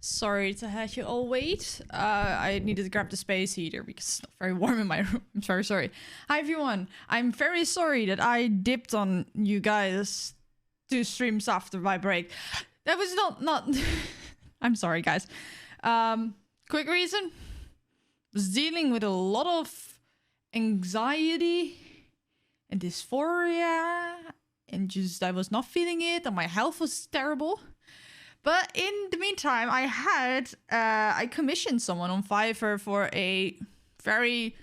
Sorry to have you all wait. I needed to grab the space heater because it's not very warm in my room. I'm very sorry. Hi everyone. I'm very sorry that I dipped on you guys 2 streams after my break. That was not I'm sorry guys. Quick reason. Was dealing with a lot of anxiety and dysphoria and just I was not feeling it and my health was terrible. But in the meantime, I commissioned someone on Fiverr for a very...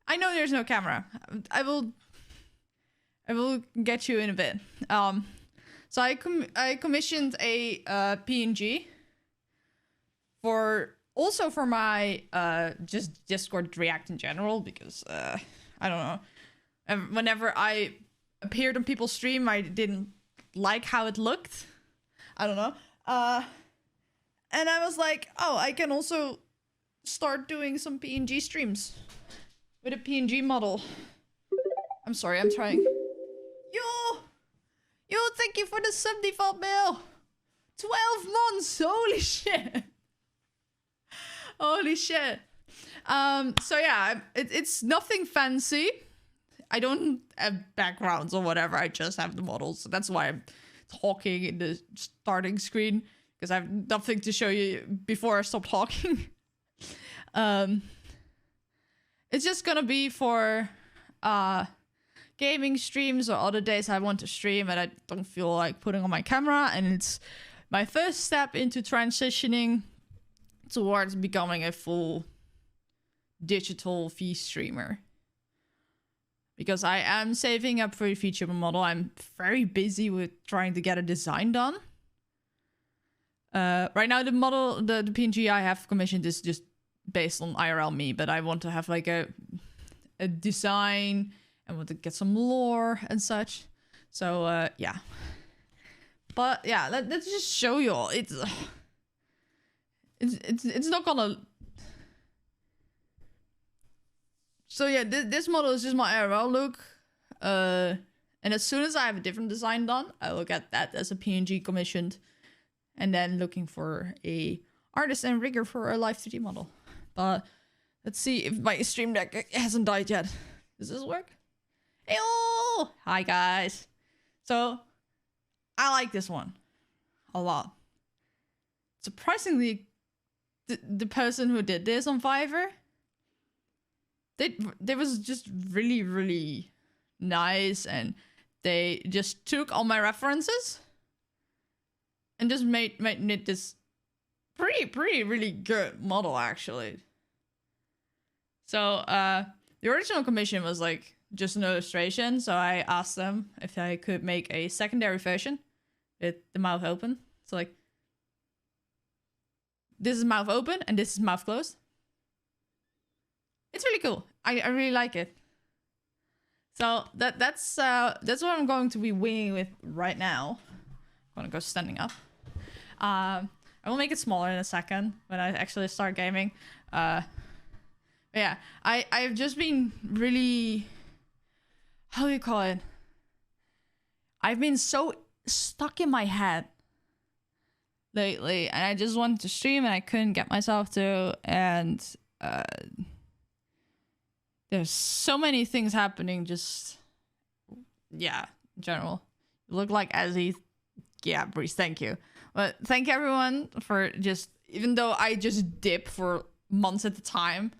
I know there's no camera. I will get you in a bit. So I commissioned a PNG for my just Discord React in general because I don't know. Whenever I appeared on people's stream, I didn't like how it looked. I don't know. And I was like, oh, I can also start doing some PNG streams with a PNG model. I'm sorry, I'm trying. Yo, thank you for the 75 mil. 12 months, holy shit. Holy shit. So yeah, it's nothing fancy. I don't have backgrounds or whatever, I just have the models. So that's why I'm talking in the starting screen because I have nothing to show you before I stop talking. It's just gonna be for gaming streams or other days I want to stream and I don't feel like putting on my camera, and it's my first step into transitioning towards becoming a full digital V streamer. Because I am saving up for a VTuber model. I'm very busy with trying to get a design done. Right now, the model, the PNG I have commissioned is just based on IRL me, but I want to have like a design and want to get some lore and such. So yeah. But yeah, let's just show you all. It's not gonna. So yeah, this model is just my IRL look. And as soon as I have a different design done, I will get that as a PNG commissioned. And then looking for a artist and rigger for a live 3D model. But let's see if my stream deck hasn't died yet. Does this work? Heyo! Hi guys. So I like this one a lot. Surprisingly, the person who did this on Fiverr, they was just really, really nice, and they just took all my references and just made this pretty really good model actually. So the original commission was like just an illustration, so I asked them if I could make a secondary version with the mouth open. So like this is mouth open and this is mouth closed. It's really cool. I really like it. So that's what I'm going to be winging with right now. I'm gonna go standing up. I will make it smaller in a second when I actually start gaming. Yeah, I've just been really, how do you call it? I've been so stuck in my head lately, and I just wanted to stream and I couldn't get myself to, and there's so many things happening, just, yeah, in general. You look like Ezzy. Yeah, Breeze, thank you. But thank everyone for just, even though I just dip for months at a time,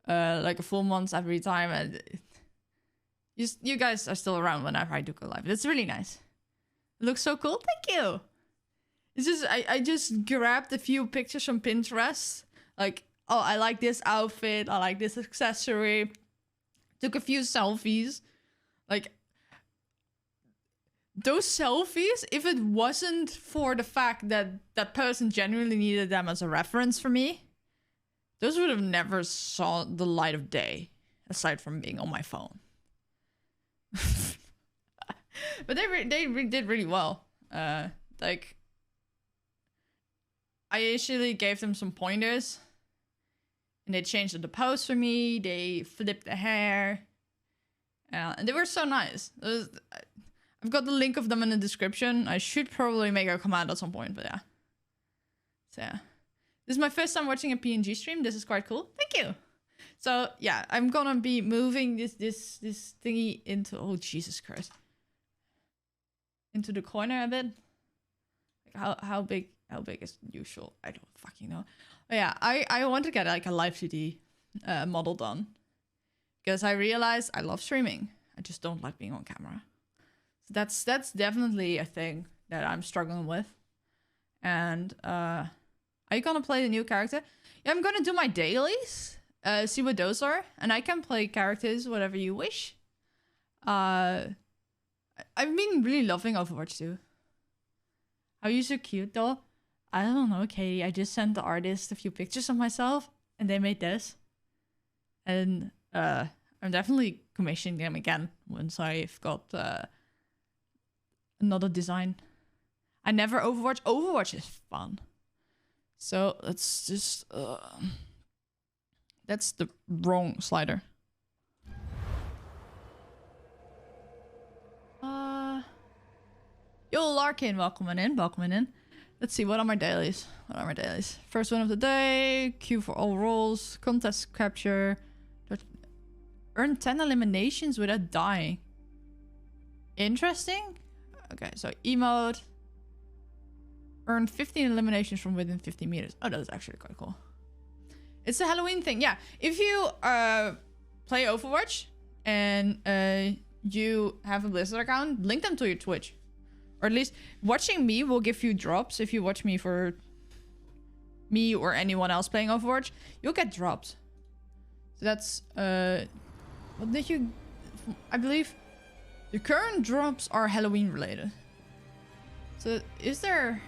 like a full month every time, and you guys are still around whenever I do go live. It's really nice. It looks so cool. Thank you. It's just, I just grabbed a few pictures from Pinterest, like, oh, I like this outfit, I like this accessory. Took a few selfies. Like, those selfies, if it wasn't for the fact that that person genuinely needed them as a reference for me, those would have never saw the light of day, aside from being on my phone. But they did really well. Like, I initially gave them some pointers, and they changed the pose for me. They flipped the hair, and they were so nice. I've got the link of them in the description. I should probably make a command at some point, but yeah. So yeah. This is my first time watching a PNG stream. This is quite cool. Thank you. So yeah, I'm gonna be moving this thingy into, oh Jesus Christ, into the corner a bit. Like how big is usual? I don't fucking know. But yeah, I want to get like a live 2D model done because I realized I love streaming. I just don't like being on camera. So that's definitely a thing that I'm struggling with. And are you gonna play the new character? Yeah, I'm gonna do my dailies. See what those are, and I can play characters whatever you wish. I've been really loving Overwatch too. Are you so cute though? I don't know, Katie. I just sent the artist a few pictures of myself, and they made this. And I'm definitely commissioning them again once I've got another design. I never Overwatch. Overwatch is fun. So let's just that's the wrong slider. Yo, Larkin, welcome in. Let's see, what are my dailies? First one of the day, queue for all roles, contest capture, earn 10 eliminations without dying. Interesting. Okay, so emote. Earn 15 eliminations from within 50 meters. Oh, that is actually quite cool. It's a Halloween thing, yeah. If you play Overwatch and you have a Blizzard account, link them to your Twitch. Or at least watching me will give you drops. If you watch me for me or anyone else playing Overwatch, you'll get drops. So that's what did you? I believe the current drops are Halloween related. So is there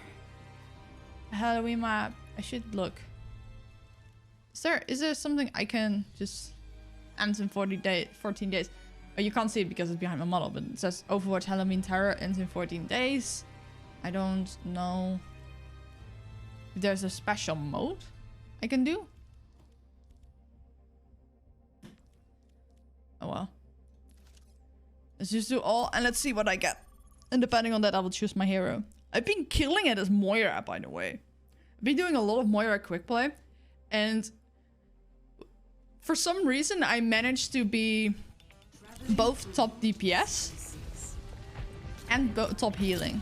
a Halloween map? I should look. Is there something I can just ends in 14 days? Oh, you can't see it because it's behind my model, but it says Overwatch Halloween Terror ends in 14 days. I don't know if there's a special mode I can do. Oh well. Let's just do all and let's see what I get. And depending on that, I will choose my hero. I've been killing it as Moira, by the way. I've been doing a lot of Moira quick play, and for some reason I managed to be both top DPS and top healing.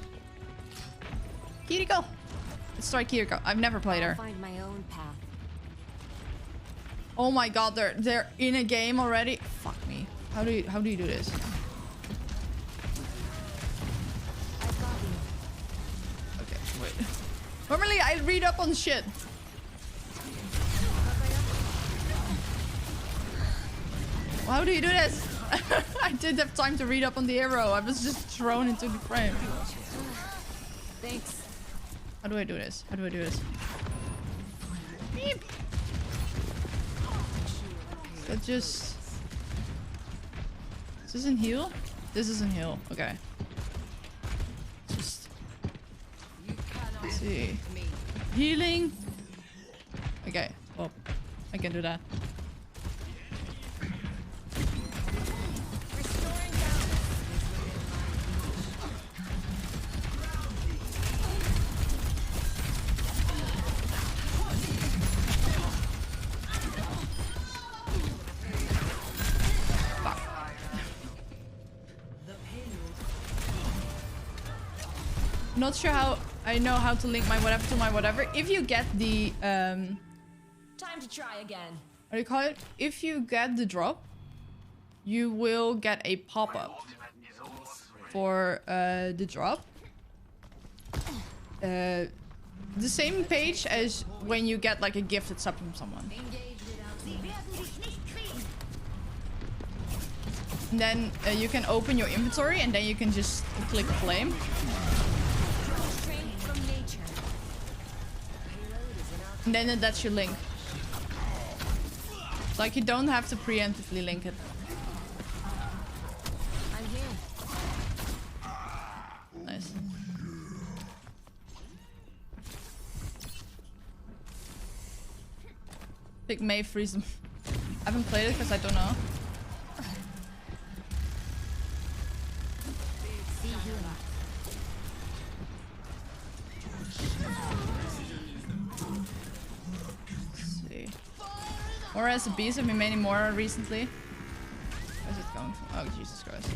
Kiriko. Let's try Kiriko. I've never played her. Find my own path. Oh my god, they're in a game already. Fuck me. How do you do this? Okay, wait. Normally I read up on shit. How do you do this? I didn't have time to read up on the hero. I was just thrown into the frame. Thanks. How do I do this? Beep. That just... This isn't heal? This isn't heal. Okay. Just... Let's see. Healing. Okay. Well, I can do that. Not sure how I know how to link my whatever to my whatever. If you get the Time to try again. what do you call it? If you get the drop, you will get a pop-up for the drop. The same page as when you get like a gifted sub from someone. And then you can open your inventory and then you can just click flame. And then that's your link. Like you don't have to preemptively link it. I'm here. Nice. Big May freeze them. I haven't played it because I don't know. Or as a beast, I've been mainly more recently. Where's it going from? Oh, Jesus Christ.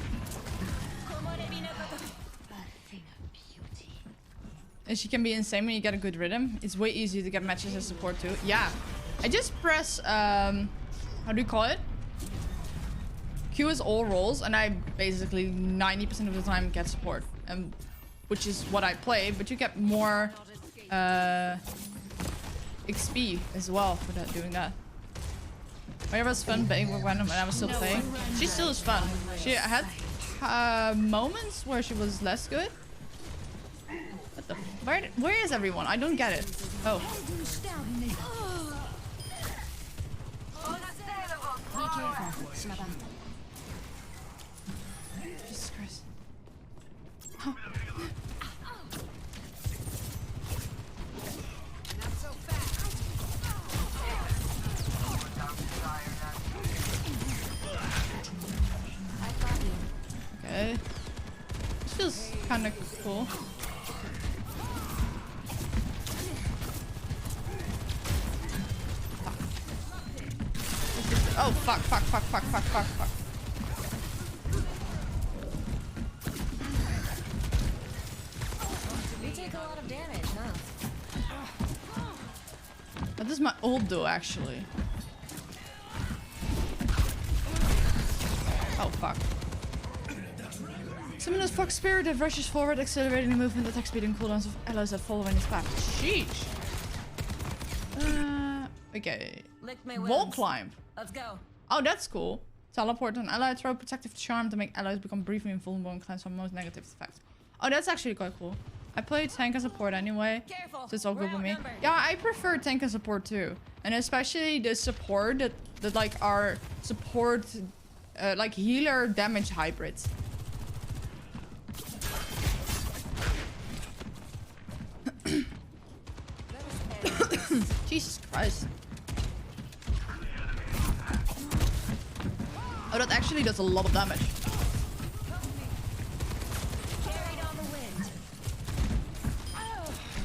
And she can be insane when you get a good rhythm. It's way easier to get matches as support too. Yeah. I just press, how do you call it? Q is all rolls, and I basically 90% of the time get support. Which is what I play, but you get more XP as well for doing that. It was fun being with Random and I was still playing. She still is fun. She had moments where she was less good. What the? Where is everyone? I don't get it. Oh. Jesus Christ. Oh. Okay. This feels kind of cool. Oh, fuck. You take a lot of damage, huh? What does my ult do, actually? Oh, fuck. Summoner's Fox Spirit that rushes forward, accelerating the movement, attack speed, and cooldowns of allies that follow in its path. Sheesh. Okay. Wall climb. Let's go. Oh, that's cool. Teleport an ally, throw protective charm to make allies become briefly invulnerable and cleanse from most negative effects. Oh, that's actually quite cool. I play tank and support anyway, Careful. so it's all good with me. Yeah, I prefer tank and support too, and especially the support that like are support, like healer damage hybrids. Jesus Christ. Oh, that actually does a lot of damage. Carried on the wind.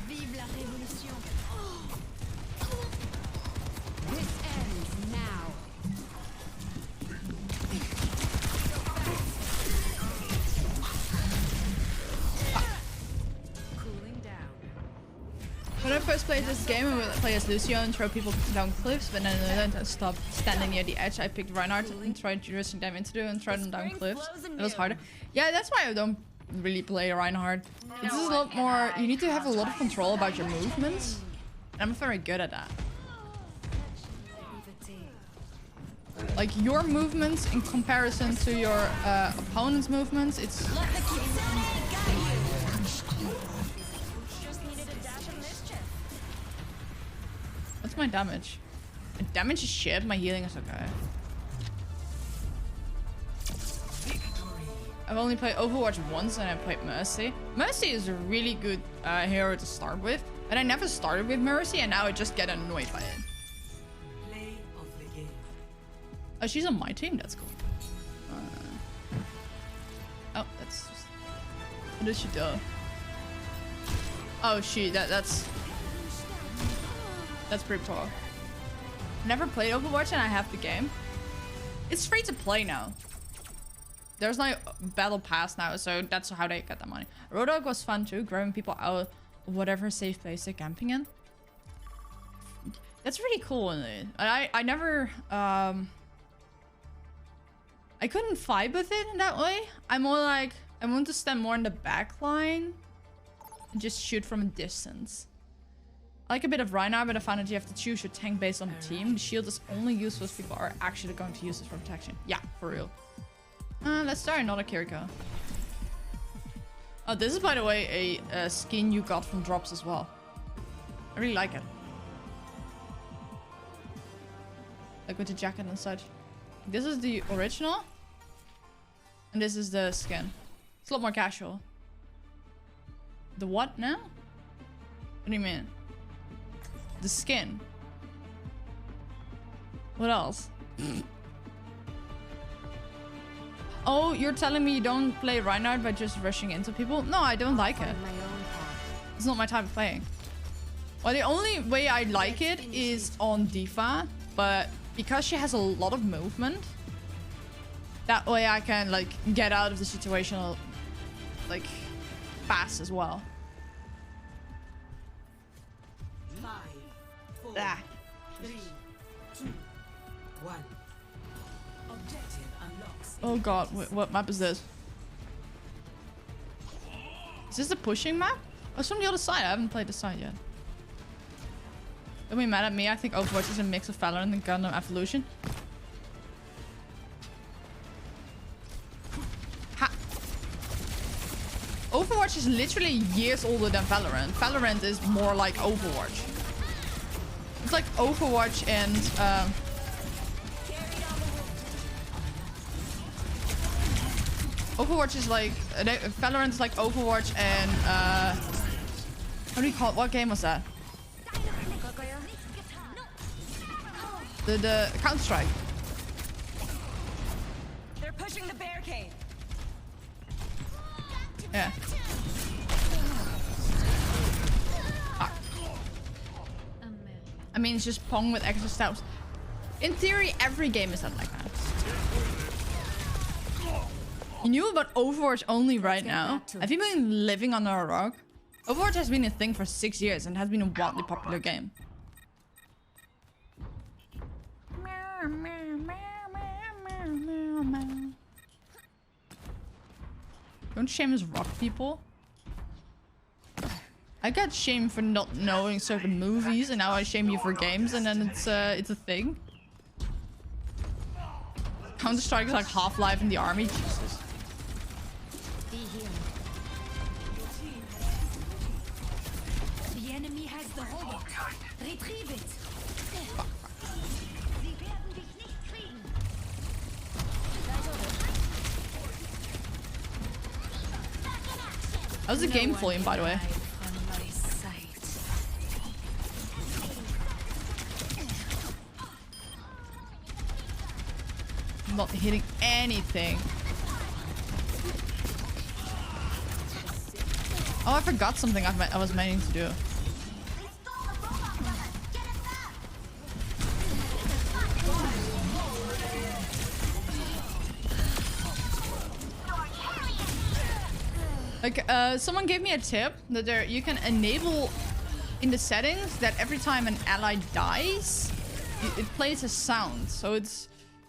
Vive la révolution. This ends now. Cooling down. When I first played this game, I would play as Lucio and throw people down cliffs, but then I learned to stop standing near the edge. I picked Reinhardt and tried dressing them into and throw them down cliffs. It was harder. Yeah, that's why I don't really play Reinhardt. It's just a lot more. You need to have a lot of control about your movements. And I'm very good at that. Like your movements in comparison to your opponent's movements, it's. Let the king guide you. Just needed a dash of mischief. What's my damage? My damage is shit. My healing is okay. I've only played Overwatch once and I played Mercy. Mercy is a really good hero to start with. And I never started with Mercy and now I just get annoyed by it. Oh, she's on my team? That's cool. Oh, that's... What does she do? Oh, that's pretty poor. Never played Overwatch and I have the game. It's free to play now. There's like battle pass now, so that's how they get the money. Roadhog was fun too, grabbing people out of whatever safe place they're camping in. That's really cool. I never I couldn't fight with it in that way. I'm more like I want to stand more in the back line and just shoot from a distance. I like a bit of Reinhardt, but I found that you have to choose your tank based on the team. The shield is only useful if people are actually going to use it for protection. Yeah, for real. Let's try another Kiriko. Oh, this is, by the way, a skin you got from drops as well. I really like it. Like with the jacket and such. This is the original. And this is the skin. It's a lot more casual. The what now? What do you mean? The skin. What else? Oh, you're telling me you don't play Reinhardt by just rushing into people? No, I don't like it. It's not my type of playing. Well, the only way I like it is on D.Va. but because she has a lot of movement, that way I can like get out of the situation like fast as well. 5, 4, Ah. 3, 2, 1. Objective unlocks. Oh god, what map is this? Is this the pushing map? Oh, it's from the other side. I haven't played this side yet. Don't be mad at me. I think Overwatch is a mix of Valorant and Gundam Evolution. Ha! Overwatch is literally years older than Valorant. Valorant is more like Overwatch. It's like Overwatch and Overwatch is like Valorant is like Overwatch and what do you call it? What game was that? The Counter-Strike. They're pushing the barricade. Yeah. Ah. I mean, it's just Pong with extra steps. In theory, every game is that like that. You knew about Overwatch only right now? Have you been living under a rock? Overwatch has been a thing for 6 years and has been a wildly popular game. Don't shame us rock people. I got shamed for not knowing certain movies, and now I shame you for games, and then it's a thing. Counter-Strike is like Half-Life in the army. Jesus. The enemy has the hold. Retrieve it. How's the game volume, by the way? I'm not hitting anything. Oh, I forgot something I was meaning to do. Like, someone gave me a tip that you can enable in the settings that every time an ally dies, it plays a sound. So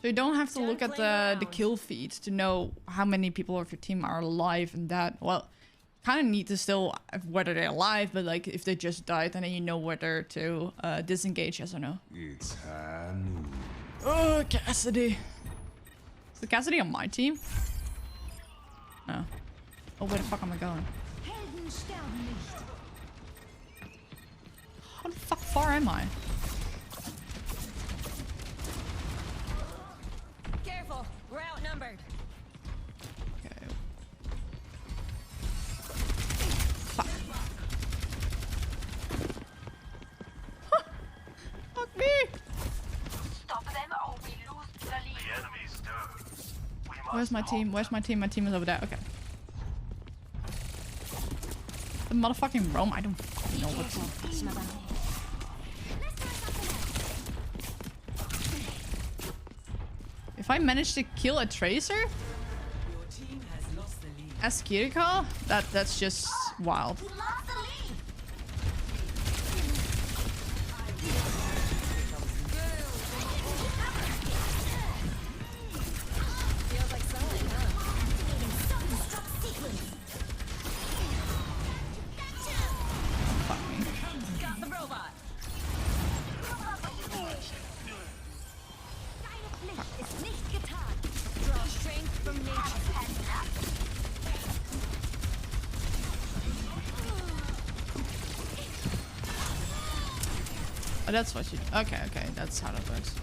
you don't have to look at the kill feed to know how many people of your team are alive and that. Well, kind of need to still whether they're alive, but like if they just died, then you know whether to disengage, yes or no. It's high noon. Oh, Cassidy. Is the Cassidy on my team? No. Oh, where the fuck am I going? How the fuck far am I? Careful, we're outnumbered. Okay. Fuck. Huh. Fuck me! Stop them or we lose the lead. Where's my team? Where's my team? My team is over there. Okay. The motherfucking Rome. I don't fucking know what's. If I manage to kill a tracer as Kiriko, that's just wild. Oh, that's what you... Okay, that's how that works.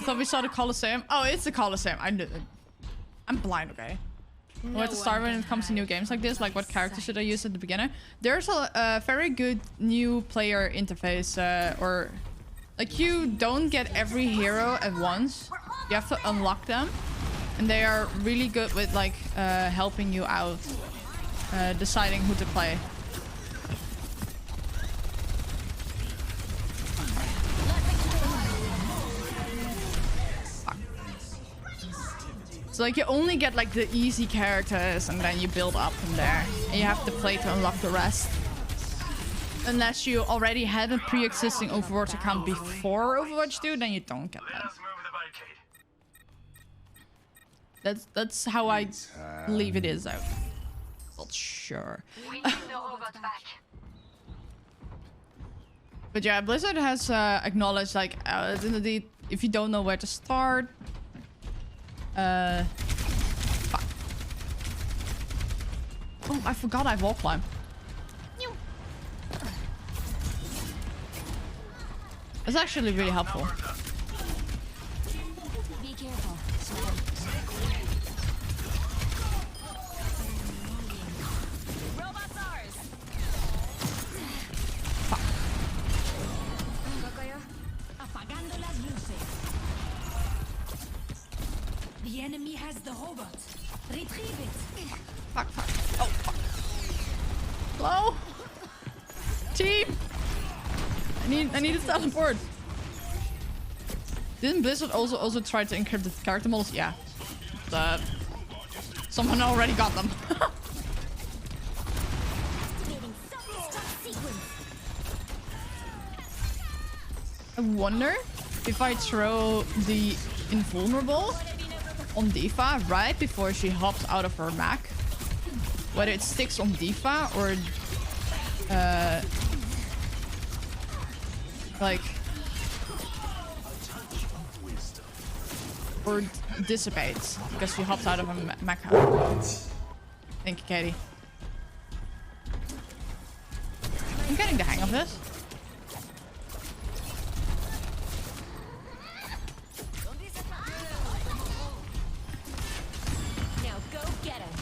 So we saw the Colosseum. Oh, it's the Colosseum. I knew it. I'm blind, okay? Where to start when it comes to new games like this? Like, what character should I use at the beginner? There's a very good new player interface, or... Like, you don't get every hero at once. You have to unlock them. And they are really good with, like, helping you out. Deciding who to play. So like you only get like the easy characters and then you build up from there. And you have to play to unlock the rest. Unless you already had a pre-existing Overwatch account before Overwatch 2, then you don't get that. That's how I believe it is out. Not sure. But yeah, Blizzard has acknowledged like indeed, if you don't know where to start, fuck. Oh, I forgot I wall climb. That's actually really helpful. Be careful. Robots ours. Fuck. Apagando las luces. The enemy has the robot. Retrieve it. Fuck, fuck. Oh, fuck. Hello? Team! I need to teleport. Didn't Blizzard also try to encrypt the character models? Yeah. But someone already got them. I wonder if I throw the invulnerable on Diva right before she hops out of her mech, whether it sticks on Diva or like or dissipates because she hops out of a mecha. Thank you, Katie. I'm getting the hang of this. Now go get him.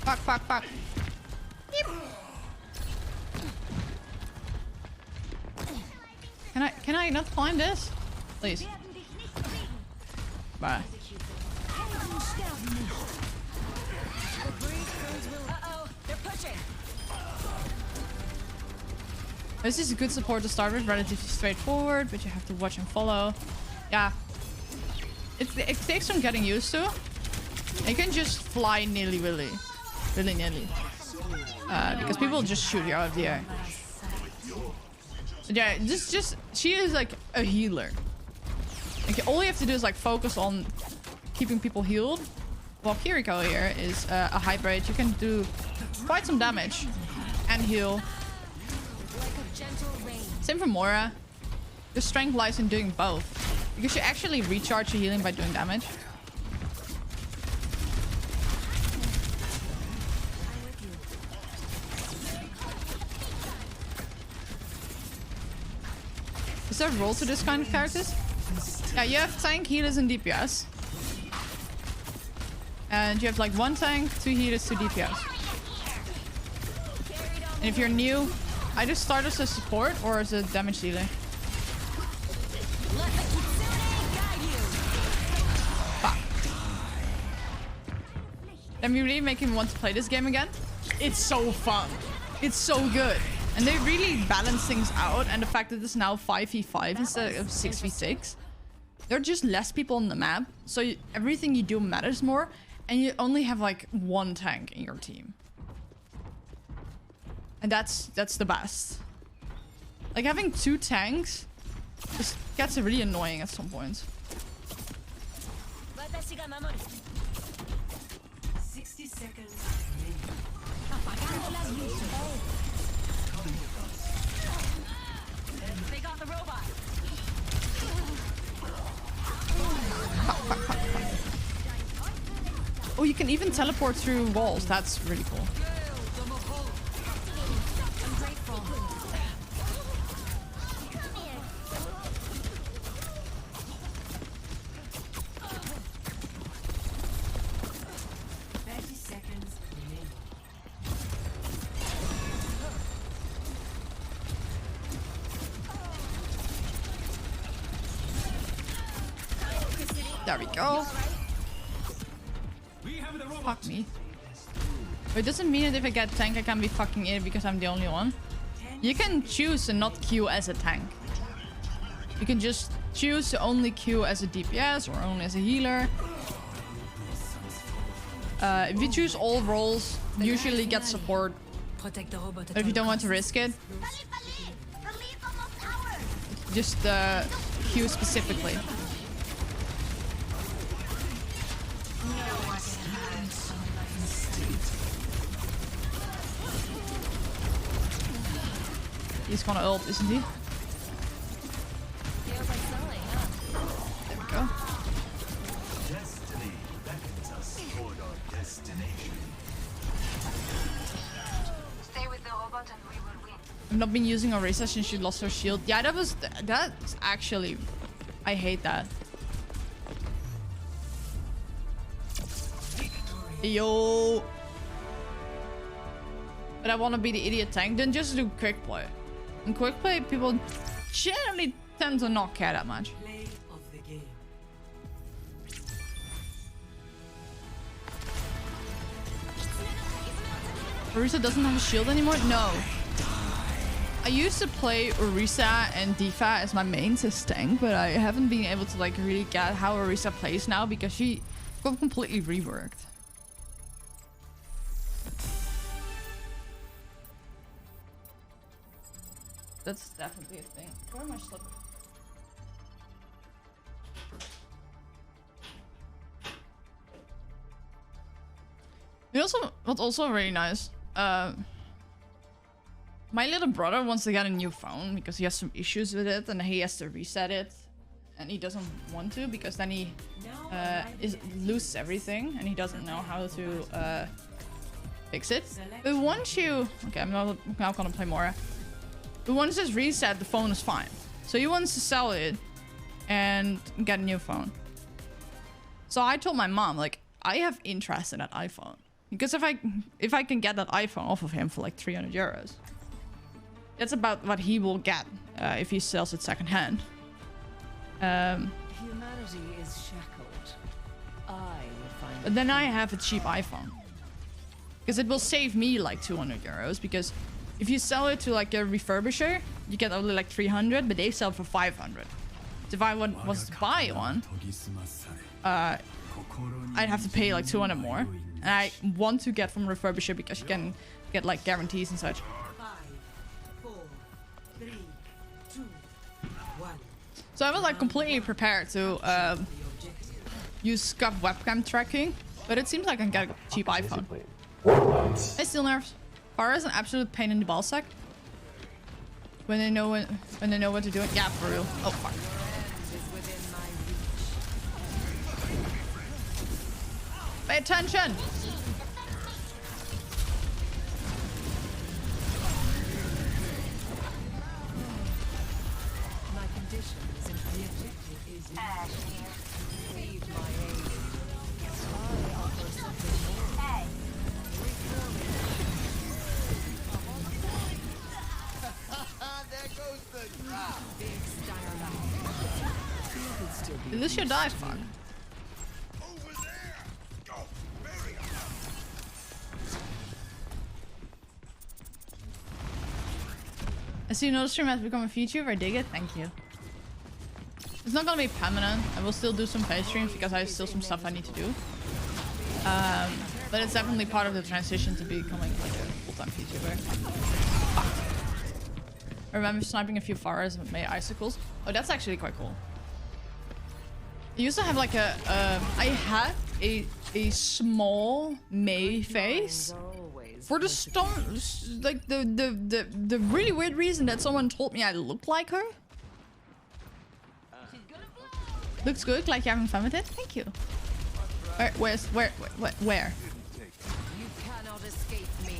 Fuck, fuck, fuck. Yep. Can I not climb this? Please. Bye. Uh-oh, they're pushing. This is a good support to start with, relatively straightforward, but you have to watch and follow. Yeah. It takes some getting used to. You can just fly willy-nilly. Because people just shoot you out of the air. But yeah, just she is like a healer. Like all you have to do is like focus on keeping people healed. While Kiriko here is a hybrid, you can do quite some damage and heal. Same for Mora. The strength lies in doing both, because you actually recharge your healing by doing damage. Is there a role to this kind of characters? Yeah, you have tank, healers, and DPS. And you have like 1 tank, 2 healers, 2 DPS. And if you're new, either start as a support or as a damage dealer. Fuck. Then we really make him want to play this game again. It's so fun. It's so good. And they really balance things out, and the fact that it's now 5v5 instead of 6v6. There are just less people on the map, so everything you do matters more, and you only have like 1 tank in your team. And that's the best. Like having 2 tanks just gets really annoying at some point. 60 seconds. They got the robot. Oh, you can even teleport through walls. That's really cool. I'm grateful. There we go. Fuck me. But it doesn't mean that if I get tank I can be fucking in because I'm the only one. You can choose to not queue as a tank. You can just choose to only queue as a DPS or only as a healer. If you choose all roles, usually get support. Protect the robot. But if you don't want to risk it, just queue specifically. He's gonna ult, isn't he? There we go. Destiny beckons us toward our destination. Stay with the robot and we will win. I've not been using Orisa since she lost her shield. Yeah, that's actually... I hate that. Yo! But I want to be the idiot tank, then just do quick play. In quick play, people generally tend to not care that much. Play of the game. Orisa doesn't have a shield anymore? No. I used to play Orisa and Diva as my mains as tank, but I haven't been able to like really get how Orisa plays now because she got completely reworked. That's definitely a thing. Where am I slipping? What's also really nice. My little brother wants to get a new phone because he has some issues with it and he has to reset it, and he doesn't want to because then he loses everything and he doesn't know how to fix it. But once you, okay, I'm not gonna play more. But once it's reset, the phone is fine. So he wants to sell it and get a new phone. So I told my mom, like, I have interest in that iPhone. Because if I can get that iPhone off of him for like 300 euros, that's about what he will get if he sells it secondhand. Humanity is shackled. I will find. But then I have a cheap iPhone. Because it will save me like 200 euros. Because if you sell it to like a refurbisher, you get only like 300, but they sell for 500. So if I was to buy one, I'd have to pay like 200 more. And I want to get from refurbisher because you can get like guarantees and such. 5, 4, 3, 2, 1. So I was like completely prepared to use scuff webcam tracking, but it seems like I can get a cheap iPhone. Hey, still nerves. Pharah is an absolute pain in the ballsack. When they know what to do. Yeah, for real. Oh fuck. Pay attention. My condition is in the objective is receive my aid. I offer something more. Hey, There goes the drop. Big style. You could still be. This should die, fuck. Over there. Go. Bury him. I see no stream has become a VTuber. I dig it. Thank you. It's not gonna be permanent. I will still do some pay streams because I have still some stuff I need to do. But it's definitely part of the transition to becoming like a full-time VTuber. Fuck. I remember sniping a few Pharahs with May icicles. Oh, that's actually quite cool. I used to have like a I had a small May face for the like the really weird reason that someone told me I looked like her. Looks good, like you're having fun with it. Thank you. Where? You cannot escape me.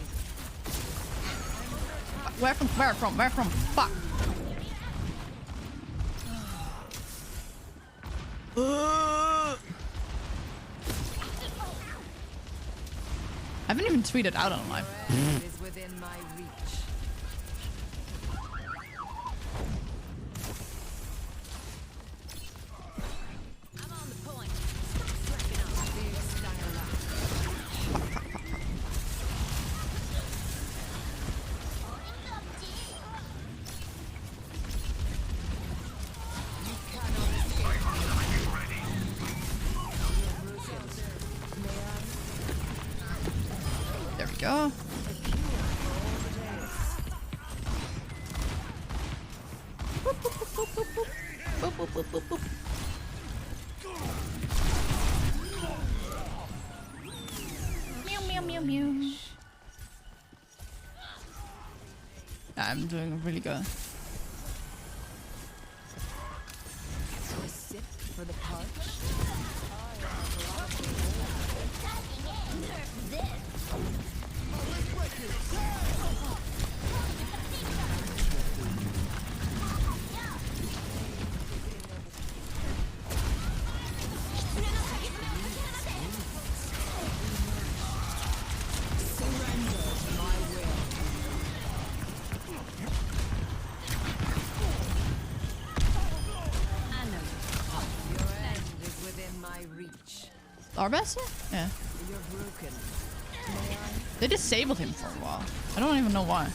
Where from? Fuck. I haven't even tweeted out on live. Friend is within my reach. I'm on the point. Stop slacking up. Big style. go. Boop, boop, boop, boop, boop, boop. Boop, boop, boop, boop, boop. Meow, meow, meow, meow. I'm doing really good. So a sip for the punch. Arbester? Yeah. You're broken. They disabled him for a while. I don't even know why.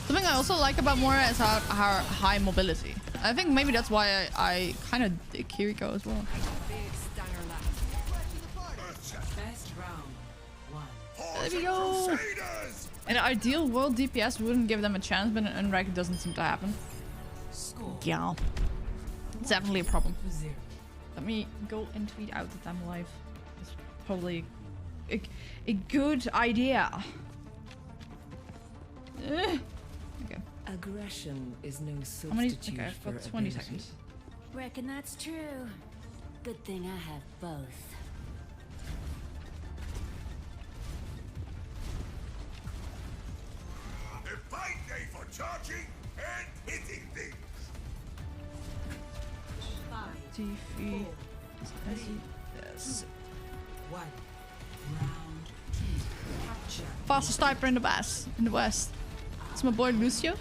Something I also like about Moira is her high mobility. I think maybe that's why I kind of dig Kiriko as well. Best round one. There we go. In an ideal world, DPS wouldn't give them a chance, but in Unranked it doesn't seem to happen. Score. Yeah. It's definitely a problem. 0. Let me go and tweet out that I'm live. It's probably a good idea. Okay. Aggression is no How many? substitute Okay, I've for got 20 ability. seconds. Reckon that's true. Good thing I have both. A fine day for charging and hitting things. TV. Yes. 1. Round 2. Capture. Fastest sniper in the West. It's my boy Lucio.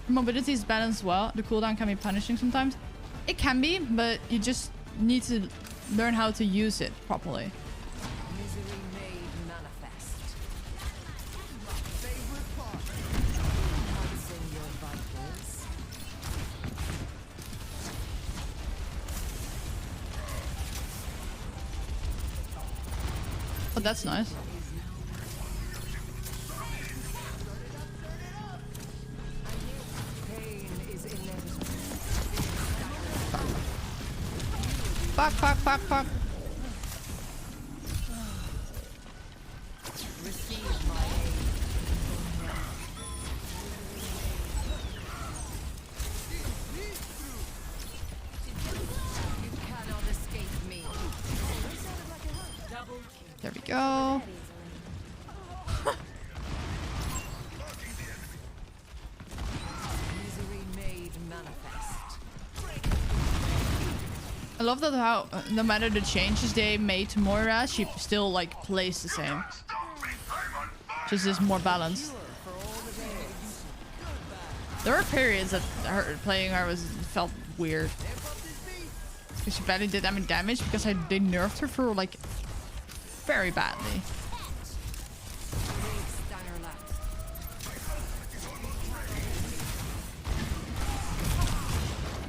Mobility is balanced well. The cooldown can be punishing sometimes. It can be, but you just need to learn how to use it properly. Misery made manifest. Favorite part. Enhancing your vitals. Oh, that's nice. Pain is inevitable. Fuck. Receive my aid. You cannot escape me. Double kill. There we go. Misery made manifest. I love that how no matter the changes they made to Moira, she still like plays the same. Just is more balanced. There were periods that playing her felt weird. Because she barely did any damage because they nerfed her for like very badly.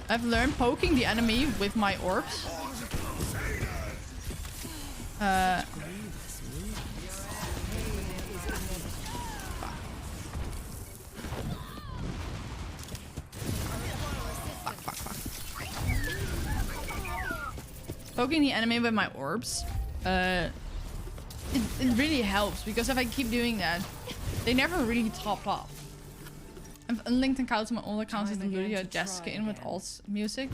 I've learned poking the enemy with my orbs. Poking the enemy with my orbs, it really helps because if I keep doing that, they never really top off. I've unlinked accounts on my old accounts with the Ludia Jessica in with alt music.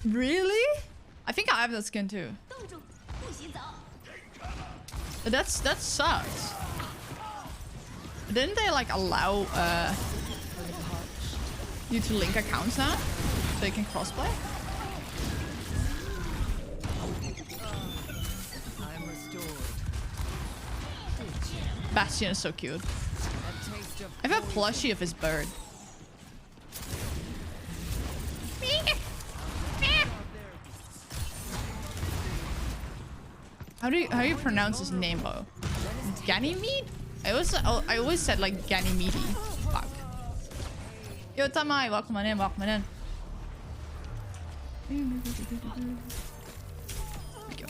Really? I think I have that skin too. That sucks. Didn't they like allow you to link accounts now so they can crossplay? I'm restored. Bastion is so cute. I have a plushie of his bird. How do you pronounce his name though? Ganymede? I always said like Ganymede. Fuck. Yo Tamai, welcome on in, welcome on in. There we go.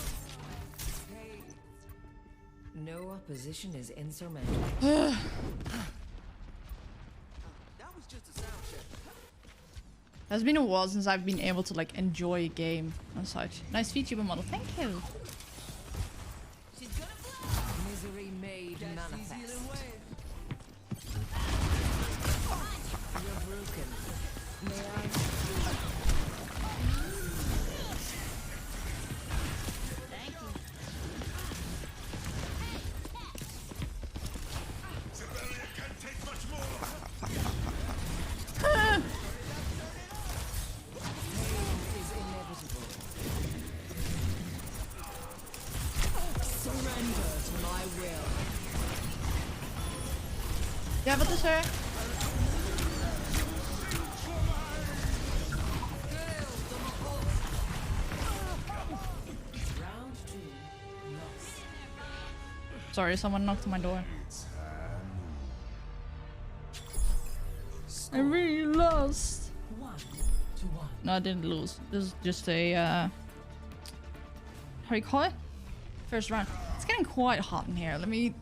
No opposition is insurmountable. That was just a sound check. It's been a while since I've been able to like enjoy a game and such. Nice VTuber model, thank you. Misery made manifest. You're broken. May I? Civilian can't take much more. Is inevitable. Surrender to my will. Ja, wat is er? Round 2. Lost. Sorry, someone knocked on my door. I really lost. 1-1. No, I didn't lose. This is just a how do you call it? First round. It's getting quite hot in here. Let me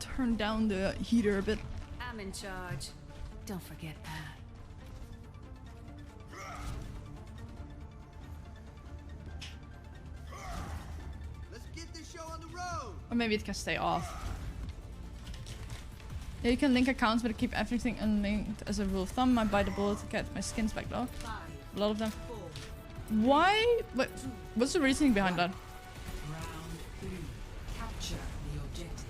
turn down the heater a bit. I'm in charge. Don't forget that. Let's get this show on the road. Or maybe it can stay off. Yeah, you can link accounts, but keep everything unlinked as a rule of thumb. I bite the bullet to get my skins back though. 5, A lot of them. 4, Why? What's the reasoning behind that? Round 3. Capture the objective.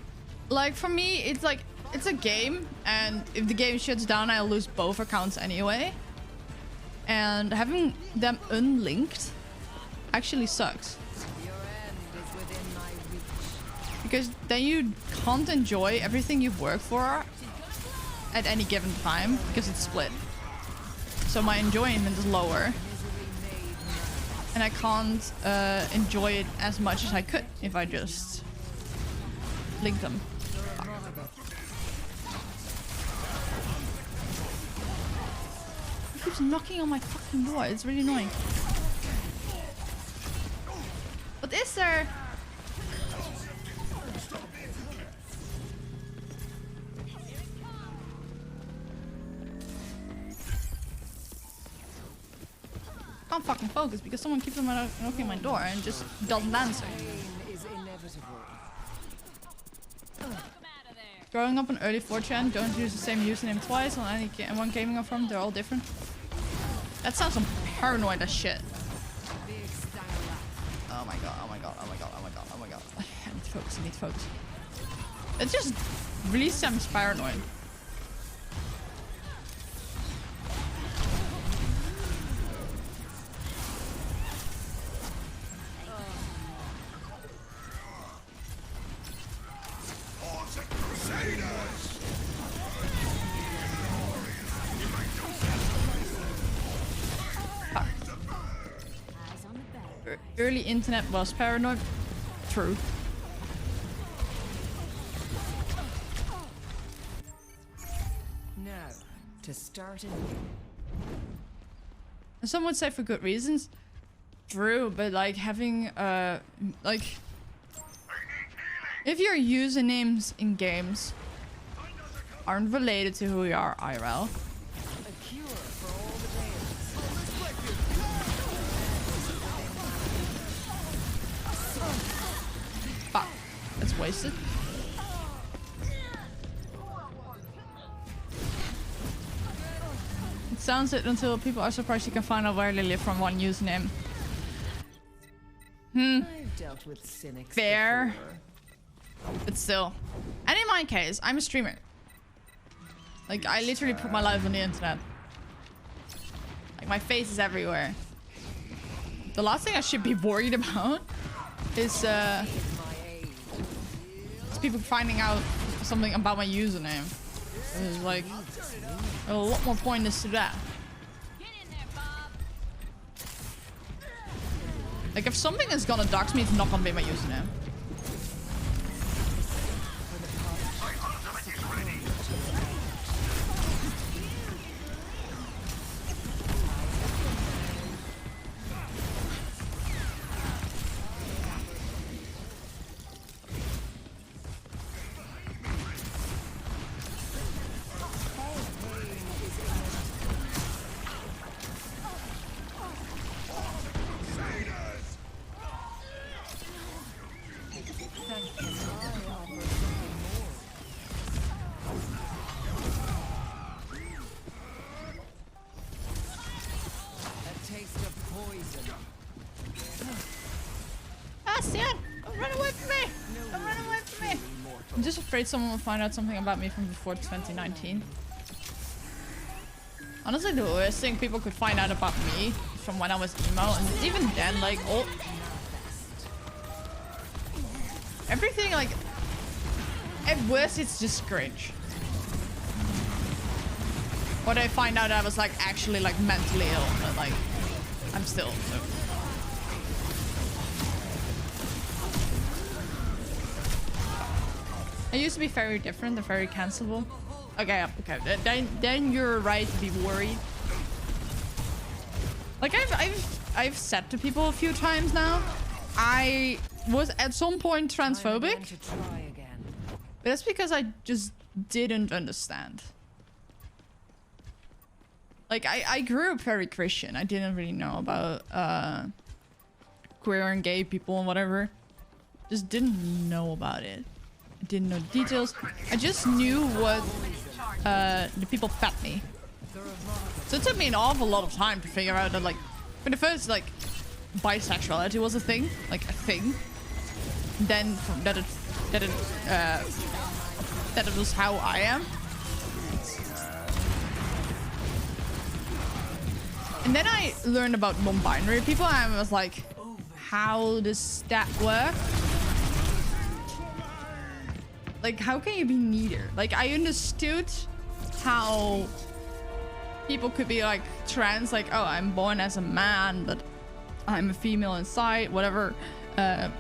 Like for me, it's like it's a game, and if the game shuts down, I'll lose both accounts anyway. And having them unlinked actually sucks. Your end is within my reach. Because then you can't enjoy everything you've worked for at any given time because it's split. So my enjoyment is lower. And I can't enjoy it as much as I could if I just link them. He keeps knocking on my fucking door. It's really annoying. What is there? Can't fucking focus because someone keeps on knocking on my door and just doesn't answer. Pain is inevitable. Growing up on early 4chan, don't use the same username twice on any one gaming from. They're all different. That sounds some paranoid as shit. Big style. Oh my god, oh my god, oh my god, oh my god, oh my god. I need to focus, I need to focus. It just really sounds paranoid. Hordes and Crusaders. Fuck. eyes on the bag. Early internet was paranoid. True. Now, to start it. And some would say for good reasons. True, but like having like if your usernames in games aren't related to who you are IRL, A cure for all the tales. fuck, that's wasted. It sounds it until people are surprised you can find out where they live from one username. I've dealt with cynics. Fair. before. But still. And in my case, I'm a streamer. Like, I literally put my life on the internet. Like, my face is everywhere. The last thing I should be worried about is My aid. people finding out something about my username. There's like a lot more pointers to that. Like, if something is gonna dox me, it's not gonna be my username. afraid someone will find out something about me from before 2019. Honestly, the worst thing people could find out about me from when I was emo, and even then, like, all... everything, like... At worst, it's just cringe. Or they find out I was, like, actually, like, mentally ill, but, like, I'm still... So. I used to be very different and very cancelable. Okay, okay. Then you're right to be worried. Like I've said to people a few times now, I was at some point transphobic. But that's because I just didn't understand. Like I grew up very Christian. I didn't really know about queer and gay people and whatever. Just didn't know about it. I didn't know the details. I just knew what the people fed me. So it took me an awful lot of time to figure out that, like, when the first, like, bisexuality was a thing, like a thing. Then from that it was how I am. And then I learned about non-binary people, and I was like, how does that work? Like, how can you be neither? Like, I understood how people could be, like, trans, like, oh, I'm born as a man, but I'm a female inside, whatever. I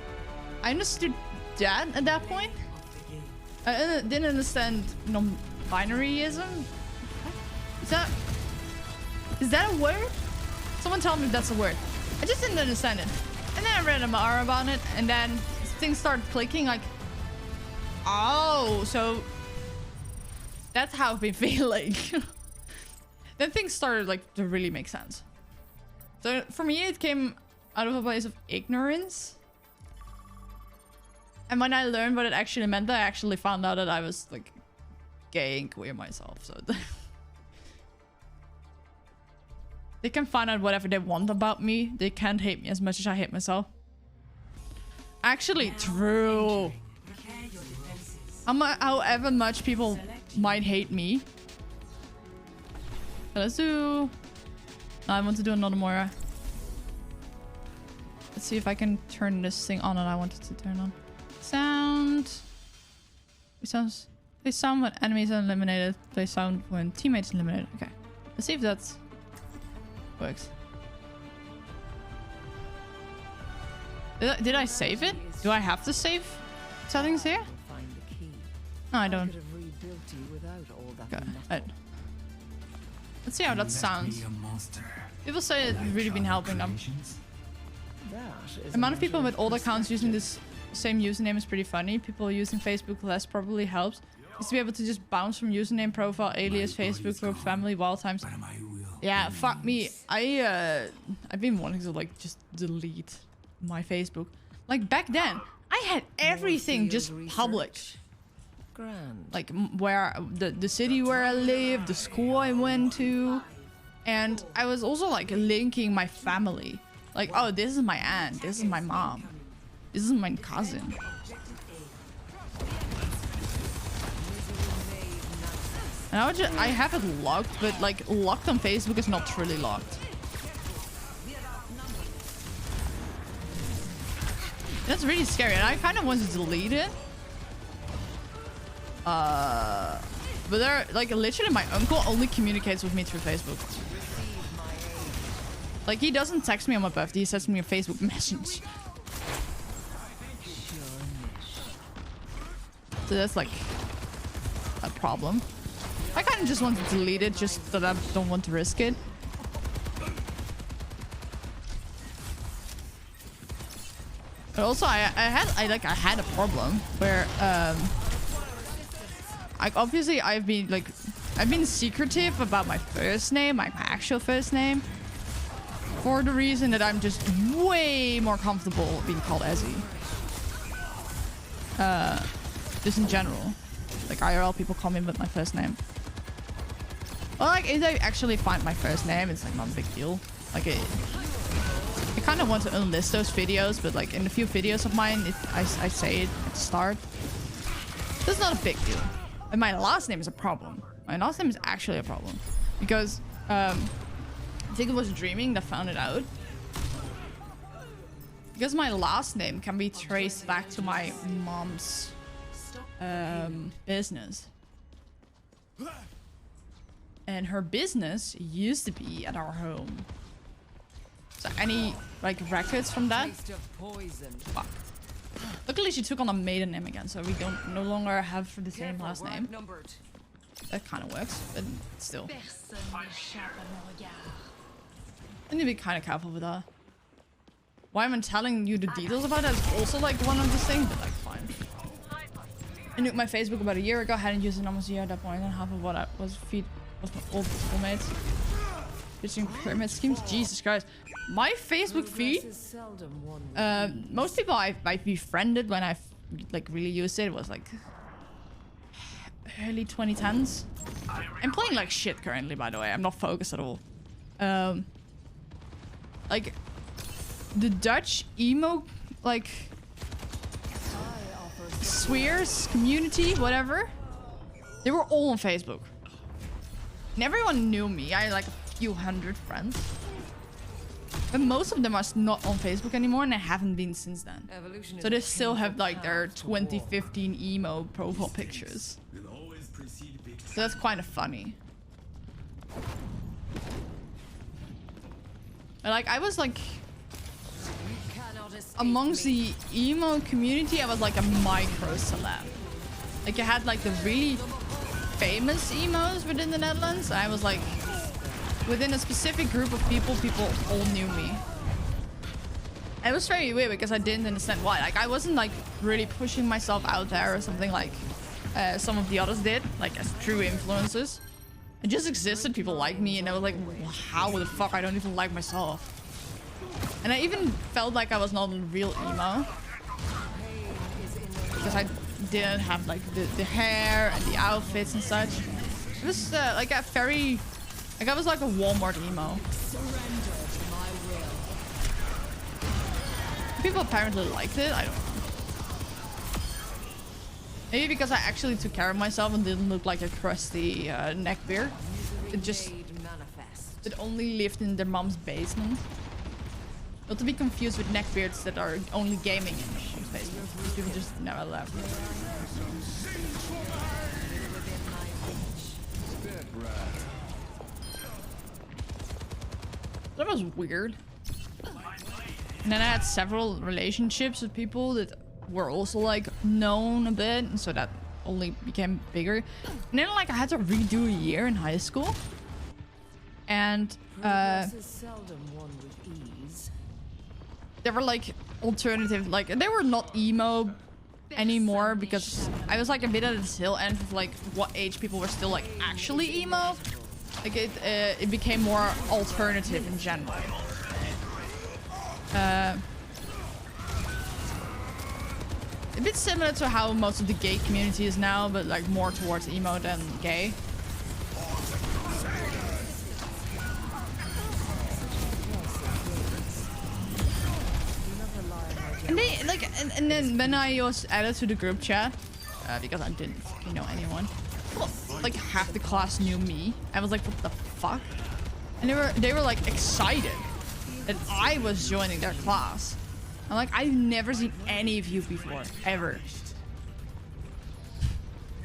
understood that at that point. I didn't understand non-binaryism. Is that a word? Someone tell me if that's a word. I just didn't understand it. And then I read more about it, and then things started clicking, like, oh, so that's how I've been feeling. Then things started, like, to really make sense. So for me, it came out of a place of ignorance. And when I learned what it actually meant, I actually found out that I was, like, gay and queer myself. So they can find out whatever they want about me. They can't hate me as much as I hate myself. Actually, true. However much people might hate me. So let's do... No, I want to do another Moira. Let's see if I can turn this thing on that I wanted to turn on. Sound. Play sound when enemies are eliminated. Play sound when teammates are eliminated. Okay. Let's see if that works. Did I save it? Do I have to save settings here? No, I don't. Okay. Let's see how that sounds. People say it's really been helping them. The amount of people with old accounts using this same username is pretty funny. People using Facebook less probably helps. Is to be able to just bounce from username, profile, alias, Facebook group, family, wild times. Yeah, fuck me. I've been wanting to, like, just delete my Facebook. Like, back then, I had everything just public. Like, where the city where I live, the school I went to, and I was also, like, linking my family. Like, oh, this is my aunt, this is my mom, this is my cousin. And I have it locked, but, like, locked on Facebook is not truly locked. That's really scary, and I kind of want to delete it. But they're, like, literally my uncle only communicates with me through Facebook. Like, he doesn't text me on my birthday, he sends me a Facebook message. So that's, like, a problem. I kind of just want to delete it, just that I don't want to risk it. But also, I had a problem where, I've been secretive about my first name, my actual first name, for the reason that I'm just way more comfortable being called Ezzy. Just in general. Like, IRL people call me with my first name. Well, like, if they actually find my first name, it's, like, not a big deal. Like, I kind of want to unlist those videos, but, like, in a few videos of mine, I say it at the start. That's not a big deal. And my last name is a problem. My last name is actually a problem. Because I think it was Dreaming that found it out. Because my last name can be traced back to my mom's business. And her business used to be at our home. So any like records from that? Taste of poison. Fuck. Luckily she took on a maiden name again, so we don't no longer have the same last Careful, we're name. outnumbered. That kind of works, but still. I need to be kind of careful with that. Why am I telling you the details about that? It's also like one of the things, but like fine. I knew my Facebook about a year ago. Hadn't used it almost a year at that point, and half of what I was feed was my old schoolmates. Pitching pyramid schemes. Jesus Christ. My Facebook feed. Progress is seldom one with Most people I befriended when I like really used it was like early 2010s. I'm playing like shit currently, by the way. I'm not focused at all. Like the Dutch emo like spheres community, whatever. They were all on Facebook. And everyone knew me. I had like a few hundred friends. But most of them are not on Facebook anymore, and I haven't been since then. evolution. So they still have like their 2015 emo profile pictures. So that's kind of funny. And, like I was like amongst the emo community, I was like a micro celeb. Like I had like the really famous emos within the Netherlands. I was like within a specific group of people all knew me. It was very weird because I didn't understand why. Like I wasn't like really pushing myself out there or something like some of the others did, like as true influencers. It just existed, people like me, and I was like, how the fuck, I don't even like myself. And I even felt like I was not a real emo. Because I didn't have like the hair and the outfits and such. It was like a very... Like I was like a Walmart emo. People apparently liked it, I don't know. Maybe because I actually took care of myself and didn't look like a crusty neckbeard. It only lived in their mom's basement. Not to be confused with neckbeards that are only gaming in their mom's basement. These people just never left. That was weird. And then I had several relationships with people that were also like known a bit, and so that only became bigger. And then like I had to redo a year in high school, and they were like alternative, like they were not emo anymore because I was like a bit at the tail end of like what age people were still like actually emo. Like it became more alternative in general. A bit similar to how most of the gay community is now, but like more towards emo than gay. And they like, and then when I was added to the group chat, because I didn't know anyone, well, like half the class knew me. I was like, what the fuck? And they were like excited that I was joining their class. I'm like, I've never seen any of you before, ever.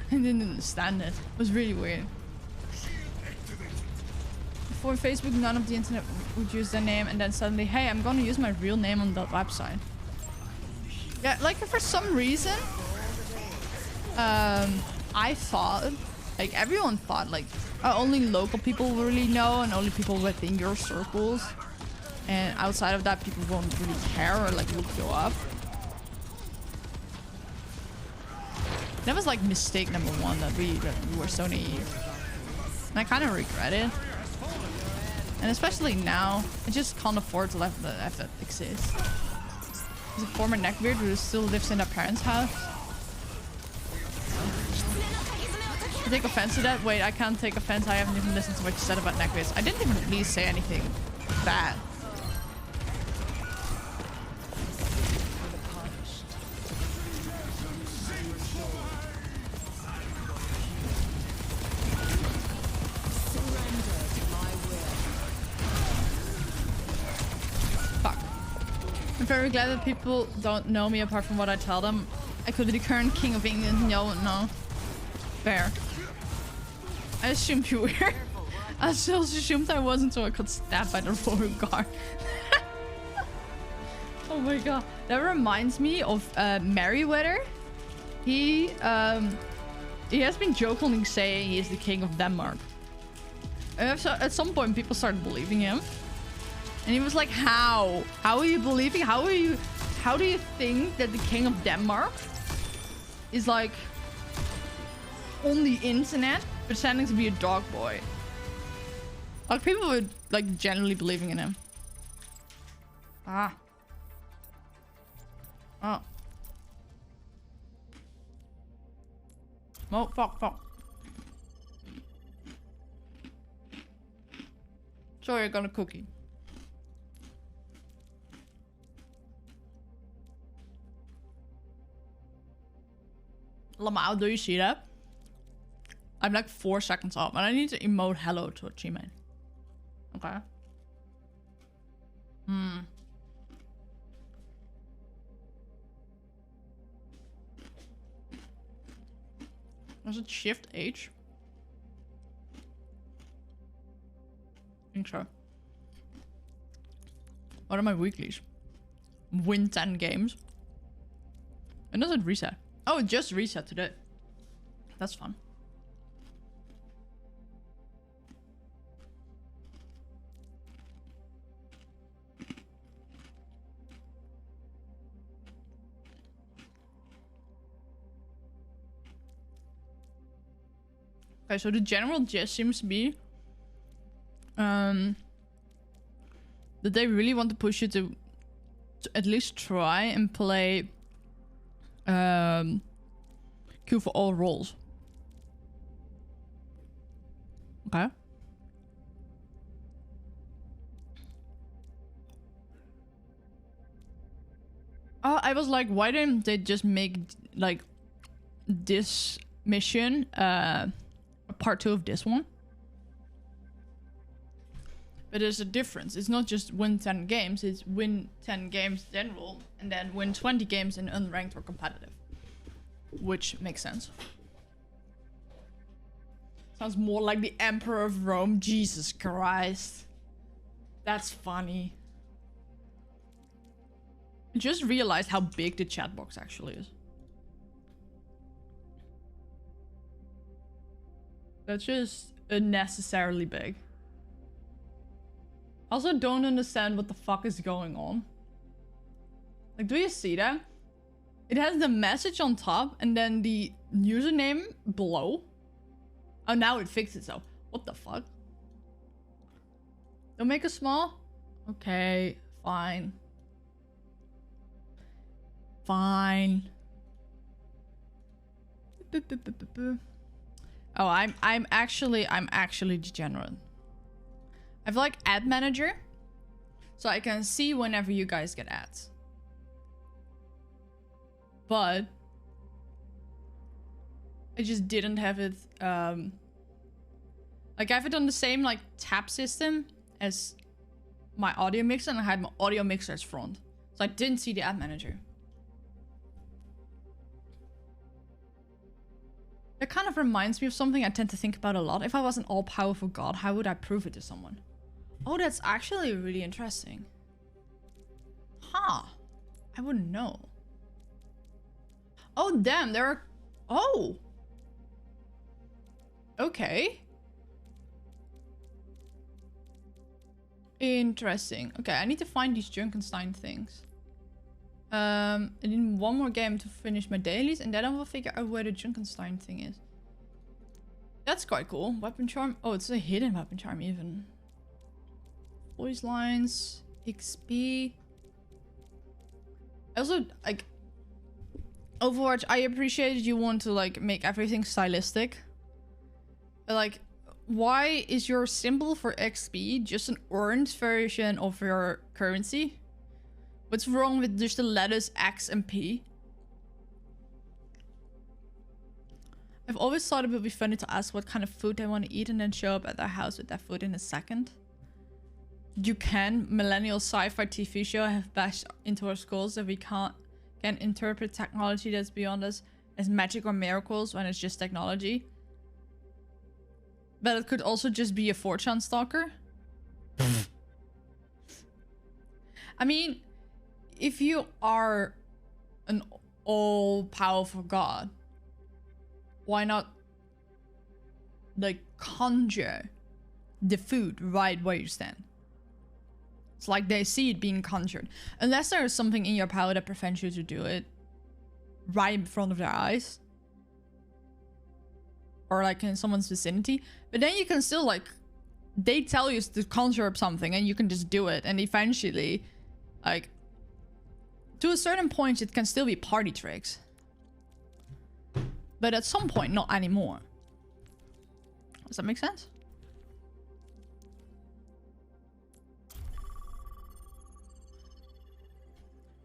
I didn't understand it. It was really weird. Before Facebook, none of the internet would use their name, and then suddenly, hey, I'm gonna use my real name on that website. Yeah, like for some reason, I thought, like everyone thought, like only local people really know, and only people within your circles. And outside of that, people won't really care or like look you up. That was like mistake number one, that we were so naive. And I kind of regret it. And especially now, I just can't afford to let that exist. There's a former neckbeard who still lives in their parents' house. I take offense to that. Wait, I can't take offense. I haven't even listened to what you said about neckbeards. I didn't even really say anything bad. very glad that people don't know me apart from what I tell them. I could be the current king of England. No. Fair. I assumed you were. I still assumed I wasn't, so I got stabbed by the royal guard. Oh my god. That reminds me of Merryweather. He has been jokingly saying he is the king of Denmark. So at some point, people started believing him. And he was like, how? How are you believing? How do you think that the king of Denmark is like on the internet pretending to be a dog boy? Like, people were like generally believing in him. Ah. Oh. Oh, fuck. Sorry, I got a cookie. Lamau, do you see that? I'm like 4 seconds up, and I need to emote hello to a teammate. Okay. Was it Shift H? I think so. What are my weeklies? Win 10 games. When does it reset? Oh, it just reset today. That's fun. Okay, so the general gist seems to be that they really want to push you to at least try and play queue for all roles. Okay. Oh, I was like, why didn't they just make like this mission a part 2 of this one? But there's a difference. It's not just win 10 games, it's win 10 games general and then win 20 games in unranked or competitive. Which makes sense. Sounds more like the Emperor of Rome. Jesus Christ. That's funny. I just realized how big the chat box actually is. That's just unnecessarily big. Also don't understand what the fuck is going on. Like, do you see that? It has the message on top and then the username below. Oh, now it fixed itself. What the fuck? Don't make it small? Okay, fine. Fine. Oh, I'm actually degenerate. I have like ad manager, so I can see whenever you guys get ads. But I just didn't have it. Like I have it on the same like tab system as my audio mixer, and I had my audio mixer as front, so I didn't see the ad manager. It kind of reminds me of something I tend to think about a lot. If I was an all-powerful god, how would I prove it to someone? Oh, that's actually really interesting. Huh. I wouldn't know. Oh, damn, there are... Oh! Okay. Interesting. Okay, I need to find these Junkenstein things. I need one more game to finish my dailies, and then I will figure out where the Junkenstein thing is. That's quite cool. Weapon charm. Oh, it's a hidden weapon charm even. Voice lines, XP. Also, like, Overwatch, I appreciate you want to like make everything stylistic. But like, why is your symbol for XP just an orange version of your currency? What's wrong with just the letters X and P? I've always thought it would be funny to ask what kind of food they want to eat and then show up at their house with that food in a second. you can millennial sci-fi TV show have bashed into our skulls that we can interpret technology that's beyond us as magic or miracles when it's just technology. But it could also just be a 4chan stalker. I mean, if you are an all-powerful god, why not like conjure the food right where you stand? It's like they see it being conjured. Unless there is something in your power that prevents you to do it right in front of their eyes. Or like in someone's vicinity. But then you can still like... They tell you to conjure up something and you can just do it. And eventually, like... To a certain point, it can still be party tricks. But at some point, not anymore. Does that make sense?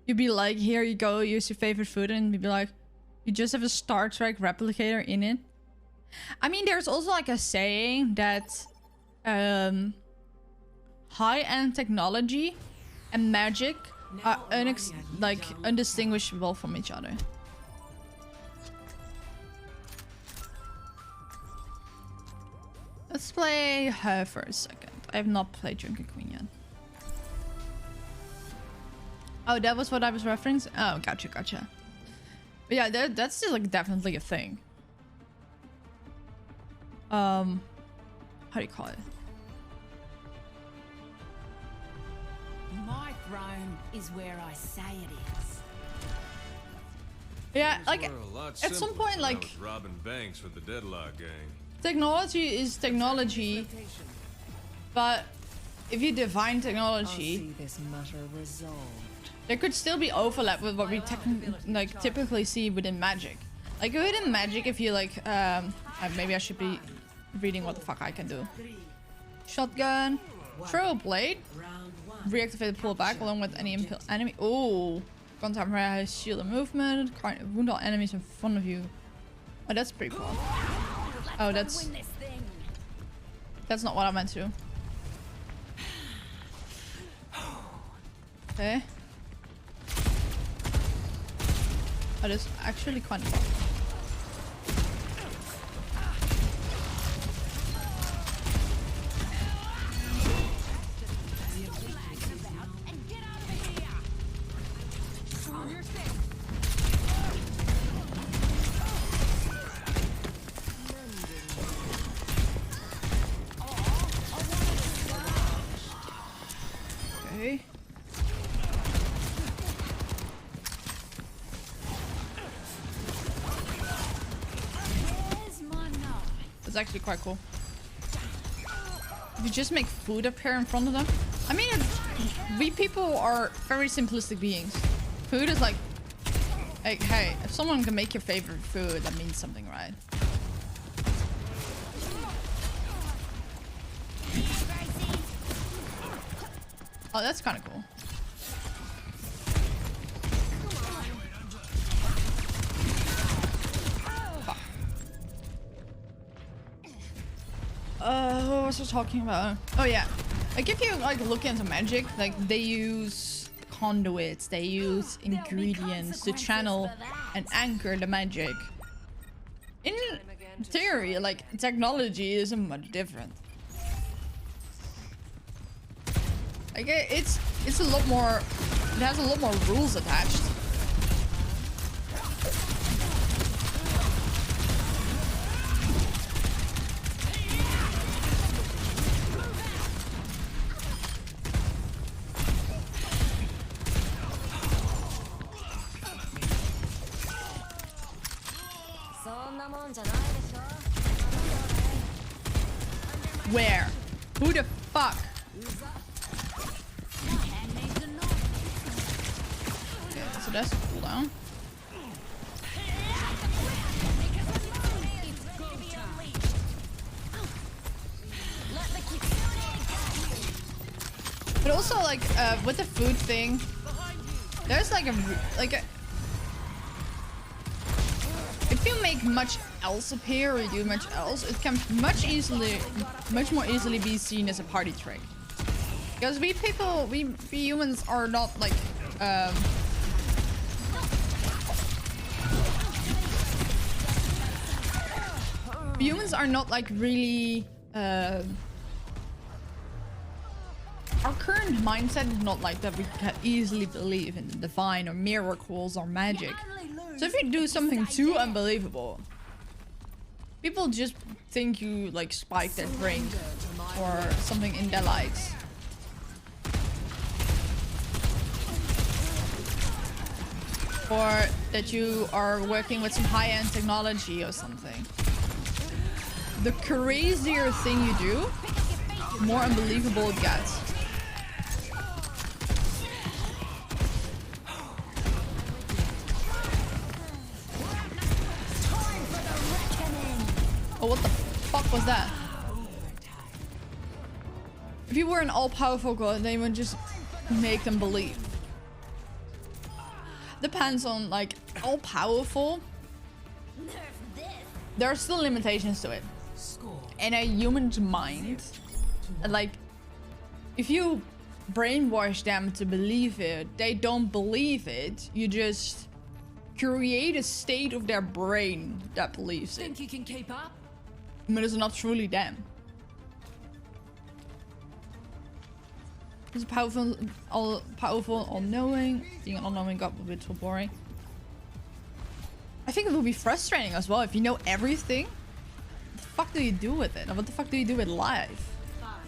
You'd be like, here you go, use your favorite food, and you'd be like, you just have a Star Trek replicator in it. I mean, there's also like a saying that high-end technology and magic are undistinguishable from each other. Let's play her for a second. I have not played Drunken Queen yet. Oh, that was what I was referencing? Oh, gotcha, gotcha. But yeah, that's just like definitely a thing. How do you call it? My throne is where I say it is. Yeah, like at some point, like robbing banks with the Deadlock gang. Technology is technology, but if you define technology, this matter resolved. There could still be overlap with what we typically see within magic. Like within magic, if you like, maybe I should be reading what the fuck I can do. Shotgun, throw a blade, reactivate the pullback along with any enemy. Oh, contact has shield and movement. Wound all enemies in front of you. Oh, that's pretty cool. Oh, that's not what I meant to do. Okay. Oh, that's actually quite fun. Okay. It's actually quite cool. You just make food appear in front of them. I mean, we people are very simplistic beings. Food is like, hey, if someone can make your favorite food, that means something, right? Oh, that's kind of cool. What was I talking about? Oh yeah, like if you like look into magic, like they use conduits, they use ingredients to channel and anchor the magic. In theory, like technology isn't much different. Like it's a lot more. It has a lot more rules attached. Where? Who the fuck? Okay, so that's a cooldown. But also, like, with the food thing, there's like a if you make much else appear or you do much else, it can much more easily be seen as a party trick. Because we humans are not like humans are not like really our current mindset is not like that we can easily believe in the divine or miracles or magic. So if you do something too unbelievable, people just think you like spiked their drink or something in their lights. Or that you are working with some high-end technology or something. The crazier thing you do, the more unbelievable it gets. Oh, what the fuck was that? If you were an all-powerful god, then you would just make them believe. Depends on, like, all-powerful. There are still limitations to it. In a human's mind, like, if you brainwash them to believe it, they don't believe it. You just create a state of their brain that believes it. Think you can keep up? But it's not truly them. It's powerful, all-knowing. Being an all-knowing god would be too boring. I think it would be frustrating as well if you know everything. What the fuck do you do with it? Or what the fuck do you do with life?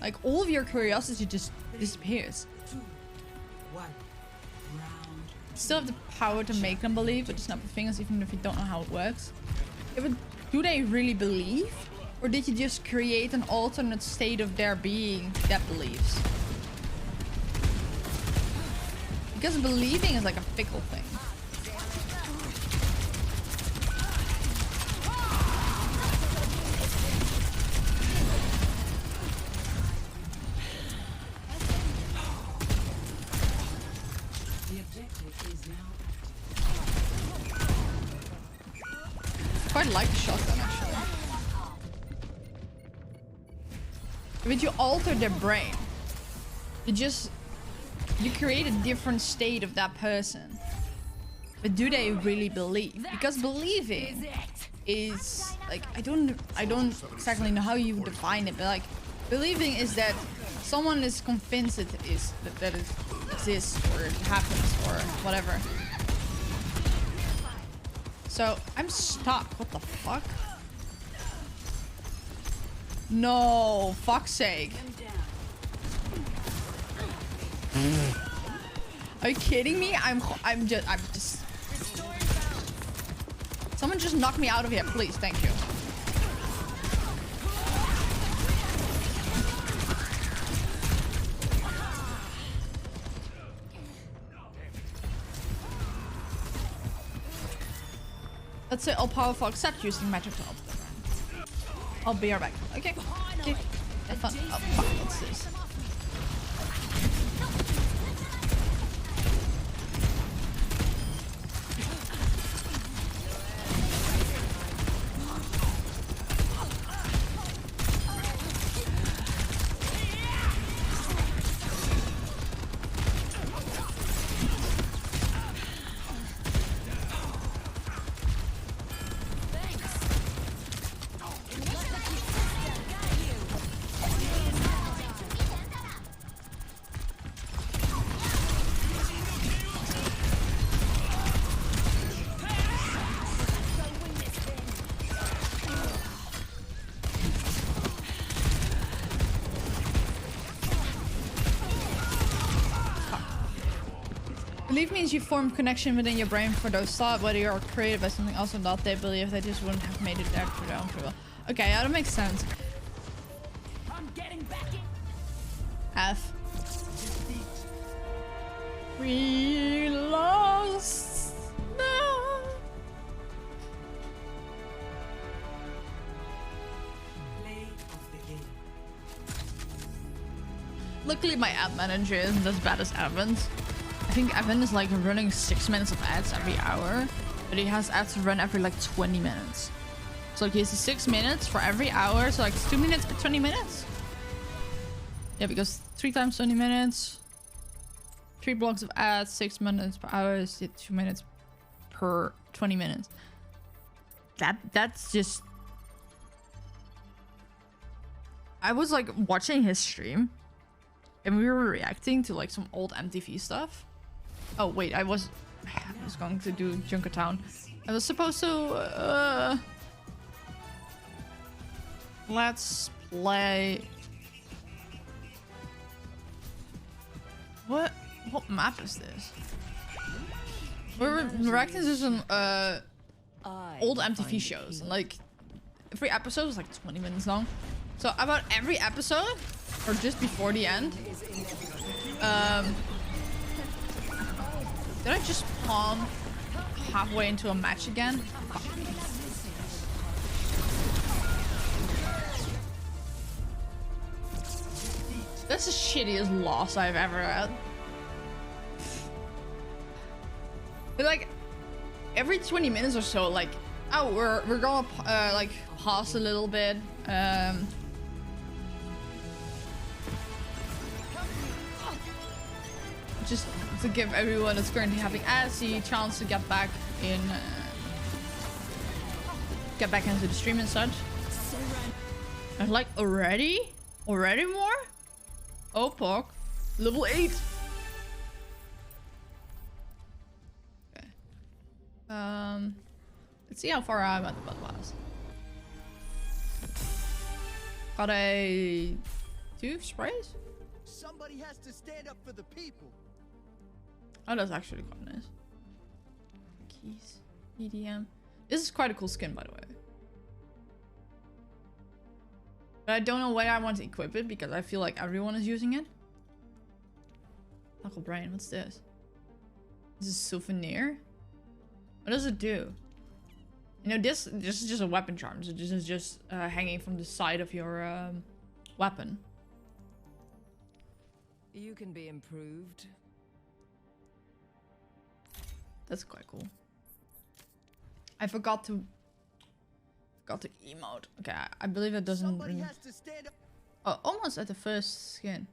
Like, all of your curiosity just disappears. Still have the power to make them believe, but snap the fingers even if you don't know how it works. Yeah, but do they really believe? Or did you just create an alternate state of their being that believes? Because believing is like a fickle thing. The objective is now. I quite like the shotgun actually. But you alter their brain. You create a different state of that person. But do they really believe? Because believing is like, I don't exactly know how you would define it, but like, believing is that someone is convinced that it exists or it happens or whatever. So I'm stuck. What the fuck? No, fuck's sake. Are you kidding me? I'm just. Someone just knock me out of here, please. Thank you. Let's say all powerful except using magic to help them. I'll be right back. Okay. Okay. Have fun. Oh fuck, what's this? Belief means you form connection within your brain for those thoughts, whether you're created by something else or not. They believe they just wouldn't have made it there for their own free will. Okay, yeah, that makes sense. I'm getting back in. F. We lost. No. Play of the game. Luckily, my ad manager isn't as bad as Evan's. I think Evan is like running 6 minutes of ads every hour, but he has ads to run every like 20 minutes. So like he has 6 minutes for every hour, so like it's 2 minutes per 20 minutes. Yeah, because 3 times 20 minutes. 3 blocks of ads, 6 minutes per hour, 2 minutes per 20 minutes. That's just... I was like watching his stream and we were reacting to like some old MTV stuff. Oh wait, I was going to do Junkertown. I was supposed to let's play. What map is this? We're reacting to some old MTV shows, and like every episode was like 20 minutes long. So about every episode, or just before the end, did I just spawn halfway into a match again? That's the shittiest loss I've ever had. But like every 20 minutes or so, like, oh, we're gonna like pause a little bit. Just to give everyone that's currently having Ezzy a chance to get back into the stream and such. And like already more? Oh, Pog. Level 8. Okay. Let's see how far I'm at the battle pass. Got a 2 sprays? Somebody has to stand up for the people. Oh, that's actually quite nice. Keys. EDM. This is quite a cool skin, by the way. But I don't know why I want to equip it, because I feel like everyone is using it. Knuckle Brain, what's this? This is a souvenir? What does it do? You know, this is just a weapon charm. So this is just hanging from the side of your weapon. You can be improved. That's quite cool. I forgot to emote. Okay, I believe it doesn't. Somebody has to stand up. Oh, almost at the first skin.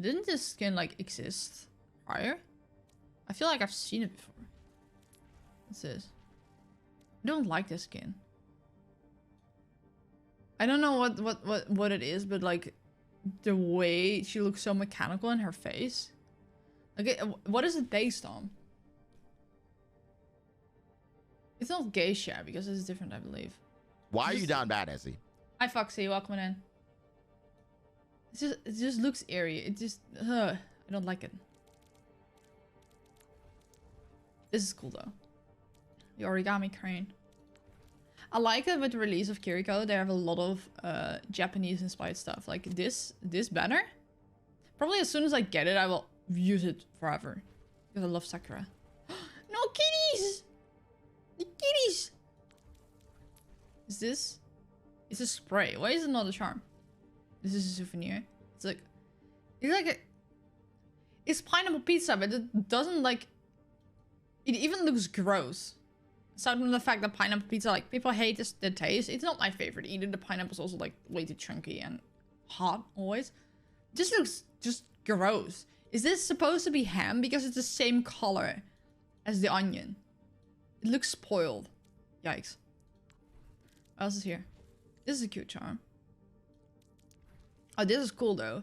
Didn't this skin like exist prior? I feel like I've seen it before. What's this? I don't like this skin. I don't know what it is, but like the way she looks so mechanical in her face. Like, what is it based on? It's not geisha because it's different, I believe. Why are you down bad, Ezzy? Hi Foxy, welcome in. It just looks eerie. It just I don't like it. This is cool though. The origami crane. I like that with the release of Kiriko, they have a lot of Japanese inspired stuff. Like this banner. Probably as soon as I get it, I will use it forever. Because I love Sakura. No kitties! The kitties! Is this? It's a spray. Why is it not a charm? This is a souvenir. It's like it's pineapple pizza, but it doesn't like. It even looks gross. Aside from the fact that pineapple pizza, like people hate the taste. It's not my favorite either. The pineapple's also like way too chunky and hot always. This looks just gross. Is this supposed to be ham because it's the same color as the onion? It looks spoiled. Yikes. What else is here? This is a cute charm. Oh, this is cool though.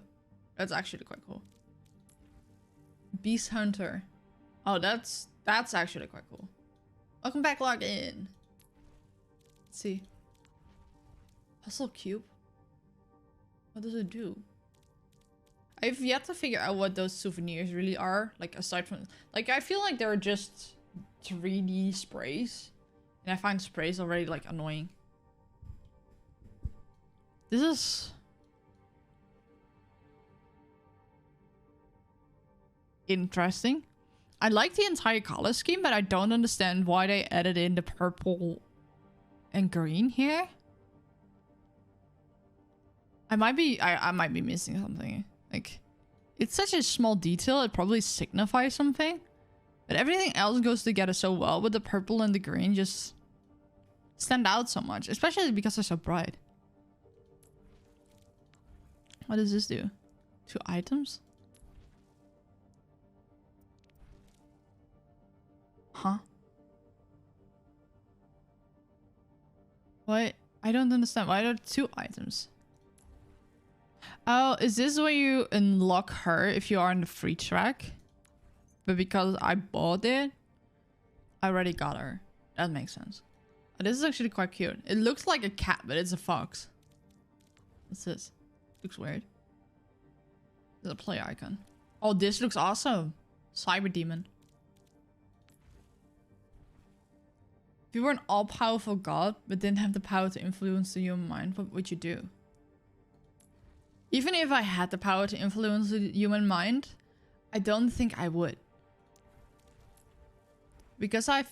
That's actually quite cool. Beast Hunter. Oh, that's actually quite cool. Welcome back, log in. Let's see. Puzzle cube. What does it do? I've yet to figure out what those souvenirs really are. Like aside from, like I feel like they're just 3D sprays, and I find sprays already like annoying. This is interesting. I like the entire color scheme, but I don't understand why they added in the purple and green here. I might be missing something. Like, it's such a small detail, it probably signifies something. But everything else goes together so well, but the purple and the green just stand out so much. Especially because they're so bright. What does this do? 2 items? Huh? What? I don't understand. Why are there 2 items? Oh, is this where you unlock her if you are on the free track? But because I bought it, I already got her. That makes sense. Oh, this is actually quite cute. It looks like a cat, but it's a fox. What's this? Looks weird. There's a play icon. Oh, this looks awesome. Cyber Demon. If you were an all-powerful god, but didn't have the power to influence the human mind, what would you do? Even if I had the power to influence the human mind, I don't think I would. Because I'd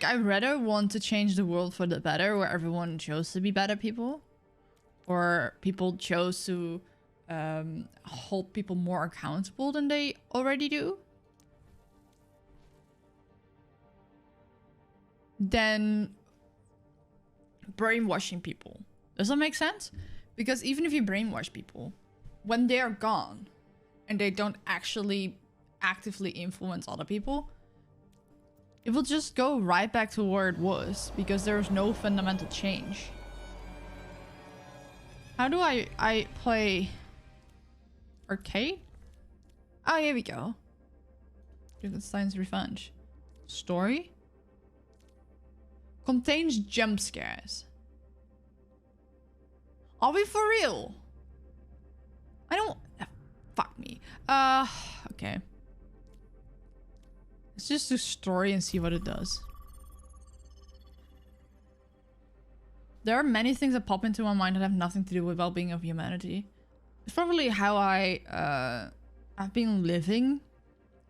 rather want to change the world for the better, where everyone chose to be better people. Or people chose to hold people more accountable than they already do. Than brainwashing people. Does that make sense? Because even if you brainwash people, when they're gone and they don't actually actively influence other people, it will just go right back to where it was because there is no fundamental change. How do I play arcade? Oh, here we go. Frankenstein's Revenge. Story? Contains jump scares. Are we for real? I don't... Fuck me. Okay. Let's just do story and see what it does. There are many things that pop into my mind that have nothing to do with well-being of humanity. It's probably how I've been living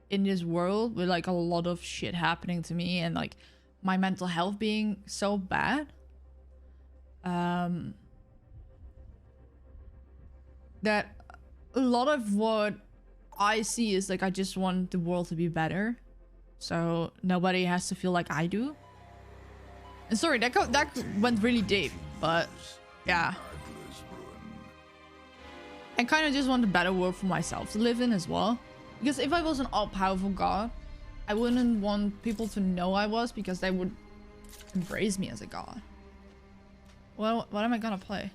in this world with like a lot of shit happening to me and like my mental health being so bad. That a lot of what I see is like I just want the world to be better, so nobody has to feel like I do. And sorry, that went really deep, but yeah. I kind of just want a better world for myself to live in as well. Because if I was an all-powerful god, I wouldn't want people to know I was, because they would embrace me as a god. Well, what am I gonna play?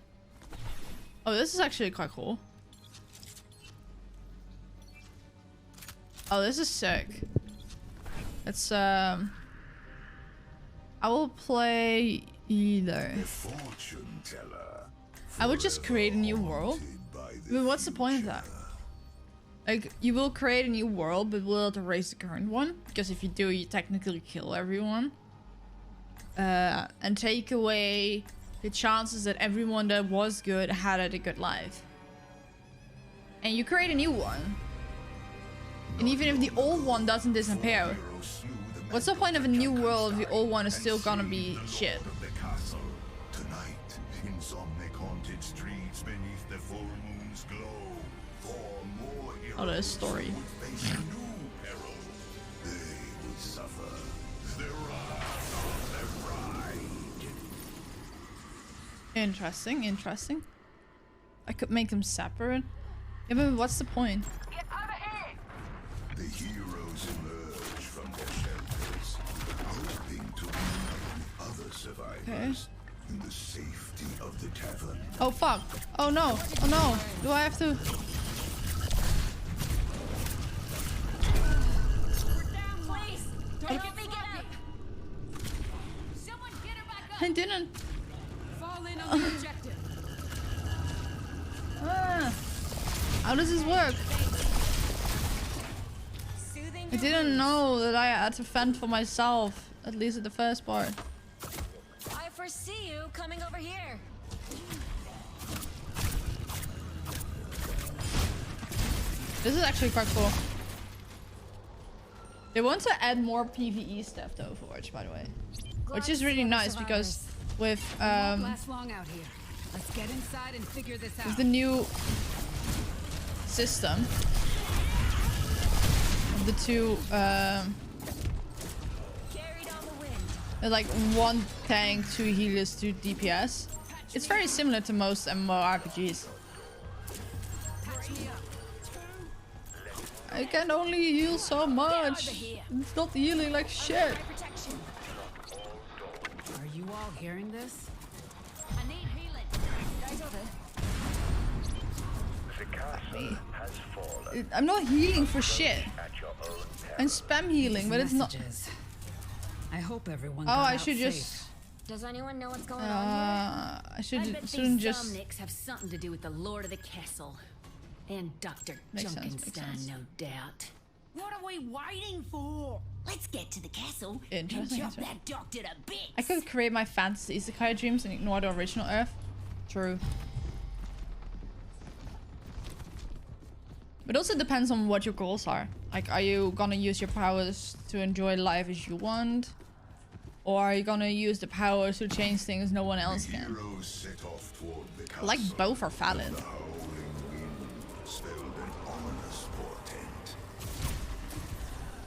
Oh, this is actually quite cool. Oh, this is sick. It's I will play either. I would just create a new world. But what's the point of that? Like, you will create a new world, but will it erase the current one? Because if you do, you technically kill everyone. And take away the chances that everyone that was good had a good life. And you create a new one. And even if the old one doesn't disappear, what's the point of a new world if the old one is still gonna be shit? Oh, there's a story. Interesting, interesting. I could make them separate. Yeah, but what's the point? Get out of here! The heroes emerge from their shelters, hoping to be other survivors in the safety of the tavern. Oh fuck! Oh no! Oh no! Do I have to? Please, don't let me get up. Someone get her back up. I didn't. Fall in on the objective. How does this work? I didn't know that I had to fend for myself, at least at the first part. I foresee you coming over here. This is actually quite cool. They want to add more PvE stuff to Overwatch, by the way. Which is really nice because with Won't last long out here. Let's get inside and figure this out. with the new system of the two like one tank, 2 healers, 2 DPS. It's very similar to most MMORPGs. I can only heal so much. It's not healing like shit. Are you all hearing this? I need healing. Guys over. I'm not healing for shit. I'm spam healing, but it's not. Messages. I hope everyone. Oh, got I out should safe. just. Does anyone know what's going on here? I I bet shouldn't these just. Somnics have something to do with the Lord of the Castle. And Dr. Makes sense, makes Junkenstein, sense. no doubt. What are we waiting for? Let's get to the castle and Interesting, chop interesting. that doctor to bits. I could create my fantasy isekai dreams and ignore the original Earth. True. But also depends on what your goals are. Like, are you gonna use your powers to enjoy life as you want? Or are you gonna use the powers to change things no one else can? Heroes set off toward the castle. Like, both are valid. The howling wind spelled an ominous portent.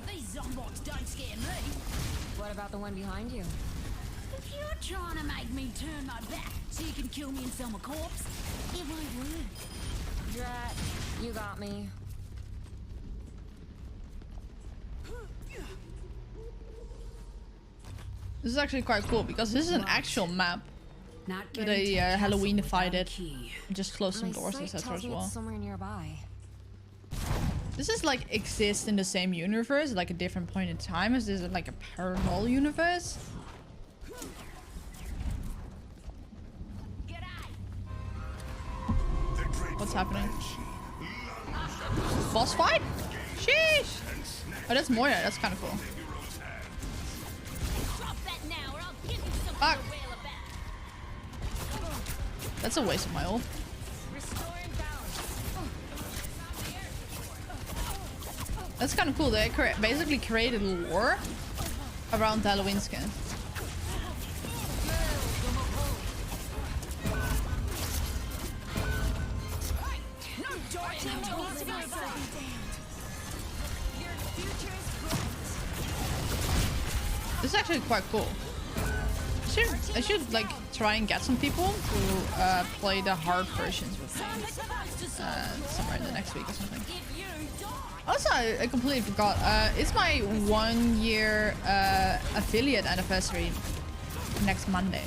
These zombots don't scare me. What about the one behind you? If you're trying to make me turn my back so you can kill me and sell my corpse, it won't work. Drat, you got me. This is actually quite cool because this is an actual map. Not But getting to they the castle Halloweenified without a it. key. Just close some My doors, sight etc. tells as me well. it's somewhere nearby. Does this like exist in the same universe, like a different point in time? Is this like a parallel universe? What's happening? Boss fight? Sheesh! Oh, that's Moya. That's kind of cool. Drop that now, or I'll give you something Fuck. to wail about. That's a waste of my ult. Restoring balance. That's kind of cool. They basically created lore around the Halloween skin. This is actually quite cool. I should like try and get some people to play the hard versions with me somewhere in the next week or something. Also, I completely forgot. It's my 1 year affiliate anniversary next Monday.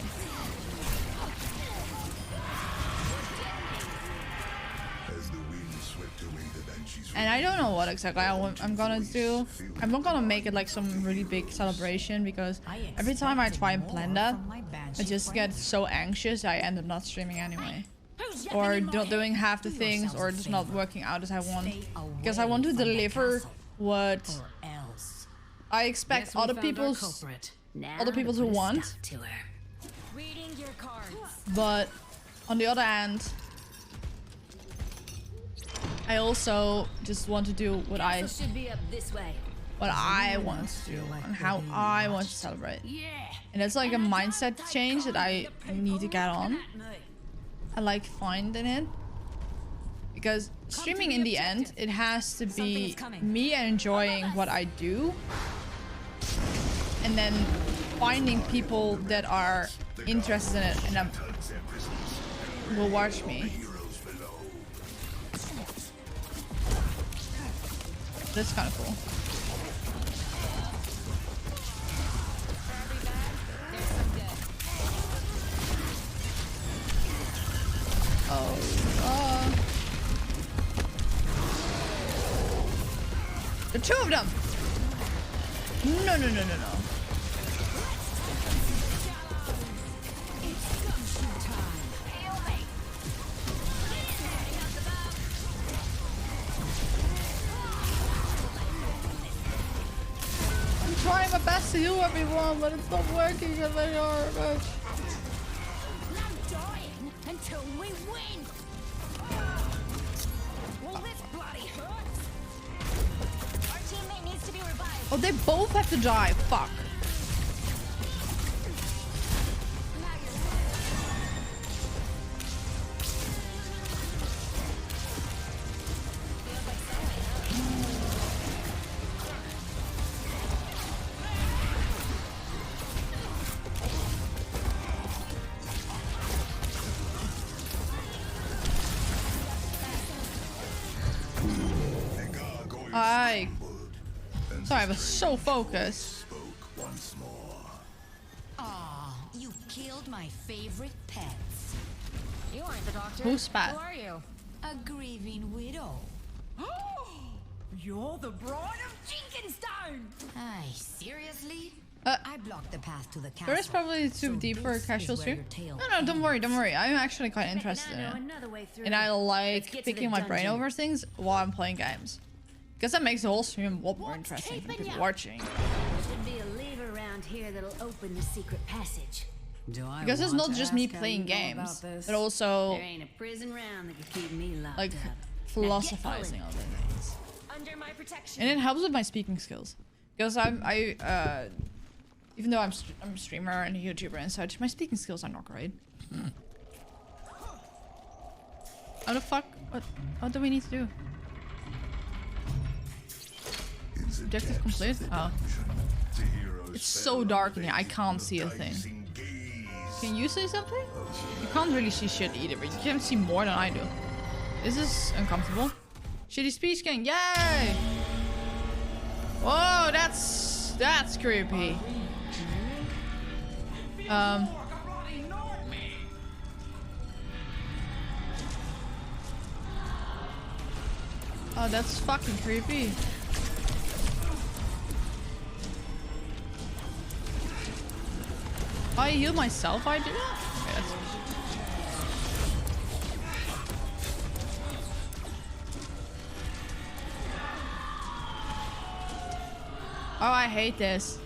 As the wind swept away the banshees from And I don't know what exactly I'm gonna do. I'm not gonna make it like some really big celebration because every time I try and plan that, I just get so anxious I end up not streaming anyway. Or not doing half the things or just not working out as I want. Because I want to deliver what I expect other people to want. Reading your cards. But on the other hand, I also just want to do what I Should be up this way. want to do and how I want to celebrate. And it's like a mindset change that I need to get on. I like finding it because streaming in the end, it has to be me enjoying what I do and then finding people that are interested in it and will watch me. That's kind of cool. Oh, the two of them. No. I'm trying my best to heal everyone, but it's not working very hard. Until we win. Well, this bloody hurts. Our teammate needs to be revived. Oh, they both have to die. Fuck. The gargoyle I. stumbled, and Sorry, I was so focused. spoke once more. Aw, you killed my favorite pets. You aren't the doctor. Who's bad? Who are you? A grieving widow. You're the bride of Jenkinstone. Aye, seriously? Uh, I blocked the path to the castle. There is probably too so deep for a this casual is where stream. your tale No, don't worry, don't ends. worry. I'm actually quite interested in it. And I like picking my brain over things while I'm playing games. Because that makes the whole stream a lot more interesting for people watching. There should be a lever around here that'll open the secret passage. Because it's not just me playing games, but also There ain't a prison round that could keep me locked like up. philosophizing over things. Under my protection. And it helps with my speaking skills. Because even though I'm a streamer and a YouTuber and such, my speaking skills are not great. How the fuck? What do we need to do? In the Objective depths complete? of the Oh. dungeon, the heroes It's fell so on dark the in here, I face can't of see a thing. dicing gaze. Can you say something? You can't really see shit either, but you can see more than I do. This is uncomfortable. Shitty speech gang, yay! Whoa, that's creepy. Oh, that's fucking creepy. I heal myself, I do that? Okay, that's... Oh, I hate this.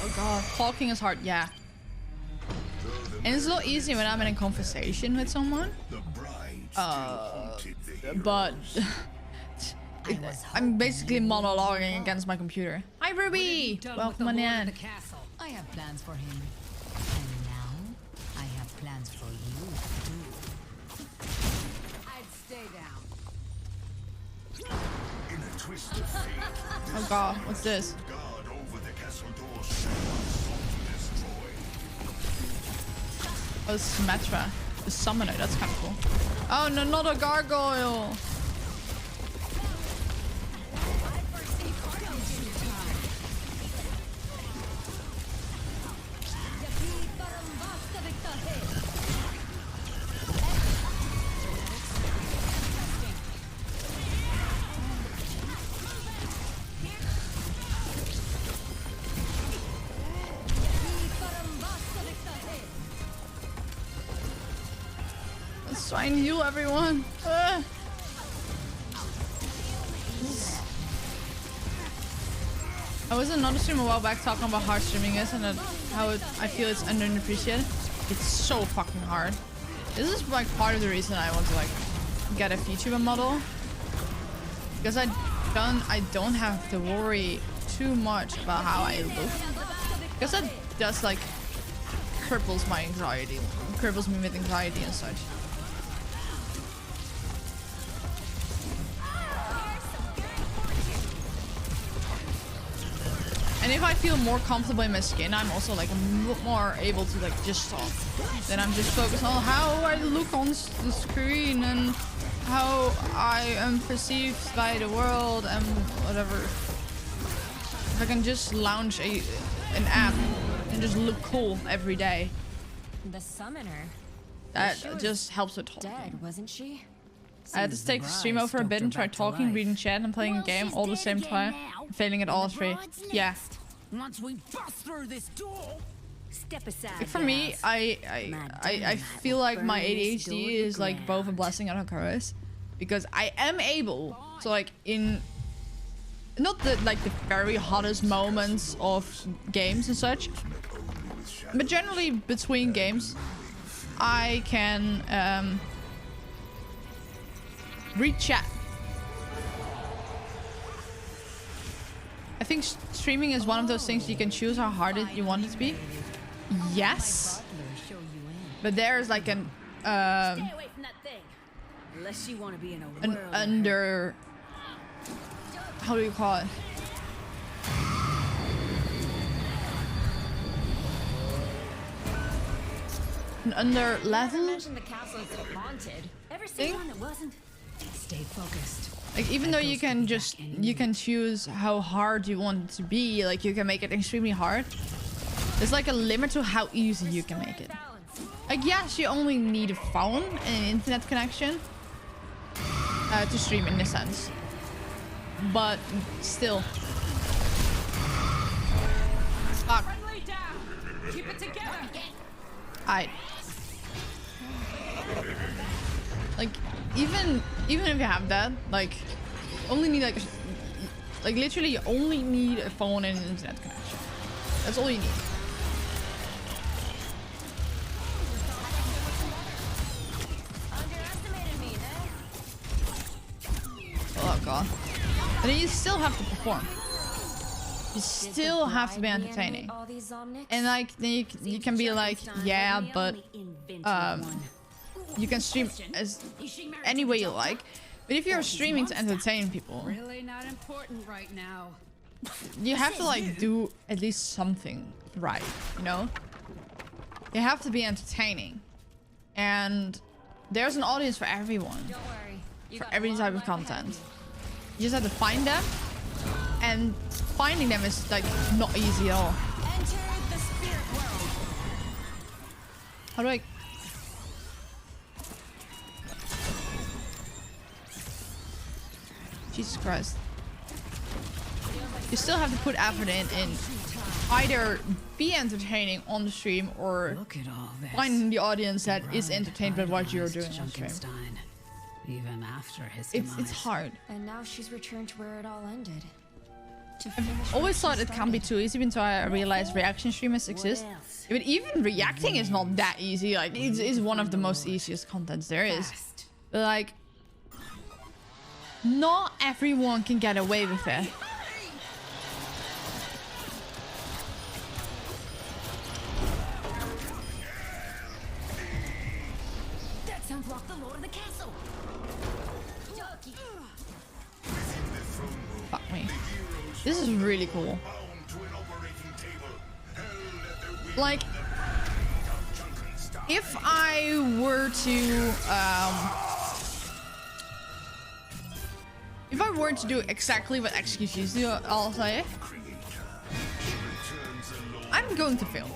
Oh god, talking is hard, yeah. And it's a lot easier when I'm in a conversation with someone. The bride still haunted the heroes. But I'm basically monologuing against my computer. Hi Ruby! Welcome on in. Castle. I have plans for him. And now, I have plans for you, too. I'd stay down. In a twist of fate, Oh god, what's this? guard over the castle door set one soul to destroy. Oh, this is Metra. The summoner, that's kind of cool. Oh no, not a gargoyle! Let's try and heal everyone. I was in another stream a while back talking about how hard streaming is and how I feel it's underappreciated. It's so fucking hard. This is like part of the reason I want to like get a VTuber model, because I don't have to worry too much about how I look, because that just like cripples my anxiety, cripples me with anxiety and such. And if I feel more comfortable in my skin, I'm also like more able to like just talk. Then I'm just focused on how I look on the screen and how I am perceived by the world and whatever. If I can just launch an app and just look cool every day, The summoner. that She was just helps with talking. Dead, wasn't she? I had to take the stream over a bit and try talking, reading chat, and playing a game all at the same time, failing at all three. Yeah. Once we bust through this door, Step aside. Like for me, I feel like my ADHD is like both a blessing and a curse, because I am able to like in not the like the very hottest moments of games and such, but generally between games, I can read chat. I think streaming is one of those things you can choose how hard you want it to be. Yes. But there's like an Stay away from that thing. Unless you want to be in a world of under... How do you call it? An under level? the castle is haunted. Ever seen one that wasn't? Stay focused. Like, even though you can choose how hard you want it to be, like you can make it extremely hard. There's like a limit to how easy you can make it. Like, yes, you only need a phone and an internet connection to stream in a sense. But still. Fuck. Keep it together. Like, even if you have that, like, only need like literally you only need a phone and an internet connection. That's all you need. Underestimated me, eh? Oh god. And then you still have to perform. You still have to be entertaining. All these Omnics? And like then you can be like, yeah, but you can stream as any way you like. But if you're streaming to entertain people, Really not important right now. you have to like do at least something right, you know? You have to be entertaining. And there's an audience for everyone. Don't worry. You For got every a long type of life ahead content. You just have to find them. And finding them is like not easy at all. Enter the spirit world. How do I... Jesus Christ. You still have to put effort in either be entertaining on the stream or Look at all this. find the audience that is entertained by what you're doing on stream. Junkenstein, even after his It's demise. hard. And now she's returned to where it all ended. To I've finish always what thought she it can be too easy until I realized reaction streamers exist. But even reacting is not that easy. Like, it is one of the most easiest contents there is. Fast. But like, not everyone can get away with it. That sounds like the Lord of the Castle. Jockey. Fuck me. This is really cool. Like, if I were to do exactly what executions do, I'll say, I'm going to fail.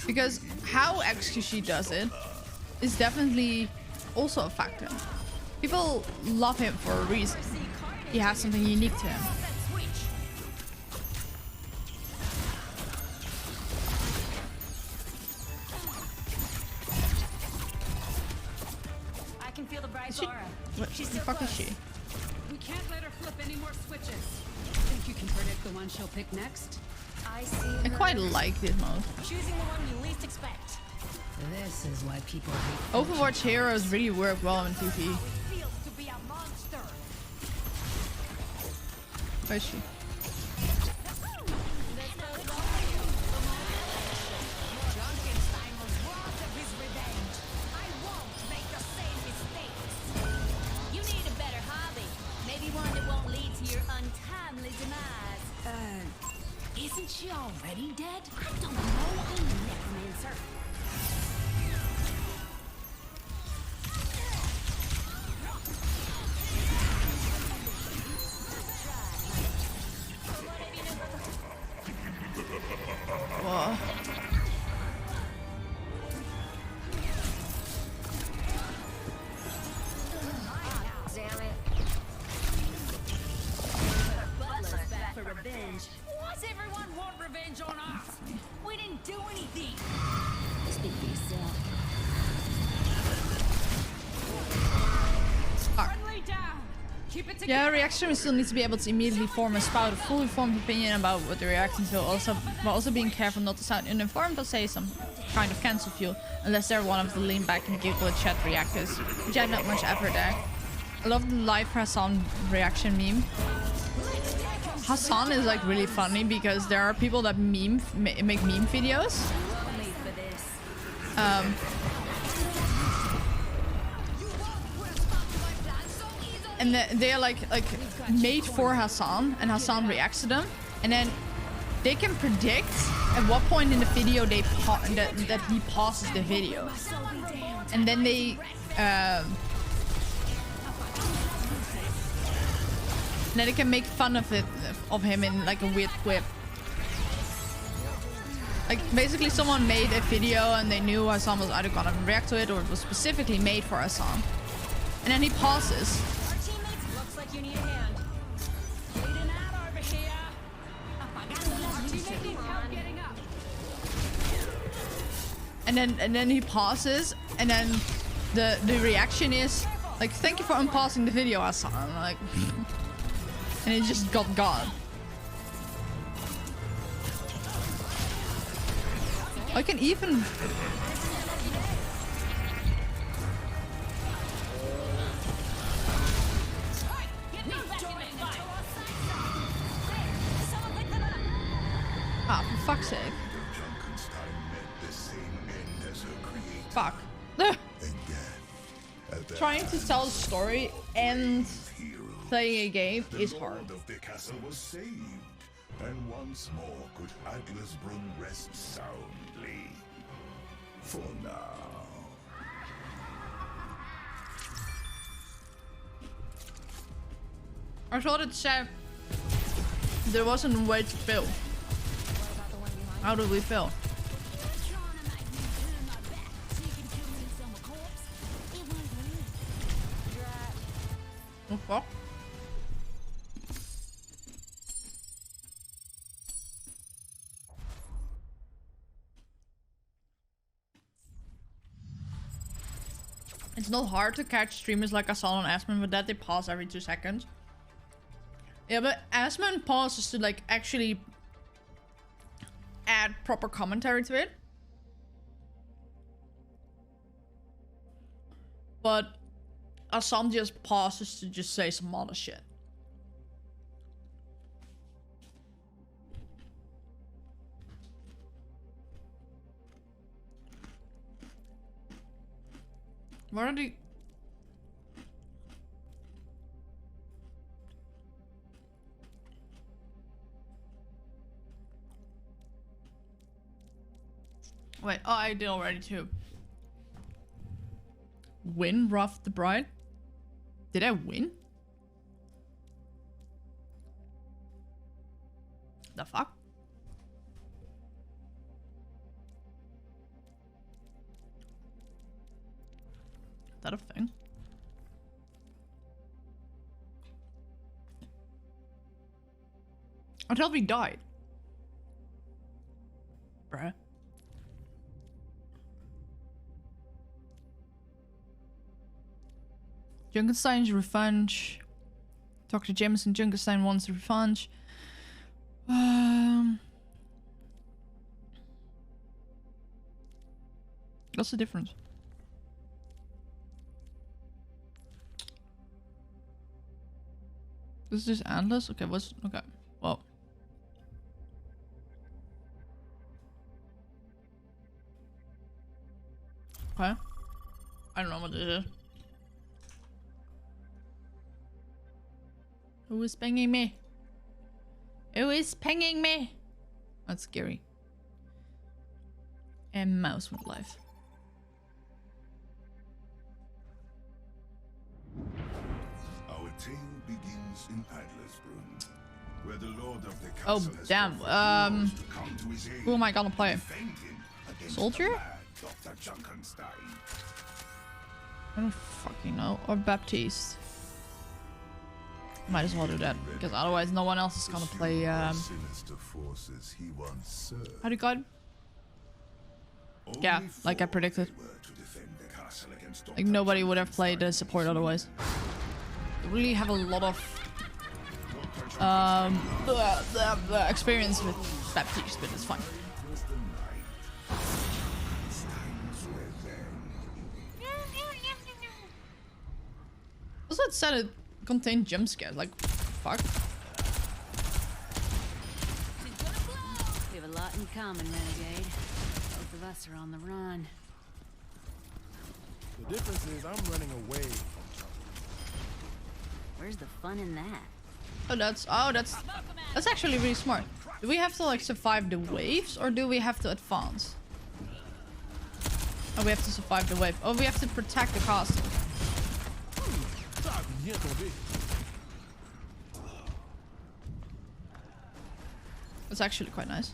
Because how XQC does it is definitely also a factor. People love him for a reason. He has something unique to him. I can feel the bright She, aura. what the fuck is she? We can't let her flip any more switches. Think you can predict the one she'll pick next? I see. I her quite like this mode. choosing the one you least expect. This is why people hate Overwatch heroes really work well in PvP. Feels to be a monster. Where is she? Junkenstein was robbed of his revenge. I won't make the same mistakes. You need a better hobby. Maybe one that won't lead to your untimely demise. Isn't she already dead? I don't know. I'm a necromancer. Whoa. Damn it. Butler's back for revenge. Why's everyone want revenge on us? We didn't do anything. Speak for yourself. Friendly down. Keep it together. Yeah, reaction still needs to be able to immediately form a spout a fully formed opinion about what they're reacting to, while also being careful not to sound uninformed or say some kind of cancel fuel, unless they're one of the lean back and giggle at chat reactors, which had not much effort there. I love the live press on reaction meme. Let's take Hassan is like really funny because there are people that make meme videos. And they are like made for Hassan, and Hassan reacts to them, and then they can predict at what point in the video that he pauses the video, and then they can make fun of him in like a weird clip. Like basically someone made a video and they knew Hassan was either gonna react to it or it was specifically made for Hassan, and then he pauses. Looks like you need a hand. Bleeding out over here. Getting up. And then he pauses, and then the reaction is like, "Thank you for unpausing the video, Hassan." Like, and it just got gone. I can even. Ah, for fuck's sake. Fuck. Trying to tell a story and playing a game is hard. The castle was saved, and once more could Atlasbrunn rest soundly. For now. I thought it said there wasn't a way to fill. How do we fill? Oh fuck. It's not hard to catch streamers like I saw on Asman, but that they pause every 2 seconds. Yeah, but Asman pauses to like actually add proper commentary to it. But Assam just pauses to just say some other shit. Where are the... Wait, oh, I did already too. Win Rough the Bride? Did I win? The fuck? Is that a thing? I thought we died. Bruh. Junkenstein's revenge. Dr. Jameson Junkenstein wants revenge. What's the difference? This is just endless? Okay, what's... Okay, well. Okay. I don't know what this is. Who is pinging me? Who is pinging me? That's scary. And mouse with life. Our tale begins in Atlasbrunn, where the Lord of the Castle Oh has damn. offered heroes to come to his aid, Who am I gonna play? defend him against Soldier? the mad Dr. Junkenstein. I don't fucking know. Or Baptiste. Might as well do that, because otherwise no one else is gonna play Sinister forces he once served. how do you call it? Yeah, like I predicted. Like nobody would have played the support otherwise. They really have a lot of experience with Baptiste, but it's fine. Also, it said it contained jump scares. Like, fuck. I'm coming, renegade. Both of us are on the run. The difference is I'm running away. Where's the fun in that? Oh, that's actually really smart. Do we have to like survive the waves or do we have to advance? Oh, we have to survive the wave. Oh, we have to protect the castle. That's actually quite nice.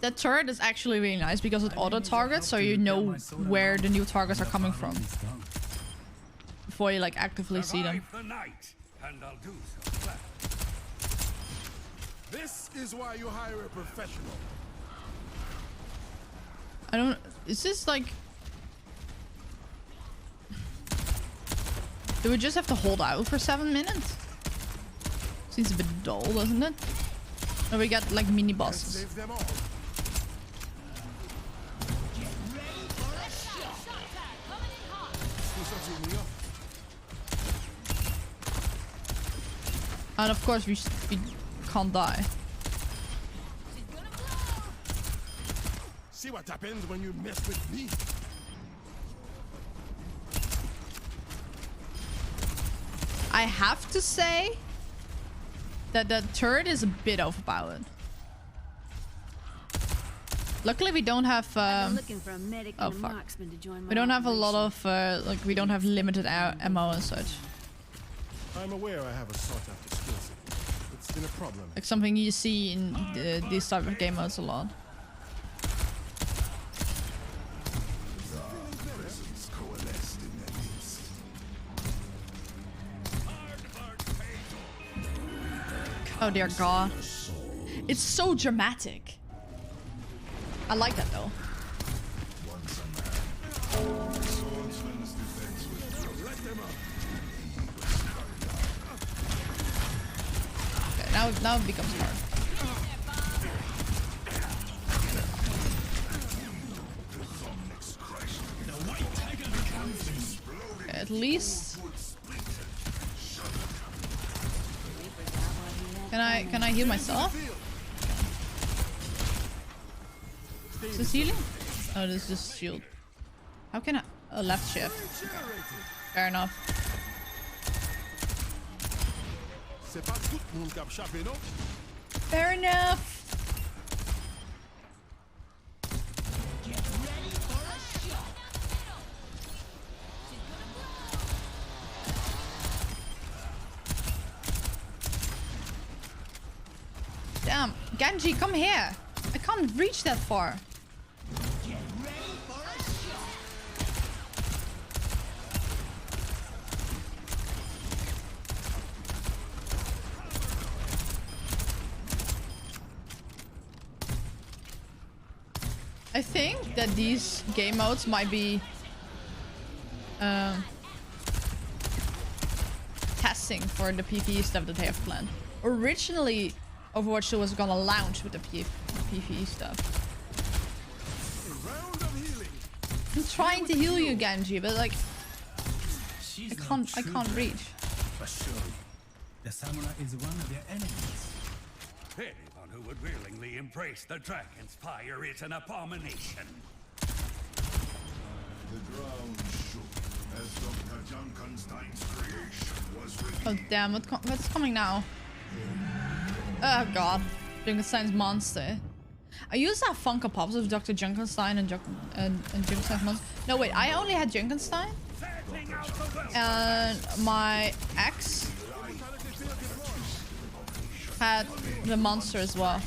That turret is actually really nice because it auto targets, so you know where the new targets are coming from before you like actively see them. This is why you hire a professional. I don't. Is this like? Do we just have to hold out for 7 minutes? Seems a bit dull, doesn't it? Or we got like mini bosses. Save them all. And of course we can't die. See what happens when you mess with me. I have to say that the turret is a bit overpowered. Luckily we don't have Looking for a medic and a marksman to join my we don't have a lot operation. of like we don't have limited ammo and such. I'm aware I have a sought after skill set. It's been a problem. Like something you see in these type of game modes a lot. Presence coalesced in their midst. Oh dear god. It's so dramatic. I like that though. Once a man, swordsman's defense was broken. Let them up. Okay, now it becomes hard. Okay, at least can I heal myself? Is this healing? Oh, this is just shield. How can I? Oh, left shift. Fair enough. Fair enough. Damn, Genji, come here. I can't reach that far. I think that these game modes might be testing for the PvE stuff that they have planned. Originally, Overwatch 2 was gonna launch with the PvE stuff. I'm trying to heal you, Genji, but like I can't reach. The samurai is one of their enemies. Anyone who would willingly embrace the dragon's fire is an abomination. The ground shook as Dr. Junkenstein's creation was revealed. Oh damn, what's coming now? Oh god, Junkenstein's monster. I used to have Funko Pops of Dr. Junkenstein and Junkenstein's monster. No wait, I only had Junkenstein. And my ex had the monster as well.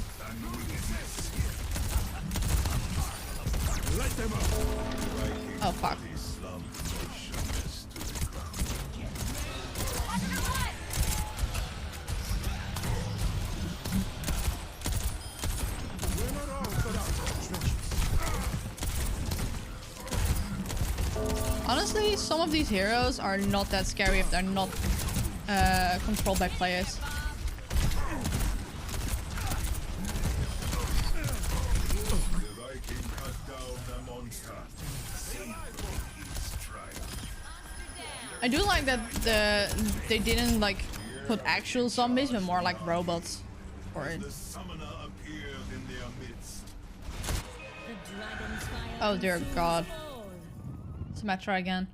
Oh fuck. Honestly, some of these heroes are not that scary if they're not controlled by players. I do like that they didn't like put actual zombies, but more like robots for it. The summoner appeared in their midst. The dragon's fire Oh dear God. consumes Symmetra again.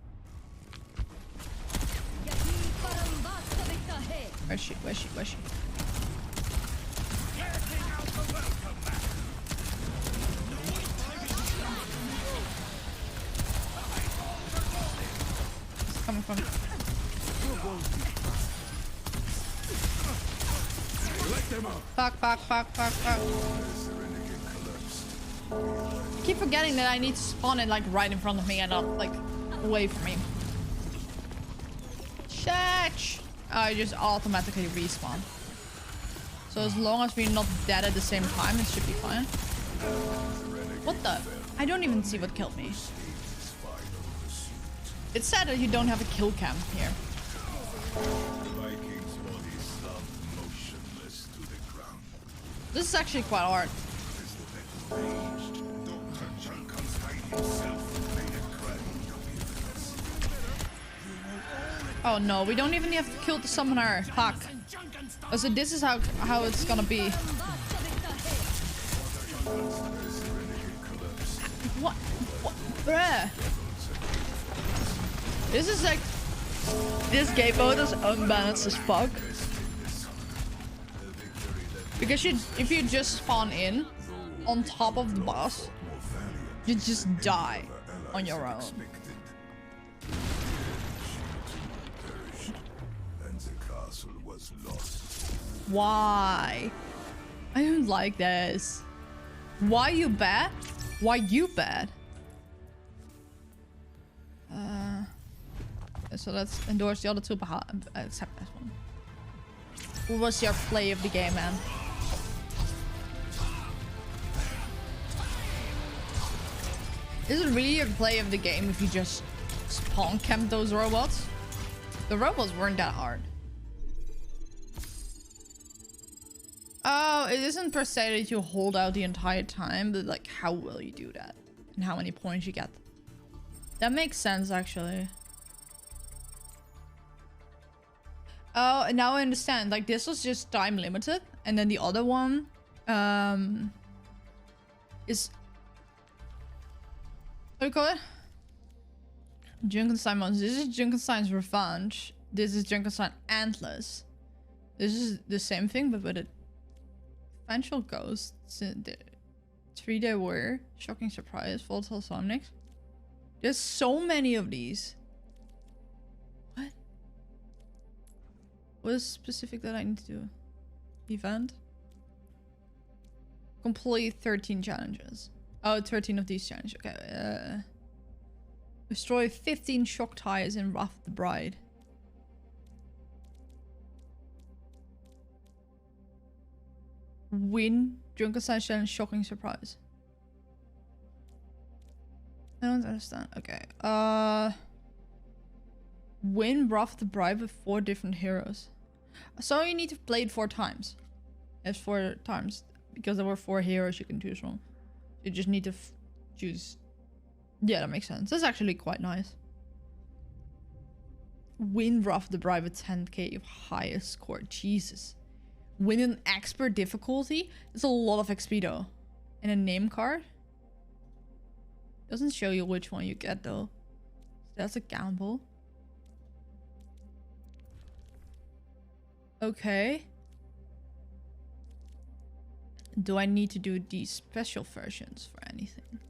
Where's she? Where's she? Where's she? Where's it coming from? Fuck, fuck, fuck, fuck, fuck. I keep forgetting that I need to spawn it like right in front of me and not like away from me. Shit! I just automatically respawn. So as long as we're not dead at the same time, it should be fine. What the? I don't even see what killed me. It's sad that you don't have a kill cam here. This is actually quite hard. Oh no, we don't even have to kill the summoner. Fuck. Oh, so this is how it's gonna be. What? What? Bruh. This is like... This game mode is unbalanced as fuck. Because if you just spawn in on top of the boss, you just die on your own. Why? I don't like this. Why you bad? Why you bad? So let's endorse the other two, except this one. What was your play of the game, man? Is it really a play of the game if you just spawn camp those robots? The robots weren't that hard. Oh, it isn't per se that you hold out the entire time, but like how will you do that? And how many points you get. That makes sense, actually. Oh, and now I understand. Like, this was just time limited. And then the other one is... What do you call it? Junkenstein Monster. This is Junkenstein's Revenge. This is Junkenstein Endless. This is the same thing, but with a Vengeful Ghost. 3-Day Warrior. Shocking Surprise. Volatile Somnix. There's so many of these. What? What is specific that I need to do? Event? Complete 13 challenges. Oh, 13 of these challenges. Okay. Destroy 15 shock tires in Wrath of the Bride. Win Junkenstein Challenge Shocking Surprise. I don't understand. Okay. Win Wrath of the Bride with 4 different heroes. So you need to play it 4 times. There's 4 times. Because there were 4 heroes you can choose from. You just need to choose. Yeah, that makes sense. That's actually quite nice. Win Wrath of the Bride with 10k of highest score. Jesus. Win an expert difficulty? That's a lot of XP though. And a name card? Doesn't show you which one you get though. That's a gamble. Okay. Do I need to do these special versions for anything?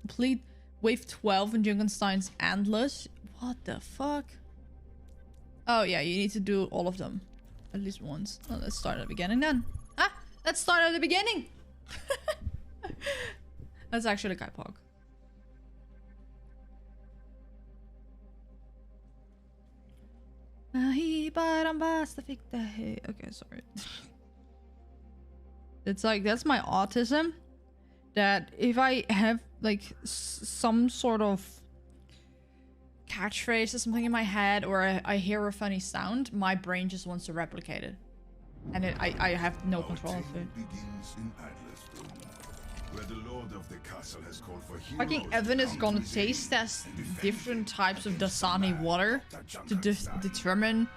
Complete wave 12 in Junkenstein's Endless. What the fuck? Oh yeah, you need to do all of them. At least once. Oh, let's start at the beginning then. Ah! Let's start at the beginning! That's actually Kai Pog. Okay, sorry. It's like, that's my autism. That if I have like some sort of catchphrase or something in my head, or I hear a funny sound, my brain just wants to replicate it. And I have no control of it. where the lord of the castle has called for heroes. Fucking Evan is gonna taste test different types of Dasani water to determine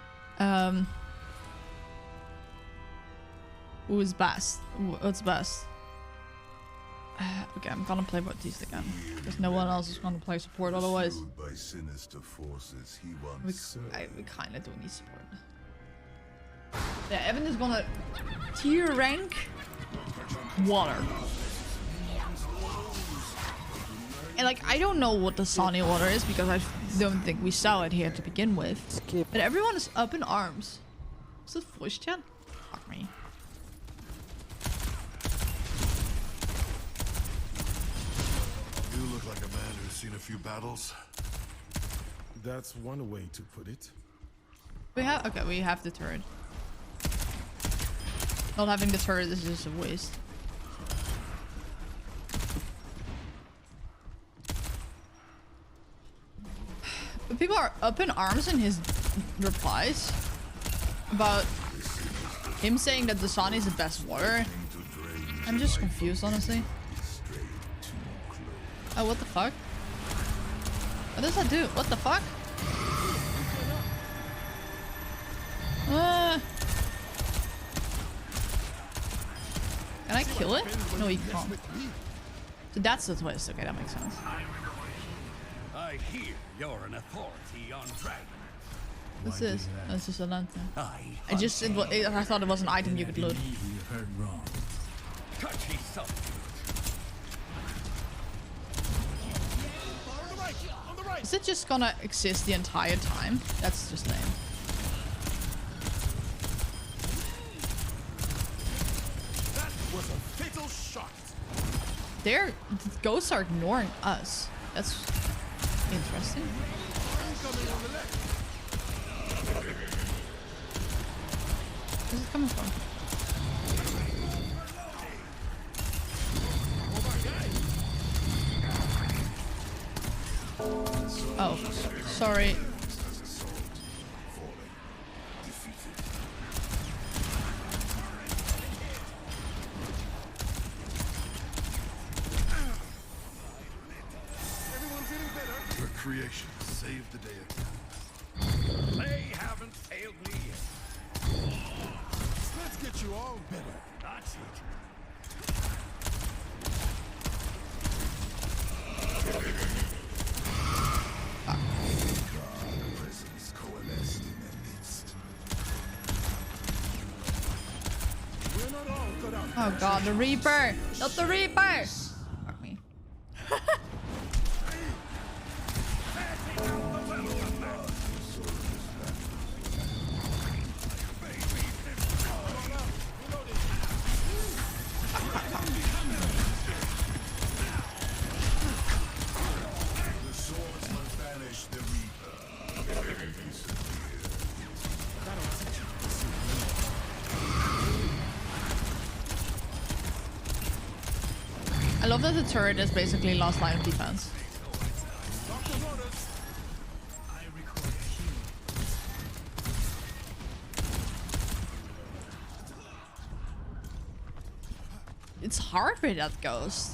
who is best. What's best. Okay, I'm gonna play VODs again because no one else is gonna play support otherwise. By sinister forces, he We kind of do need support. Yeah, Evan is gonna tier rank water. And like, I don't know what the Dasani water is because I don't think we saw it here to begin with. But everyone is up in arms. Is this voice chat? Fuck me. You look like a man who's seen a few battles. That's one way to put it. We have the turret. Not having the turret is just a waste. But people are up in arms in his replies about him saying that Dasani is the best water. I'm just confused, honestly. Oh, what the fuck? What does that do? What the fuck? Can I kill it? No, he can't. So that's the twist. Okay, that makes sense. I hear you're an authority on dragons. What's this? That's just a lantern. I I thought it was an item you could loot. You heard wrong. touchy subject. Is it just gonna exist the entire time? That's just lame. That was a fatal shot. Their ghosts are ignoring us. That's interesting. Where's it coming from? Oh, sorry. Your creation saved the day. They haven't failed me yet. Let's get you all better. That's it. Presence coalesced in their midst. We're not all cut out. Oh god, the Reaper! Not the Reaper! Fuck me. The swordsman banished the Reaper. I love that the turret is basically last line of defense. It's hard with that ghost.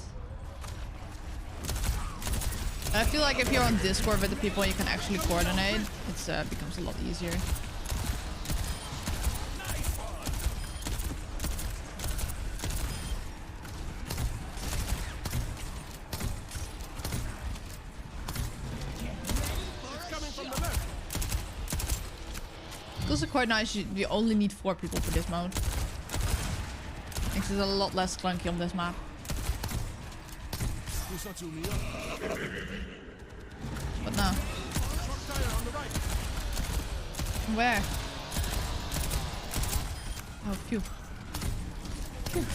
I feel like if you're on Discord with the people you can actually coordinate, it becomes a lot easier. Those are quite nice. You only need 4 people for this mode. Makes it a lot less clunky on this map. But no. Where? Oh, phew. Phew.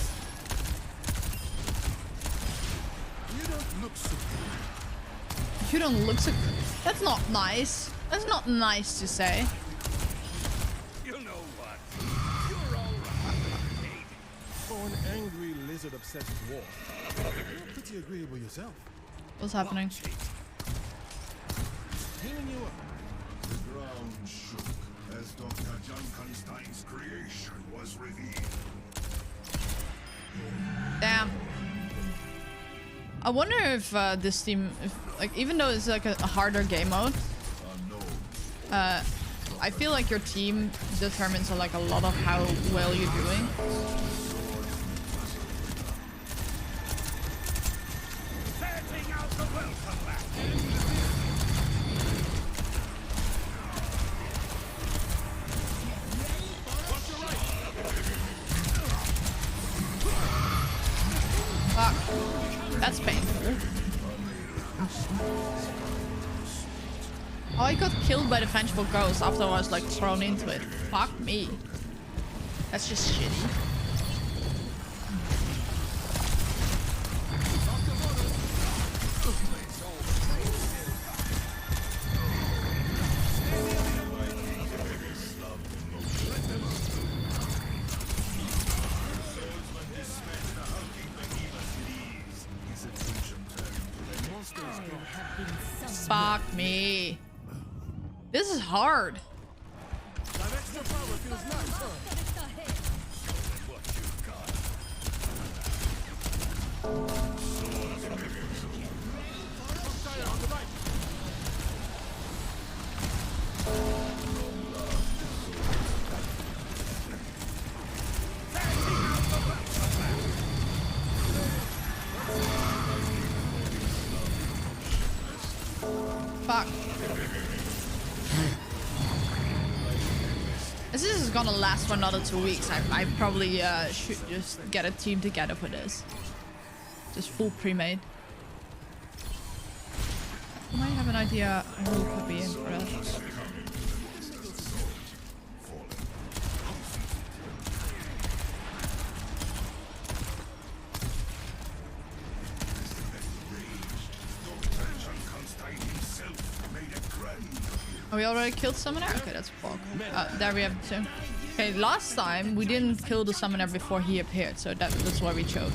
You don't look so good. You don't look so good. That's not nice. That's not nice to say. You know what? You're all right. For an angry lizard-obsessed dwarf, you're pretty agreeable yourself. What's happening? Healing you up. The ground shook as Dr. Junkenstein's creation was revealed. Damn. I wonder if this team, like, even though it's like a harder game mode, I feel like your team determines like a lot of how well you're doing. Setting out the welcome mat. Fuck. That's painful. Oh, I got killed by the vengeful ghost after I was like thrown into it. Fuck me. That's just shitty. Fuck me. This is hard. That extra power feels nice, huh? On the right. Fuck. This is gonna last for another 2 weeks. I probably should just get a team together for this. Just full pre-made. You might have an idea who could be in for that. Oh, we already killed summoner? Okay, that's fuck. There we have two. Okay, last time we didn't kill the summoner before he appeared, so that's why we choked.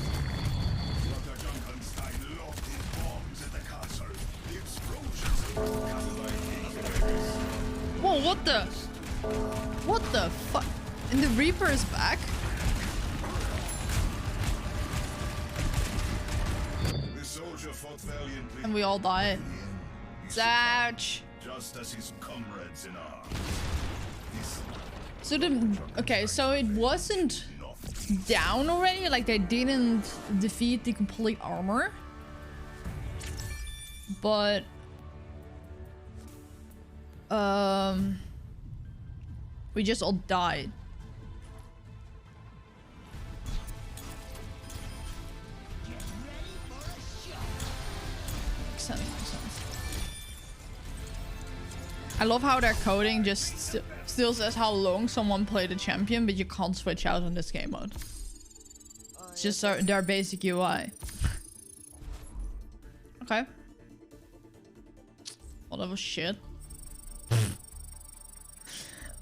Whoa, what the? What the fuck? And the Reaper is back? And we all died. Ouch. Just as his comrades in arms. So okay, so it wasn't down already, like they didn't defeat the complete armor, but we just all died. Makes sense. I love how their coding just still says how long someone played a champion, but you can't switch out on this game mode. It's just their basic UI. Okay. Well, that was shit.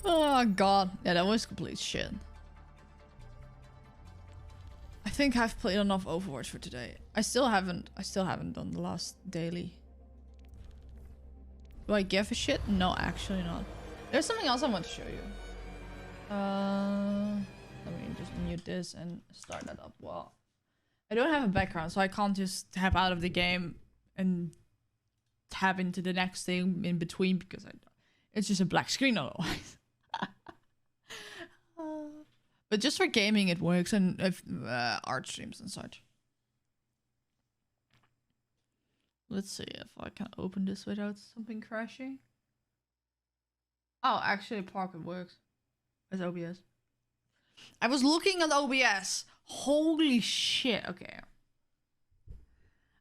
Oh god. Yeah, that was complete shit. I think I've played enough Overwatch for today. I still haven't done the last daily. Do I give a shit? No, actually not. There's something else I want to show you. Let me just mute this and start that up. Well, I don't have a background, so I can't just tap out of the game and tab into the next thing in between because it's just a black screen otherwise. But just for gaming it works, and if art streams and such. Let's see if I can open this without something crashing. Oh, actually, Parker works as OBS. I was looking at OBS. Holy shit. Okay.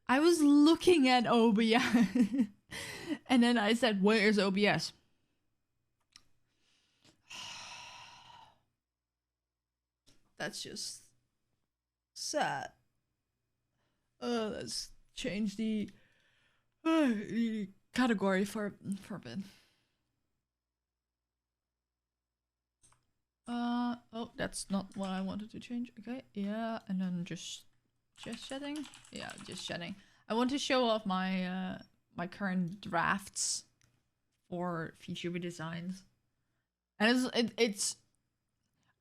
I was looking at OBS. And then I said, where's OBS? That's just sad. Let's change the category for a bit. Oh, that's not what I wanted to change. Okay, yeah, and then just shedding. Yeah, just shedding. I want to show off my my current drafts for VTuber designs, and it's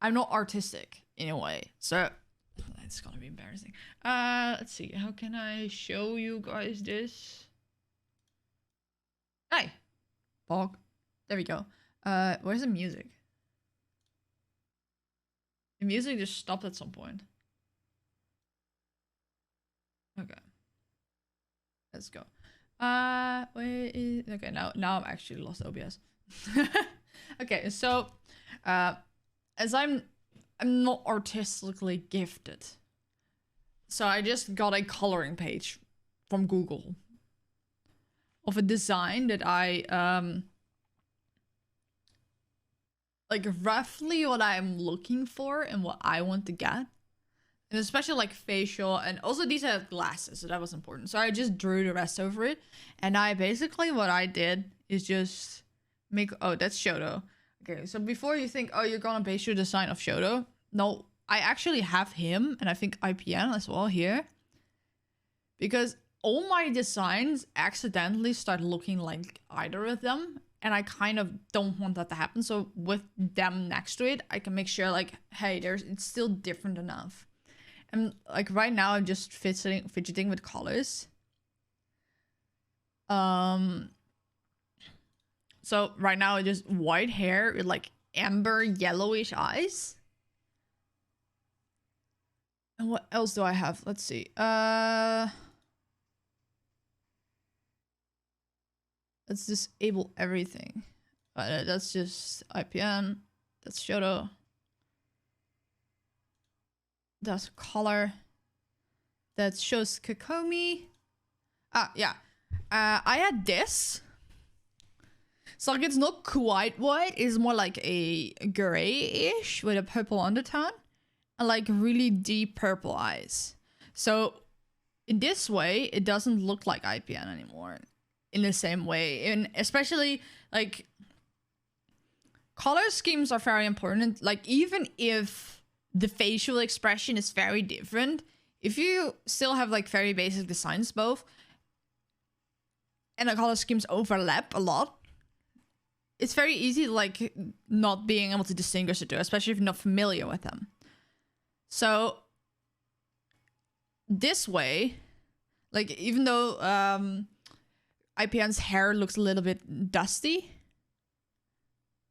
I'm not artistic in a way, so it's gonna be embarrassing. Let's see. How can I show you guys this? Hey, Bog. There we go. Where's the music? The music just stopped at some point. Okay. Let's go. Where is... Okay, now I'm actually lost OBS. Okay, so as I'm not artistically gifted, so I just got a coloring page from Google of a design that I like roughly what I'm looking for and what I want to get. And especially like facial, and also these have glasses, so that was important. So I just drew the rest over it. And I basically, what I did is just make, oh, that's Shoto. Okay, so before you think, oh, you're gonna base your design off Shoto. No, I actually have him, and I think IPN as well here. Because all my designs accidentally start looking like either of them. And I kind of don't want that to happen. So with them next to it, I can make sure like, hey, it's still different enough. And like right now, I'm just fidgeting with colors. So right now, just white hair with like amber yellowish eyes. And what else do I have? Let's see. Let's disable everything. That's just IPN. That's Shoto. That's color. That shows Kokomi. Ah, yeah. I had this. So like it's not quite white. It's more like a grayish with a purple undertone. And like really deep purple eyes. So in this way, it doesn't look like IPN anymore. In the same way. And especially like color schemes are very important. Like even if the facial expression is very different, if you still have like very basic designs both, and the color schemes overlap a lot, it's very easy like not being able to distinguish the two, especially if you're not familiar with them. So this way, like even though IPN's hair looks a little bit dusty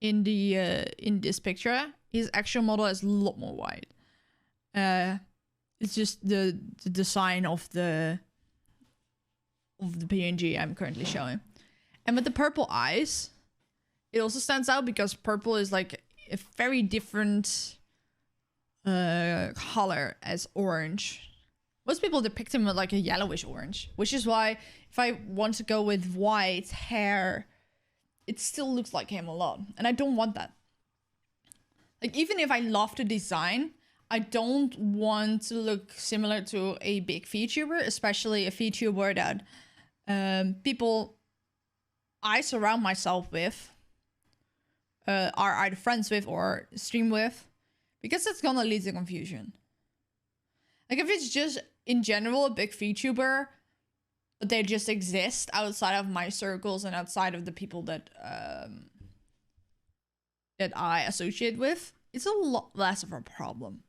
in the in this picture, his actual model is a lot more white. It's just the design of the PNG I'm currently showing. And with the purple eyes, it also stands out because purple is like a very different color as orange. Most people depict him with like a yellowish orange, which is why if I want to go with white hair, it still looks like him a lot. And I don't want that. Like even if I love the design, I don't want to look similar to a big VTuber, especially a VTuber that people I surround myself with are either friends with or stream with, because it's gonna lead to confusion. Like if it's just in general a big VTuber, but they just exist outside of my circles and outside of the people that that I associate with, it's a lot less of a problem.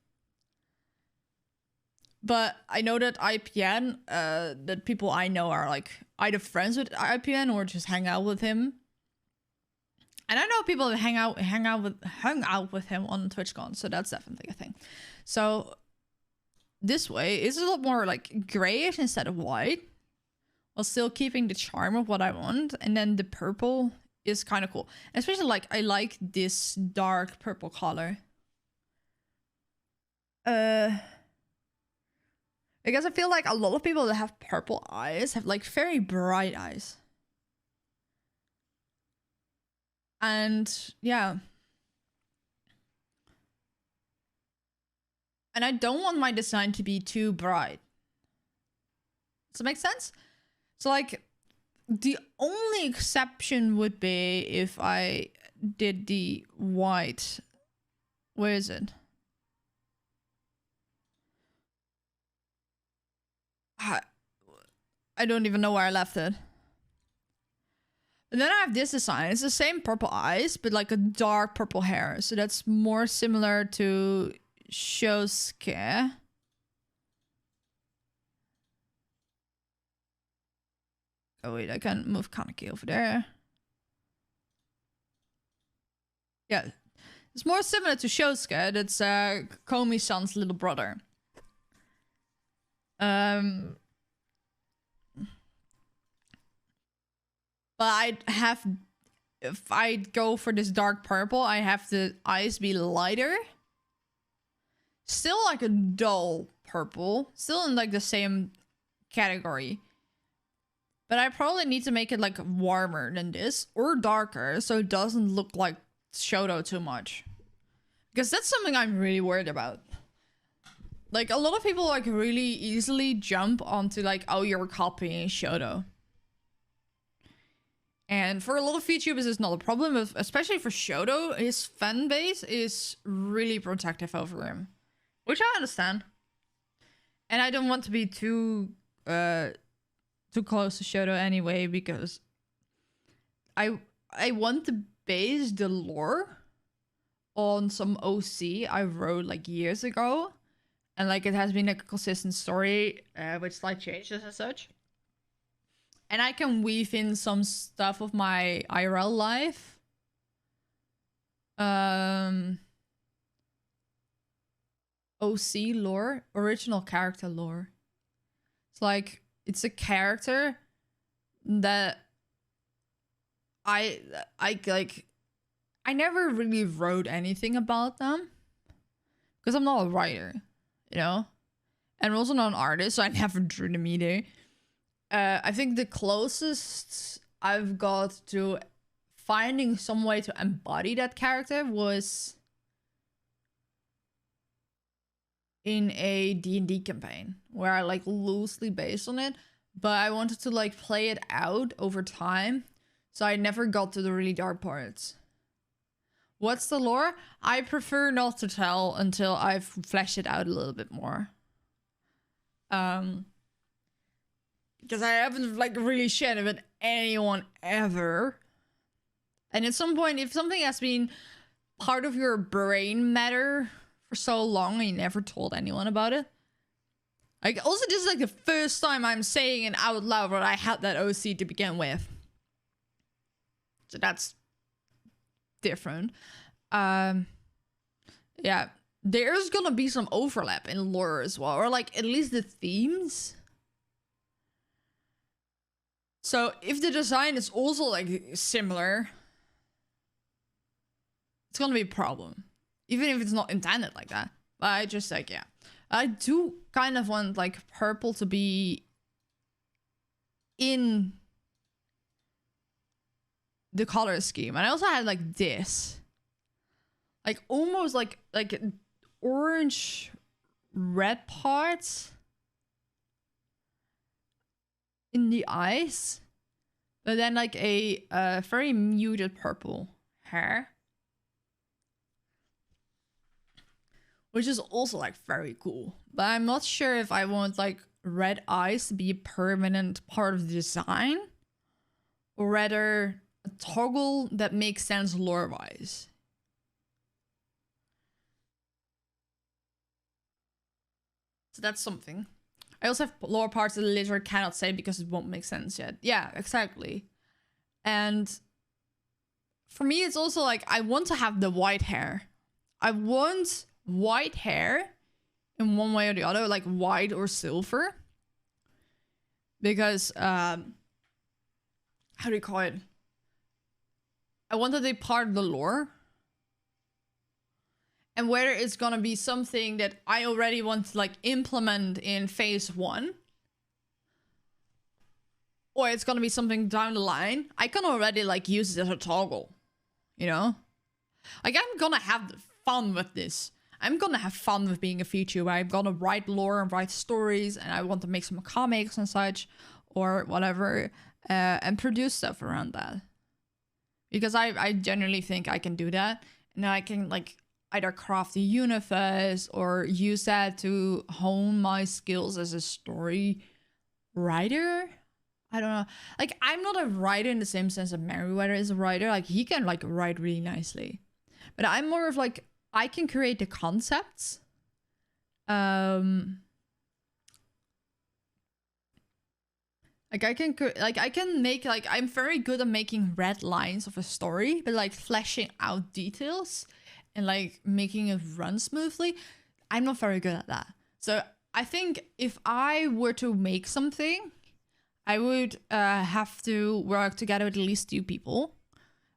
But I know that IPN, that people I know are like either friends with IPN or just hang out with him. And I know people that hung out with him on TwitchCon, so that's definitely a thing. So this way is a lot more like grayish instead of white, while still keeping the charm of what I want. And then the purple is kind of cool, especially like I like this dark purple color. Because I feel like a lot of people that have purple eyes have like very bright eyes. And yeah. And I don't want my design to be too bright. Does that make sense? So like the only exception would be if I did the white. Where is it? I don't even know where I left it. And then I have this design. It's the same purple eyes, but like a dark purple hair. So that's more similar to Shosuke. Oh wait, I can move Kaneki over there. Yeah, it's more similar to Shosuke. It's Komi-san's little brother. But I'd have, if I go for this dark purple, I have the eyes be lighter. Still like a dull purple. Still in like the same category. But I probably need to make it like warmer than this. Or darker. So it doesn't look like Shoto too much. Because that's something I'm really worried about. Like a lot of people like really easily jump onto like, oh, you're copying Shoto. And for a lot of VTubers, it's not a problem, especially for Shoto. His fan base is really protective over him, which I understand. And I don't want to be too close to Shoto anyway, because I want to base the lore on some OC I wrote like years ago, and like it has been a consistent story with slight changes and such. And I can weave in some stuff of my IRL life. OC lore, original character lore. It's like, it's a character that I never really wrote anything about them. Because I'm not a writer, you know? And I'm also not an artist, so I never drew them either. I think the closest I've got to finding some way to embody that character was in a D&D campaign where I like loosely based on it, but I wanted to like play it out over time, so I never got to the really dark parts. What's the lore? I prefer not to tell until I've fleshed it out a little bit more. Because I haven't like really shared it with anyone ever. And at some point, if something has been part of your brain matter for so long and you never told anyone about it. Like, also this is like the first time I'm saying it out loud that I had that OC to begin with. So that's different. Yeah, there's gonna be some overlap in lore as well, or like at least the themes. So if the design is also like similar, it's gonna be a problem. Even if it's not intended like that. But I just like, yeah. I do kind of want like purple to be in the color scheme. And I also had like this. Like almost like orange red parts in the eyes, but then like a very muted purple hair, which is also like very cool. But I'm not sure if I want like red eyes to be a permanent part of the design, or rather a toggle that makes sense lore wise. So that's something. I also have lore parts that I literally cannot say because it won't make sense yet. Yeah, exactly. And for me, it's also like, I want to have the white hair. I want white hair in one way or the other, like white or silver. Because, how do you call it? I want to be part of the lore. And whether it's gonna be something that I already want to like implement in phase 1, or it's gonna be something down the line, I can already like use it as a toggle, you know? Like, I'm gonna have fun with this. I'm gonna have fun with being a VTuber. I'm gonna write lore and write stories, and I want to make some comics and such, or whatever, and produce stuff around that. Because I genuinely think I can do that, and I can like either craft a universe or use that to hone my skills as a story writer. I don't know. Like, I'm not a writer in the same sense that Merriweather is a writer. Like, he can like write really nicely. But I'm more of like, I can create the concepts. Like I can make like I'm very good at making red lines of a story, but like fleshing out details and like making it run smoothly, I'm not very good at that. So I think if I were to make something, I would have to work together with at least 2 people.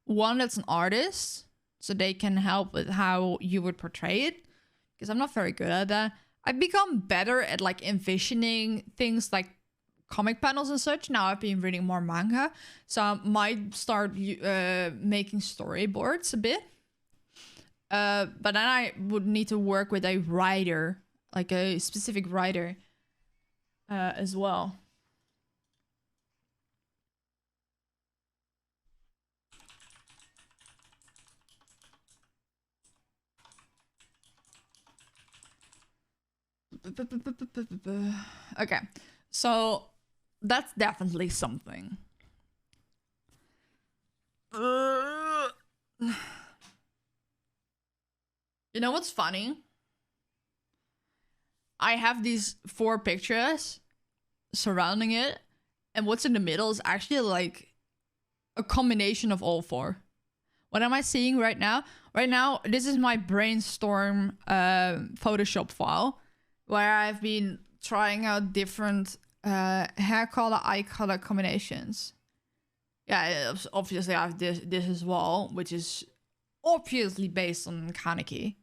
One that's an artist, so they can help with how you would portray it, because I'm not very good at that. I've become better at like envisioning things like comic panels and such. Now I've been reading more manga, so I might start making storyboards a bit. But then I would need to work with a writer, like a specific writer, as well. Okay, so that's definitely something. You know what's funny? I have these 4 pictures surrounding it, and what's in the middle is actually like a combination of all 4. What am I seeing right now? Right now, this is my brainstorm Photoshop file, where I've been trying out different hair color, eye color combinations. Yeah, obviously I have this as well, which is obviously based on Kaneki.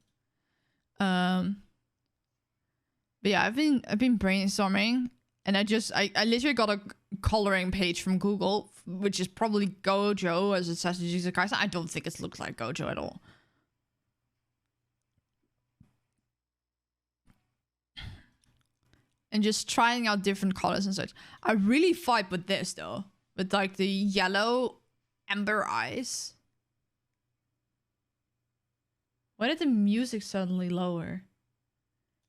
But yeah, I've been brainstorming, and I literally got a coloring page from Google, which is probably Gojo, as it says in Jujutsu Kaisen. I don't think it looks like Gojo at all. And just trying out different colors and such. I really vibe with this though, with like the yellow amber eyes. Why did the music suddenly lower?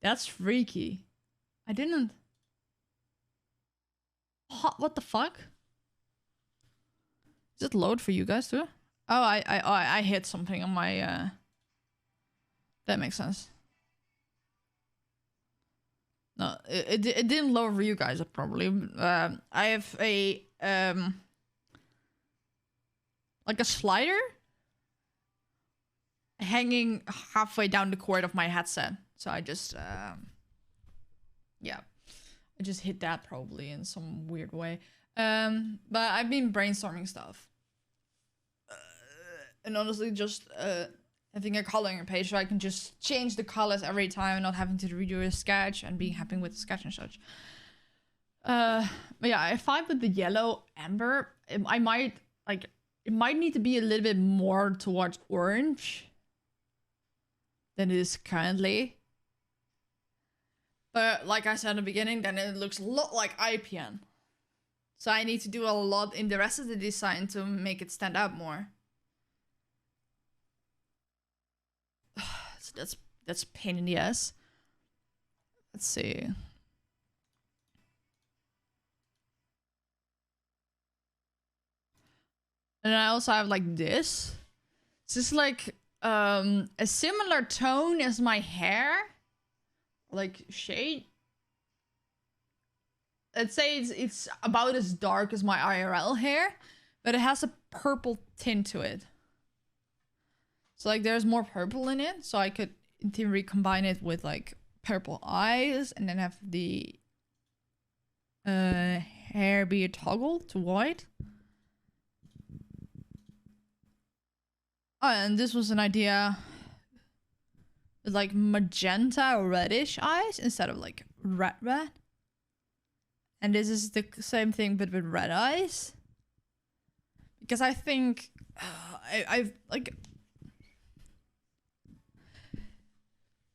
That's freaky. I didn't. What the fuck? Is it load for you guys too? Oh, I hit something on my. That makes sense. No, it didn't lower for you guys probably. I have a like a slider hanging halfway down the cord of my headset. So I just yeah, I just hit that probably in some weird way. But I've been brainstorming stuff, and honestly, just having a coloring page so I can just change the colors every time and not having to redo a sketch and being happy with the sketch and such. But yeah, I find with the yellow amber, it might need to be a little bit more towards orange than it is currently. But like I said in the beginning, then it looks a lot like IPN. So I need to do a lot in the rest of the design to make it stand out more. So that's a pain in the ass. Let's see. And I also have like this. This is like a similar tone as my hair, like shade. Let's say it's about as dark as my IRL hair, but it has a purple tint to it. So like there's more purple in it, so I could in theory combine it with like purple eyes and then have the hair be a toggle to white. Oh, and this was an idea with like magenta or reddish eyes instead of like red. And this is the same thing but with red eyes. Because I think I've like...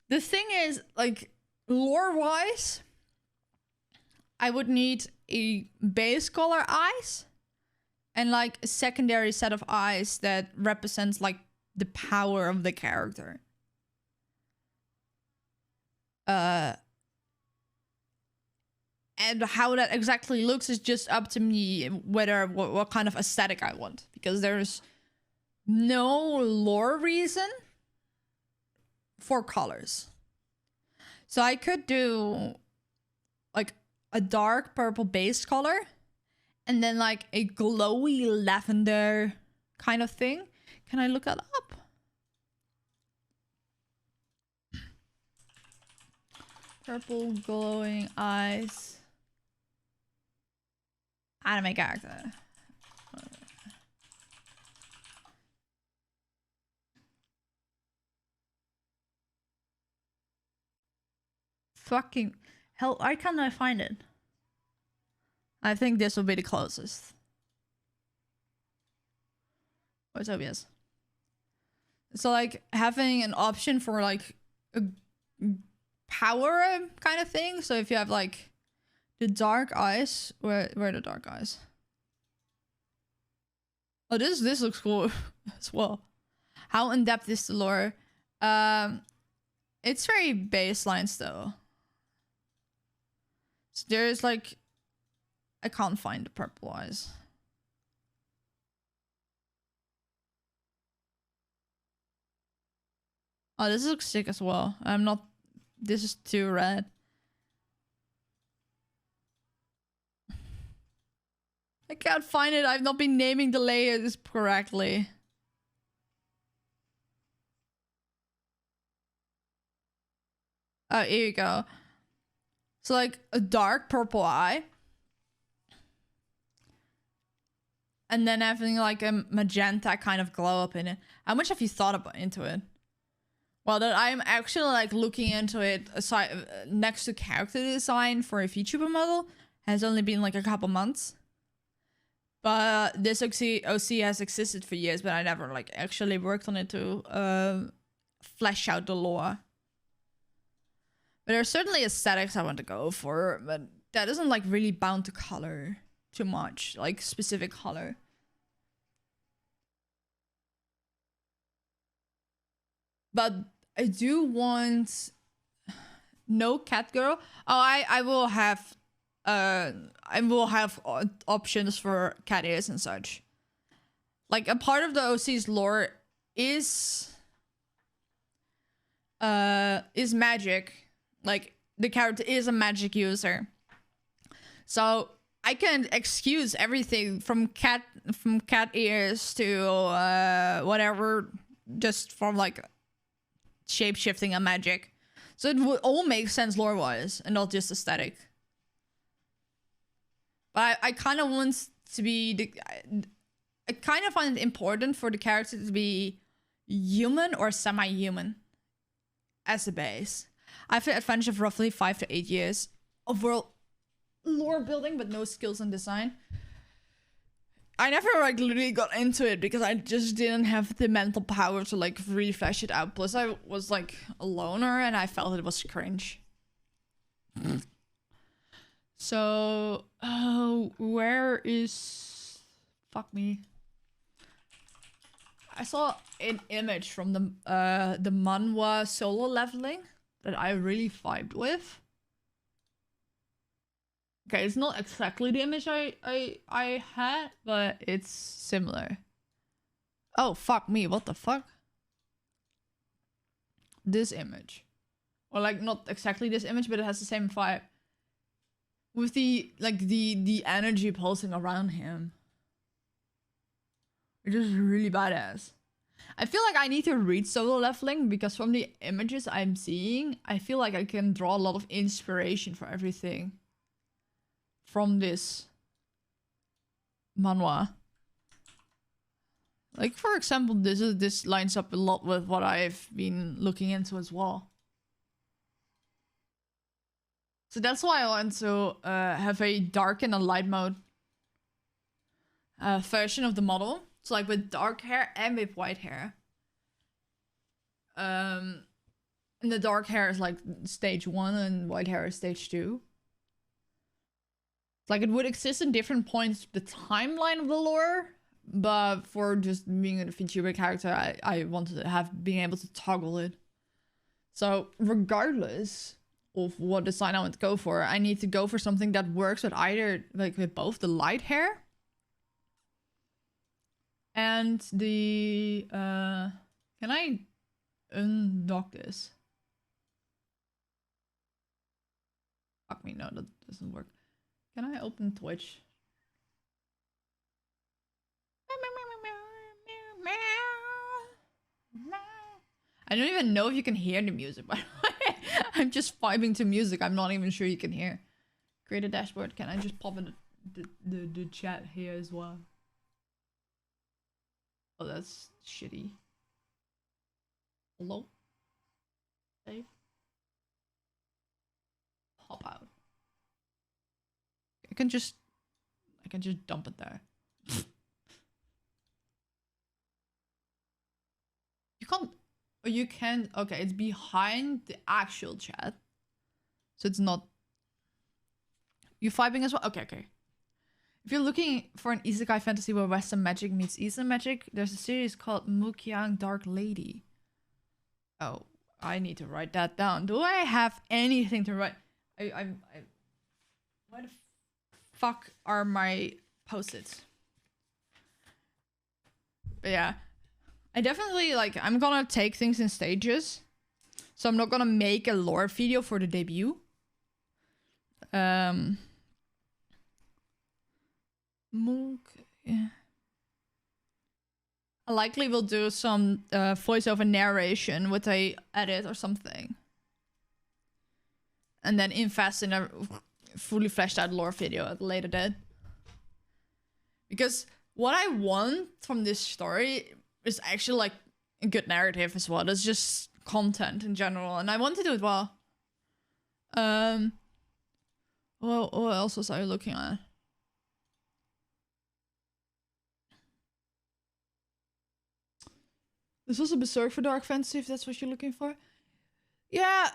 The thing is, like, lore-wise, I would need a base color eyes and like a secondary set of eyes that represents like the power of the character. And how that exactly looks is just up to me, whether what kind of aesthetic I want, because there's no lore reason for colors. So I could do like a dark purple base color and then like a glowy lavender kind of thing. Can I look that up? Purple glowing eyes. Anime character. Fucking hell, why can't I find it? I think this will be the closest. Oh, it's obvious. So like having an option for like a power kind of thing. So if you have like the dark eyes, where are the dark eyes? Oh, this looks cool as well. How in depth is the lore? It's very baselines though. So there's like, I can't find the purple eyes. Oh, this looks sick as well. I'm not, this is too red. I can't find it. I've not been naming the layers correctly. Oh, here you go. So like a dark purple eye. And then having like a magenta kind of glow up in it. How much have you thought about into it? Well, that I'm actually like looking into it aside next to character design for a VTuber model has only been like a couple months. But this OC has existed for years, but I never like actually worked on it to flesh out the lore. But there's certainly aesthetics I want to go for, but that isn't like really bound to color too much, like specific color. But I do want no cat girl. Oh, I will have options for cat ears and such. Like a part of the OC's lore is magic. Like the character is a magic user. So I can excuse everything from cat ears to whatever, just from like shape-shifting and magic. So it would all make sense lore-wise and not just aesthetic. But I kind of want to be I kind of find it important for the character to be human or semi-human as a base. I've had advantage of roughly 5 to 8 years of world lore building, but no skills in design. I never like literally got into it because I just didn't have the mental power to like really flesh it out. Plus I was like a loner and I felt it was cringe. So, where is... Fuck me. I saw an image from the manhwa solo leveling that I really vibed with. Okay, it's not exactly the image I had, but it's similar. Oh, fuck me, what the fuck? This image. Or like, not exactly this image, but it has the same vibe. With the, like, the energy pulsing around him. Which is really badass. I feel like I need to read solo leveling because from the images I'm seeing, I feel like I can draw a lot of inspiration for everything from this manhwa. Like, for example, this lines up a lot with what I've been looking into as well. So that's why I want to have a dark and a light mode version of the model. So like with dark hair and with white hair. And the dark hair is like stage 1 and white hair is stage 2. Like it would exist in different points the timeline of the lore, but for just being a VTuber character, I wanted to have being able to toggle it. So regardless of what design I want to go for, I need to go for something that works with either like with both the light hair and the can I undock this? Fuck me, no, that doesn't work. Can I open Twitch? I don't even know if you can hear the music, by the way. I'm just vibing to music. I'm not even sure you can hear. Create a dashboard. Can I just pop in the chat here as well? Oh, that's shitty. Hello? Save. Pop out. I can just dump it there. You can't. Oh, you can. Okay, it's behind the actual chat, so it's not. You vibing as well? Okay, okay. If you're looking for an isekai fantasy where Western magic meets Eastern magic, there's a series called Mukyang Dark Lady. Oh, I need to write that down. Do I have anything to write? I where the fuck are my post-its? But yeah, I definitely like. I'm gonna take things in stages, so I'm not gonna make a lore video for the debut. Yeah. I likely will do some voiceover narration with a edit or something, and then invest in a fully fleshed out lore video at a later date. Because what I want from this story is actually like a good narrative as well. It's just content in general, and I want to do it well. Well, what else was I looking at? This was a Berserk for Dark Fantasy, if that's what you're looking for. Yeah,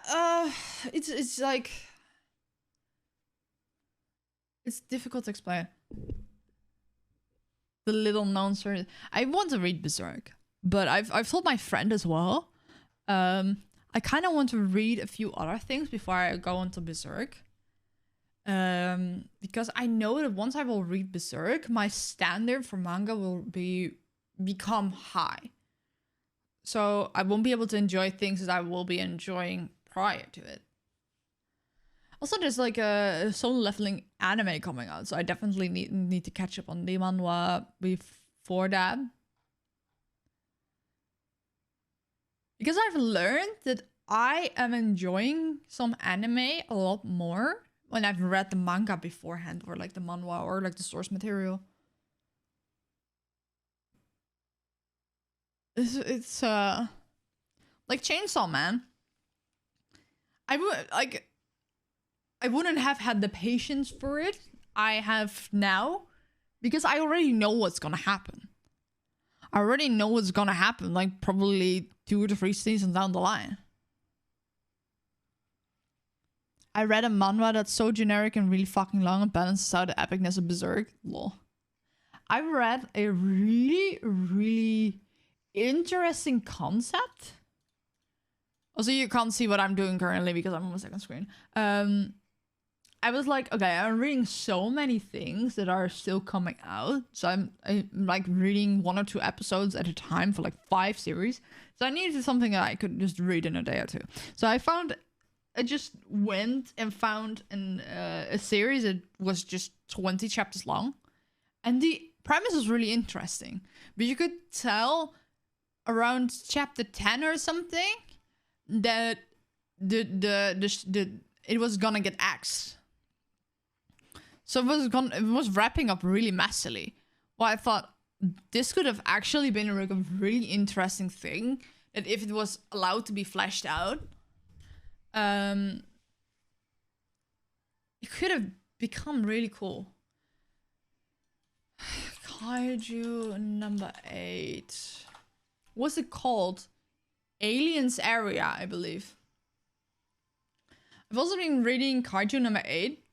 it's like... It's difficult to explain. The little known story. I want to read Berserk, but I've told my friend as well. I kind of want to read a few other things before I go into Berserk. Because I know that once I will read Berserk, my standard for manga will become high. So I won't be able to enjoy things that I will be enjoying prior to it. Also, there's like a solo leveling anime coming out, so I definitely need to catch up on the manhwa before that. Because I've learned that I am enjoying some anime a lot more when I've read the manga beforehand, or like the manhwa, or like the source material. It's like Chainsaw Man. I wouldn't have had the patience for it I have now, because I already know what's gonna happen. I already know what's gonna happen, like probably 2 to 3 seasons down the line. I read a manhwa that's so generic and really fucking long and balances out the epicness of Berserk. Lol. I read a really, really interesting concept. Also, you can't see what I'm doing currently because I'm on my second screen. I was like, okay, I'm reading so many things that are still coming out. So I'm like reading 1 or 2 episodes at a time for like 5 series. So I needed something that I could just read in a day or 2. So I just went and found a series that was just 20 chapters long. And the premise was really interesting. But you could tell around chapter 10 or something that it was gonna get axed. So it was wrapping up really messily. Well, I thought this could have actually been a really interesting thing, that if it was allowed to be fleshed out, it could have become really cool. Kaiju number 8. What's it called? Aliens Area, I believe. I've also been reading Kaiju number 8,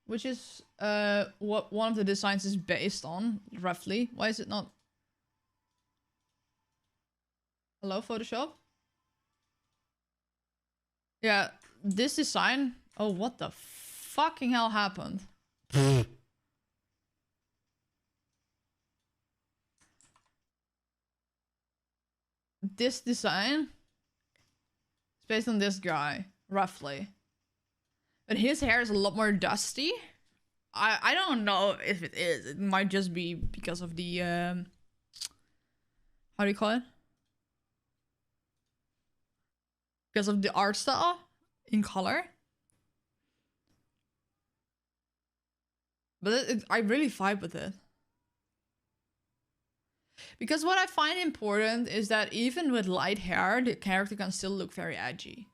which is what one of the designs is based on, roughly. Why is it not? Hello, Photoshop? Yeah, this design. Oh, what the fucking hell happened? This design is based on this guy, roughly. But his hair is a lot more dusty. I don't know if it is. It might just be because of the how do you call it? because of the art style in color. But I really vibe with it. Because what I find important is that even with light hair, the character can still look very edgy.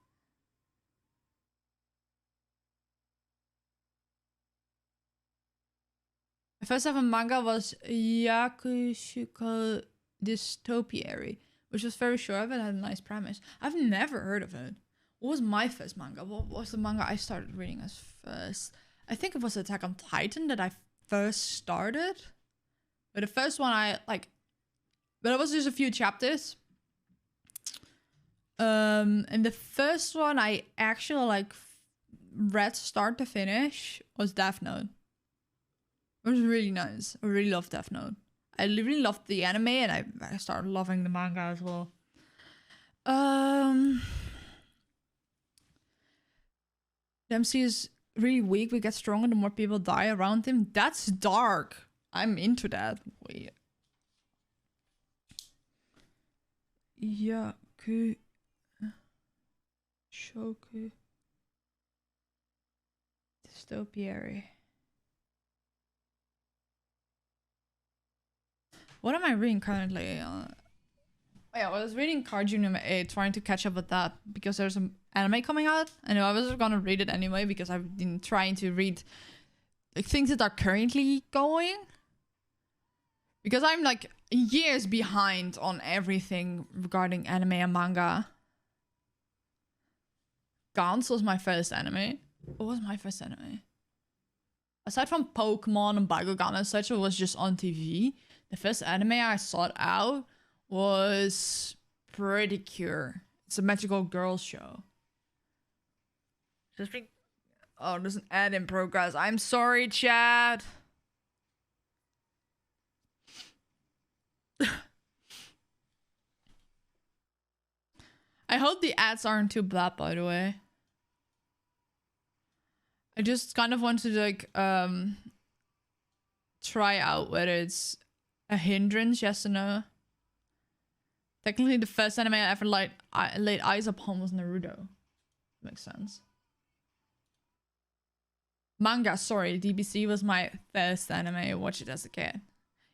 My first ever manga was Yakushuko Dystopiary, which was very short but had a nice premise. I've never heard of it. What was my first manga? What was the manga I started reading as first? I think it was Attack on Titan that I first started. But the first one I like... But it was just a few chapters. And the first one I actually like read start to finish was Death Note. It was really nice. I really loved Death Note. I really loved the anime and I started loving the manga as well. Dempsey is really weak. We get stronger the more people die around him. That's dark. I'm into that. Wait. Yaku Shoku Dystopiary. What am I reading currently? Yeah, I was reading Cartoon number 8, trying to catch up with that because there's an anime coming out. I know I was gonna read it anyway because I've been trying to read like things that are currently going. Because I'm like years behind on everything regarding anime and manga. Gantz was my first anime. What was my first anime? Aside from Pokemon and Bakugan and such, it was just on TV. The first anime I sought out was Pretty Cure. It's a magical girl show. Just think. Oh, there's an ad in progress. I'm sorry, chat. I hope the ads aren't too bad, by the way. I just kind of want to like try out whether it's a hindrance, yes or no. Technically, the first anime I ever laid eyes upon was Naruto. Makes sense. Manga, sorry, DBC was my first anime. I watched it as a kid.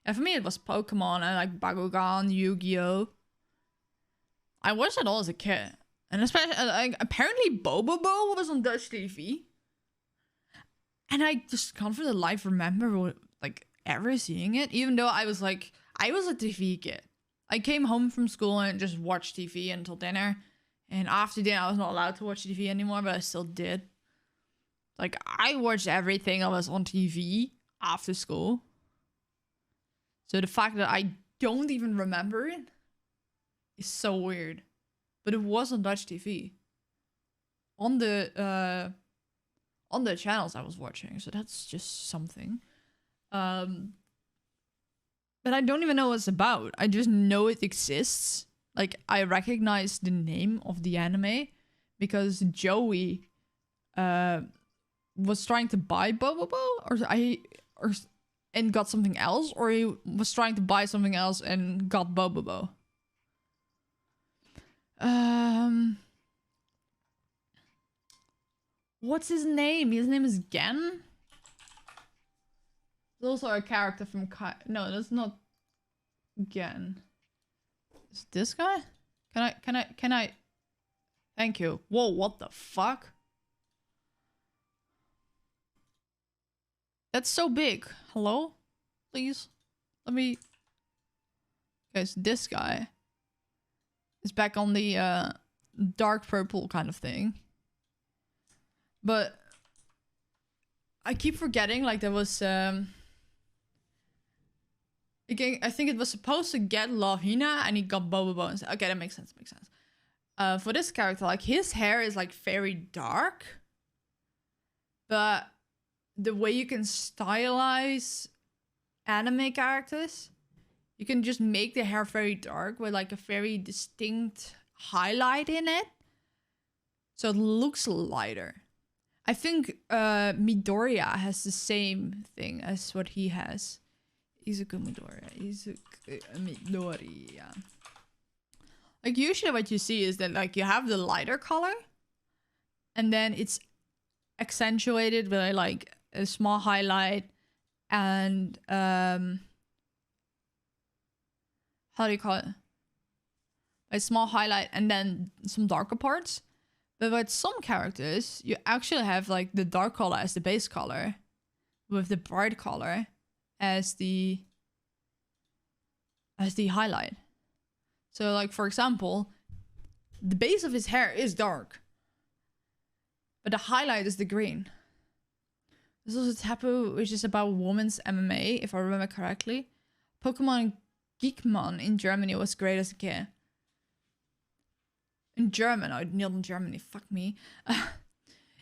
Yeah, for me it was Pokemon and like Bakugan, Yu-Gi-Oh! I watched it all as a kid. And especially, like, apparently Bobobo was on Dutch TV. And I just can't for the life remember, like, ever seeing it. Even though I was a TV kid. I came home from school and just watched TV until dinner. And after dinner, I was not allowed to watch TV anymore, but I still did. Like, I watched everything that was on TV after school. So the fact that I don't even remember it is so weird. But it was on Dutch TV. On the channels I was watching. So that's just something. But I don't even know what it's about. I just know it exists. Like, I recognize the name of the anime because Joey was trying to buy Bobobo and got something else, or he was trying to buy something else and got Bobobo. What's his name? His name is Gen? There's also a character from no, that's not Gen. Is this guy? Can I? Thank you. Whoa, what the fuck? That's so big. Hello? Please? Let me... Guys, this guy is back on the dark purple kind of thing. But I keep forgetting, like, there was... Again, I think it was supposed to get Lavina and he got Bobobo. Okay, that makes sense, for this character, like, his hair is, like, very dark. But the way you can stylize anime characters, you can just make the hair very dark with, like, a very distinct highlight in it. So it looks lighter. I think Midoriya has the same thing as what he has. Izuku Midoriya. Like usually what you see is that like you have the lighter color and then it's accentuated with like a small highlight and how do you call it? A small highlight and then some darker parts. But with some characters, you actually have like the dark color as the base color with the bright color as the highlight. So like for example, the base of his hair is dark, but the highlight is the green. There's also Tapu, which is about women's MMA, if I remember correctly. Pokemon Geekmon in Germany was great as a kid. In German, not in Germany, fuck me. Yeah,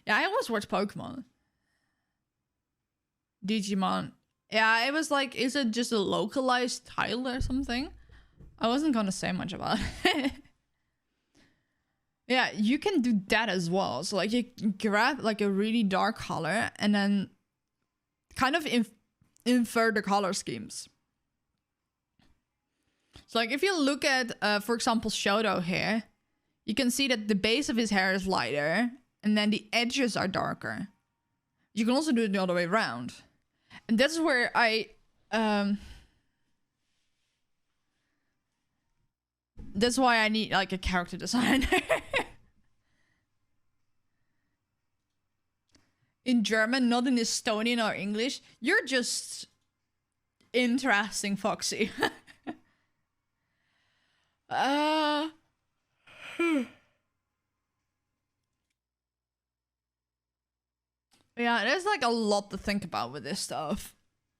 I always watched Pokemon. Digimon. Yeah, it was like, is it just a localized title or something? I wasn't gonna say much about it. Yeah, you can do that as well. So like you grab like a really dark color and then kind of infer the color schemes. So like if you look at, for example, Shoto here, you can see that the base of his hair is lighter and then the edges are darker. You can also do it the other way around. And that's where that's why I need like a character designer. In German, not in Estonian or English. You're just interesting, Foxy. Yeah, there's like a lot to think about with this stuff.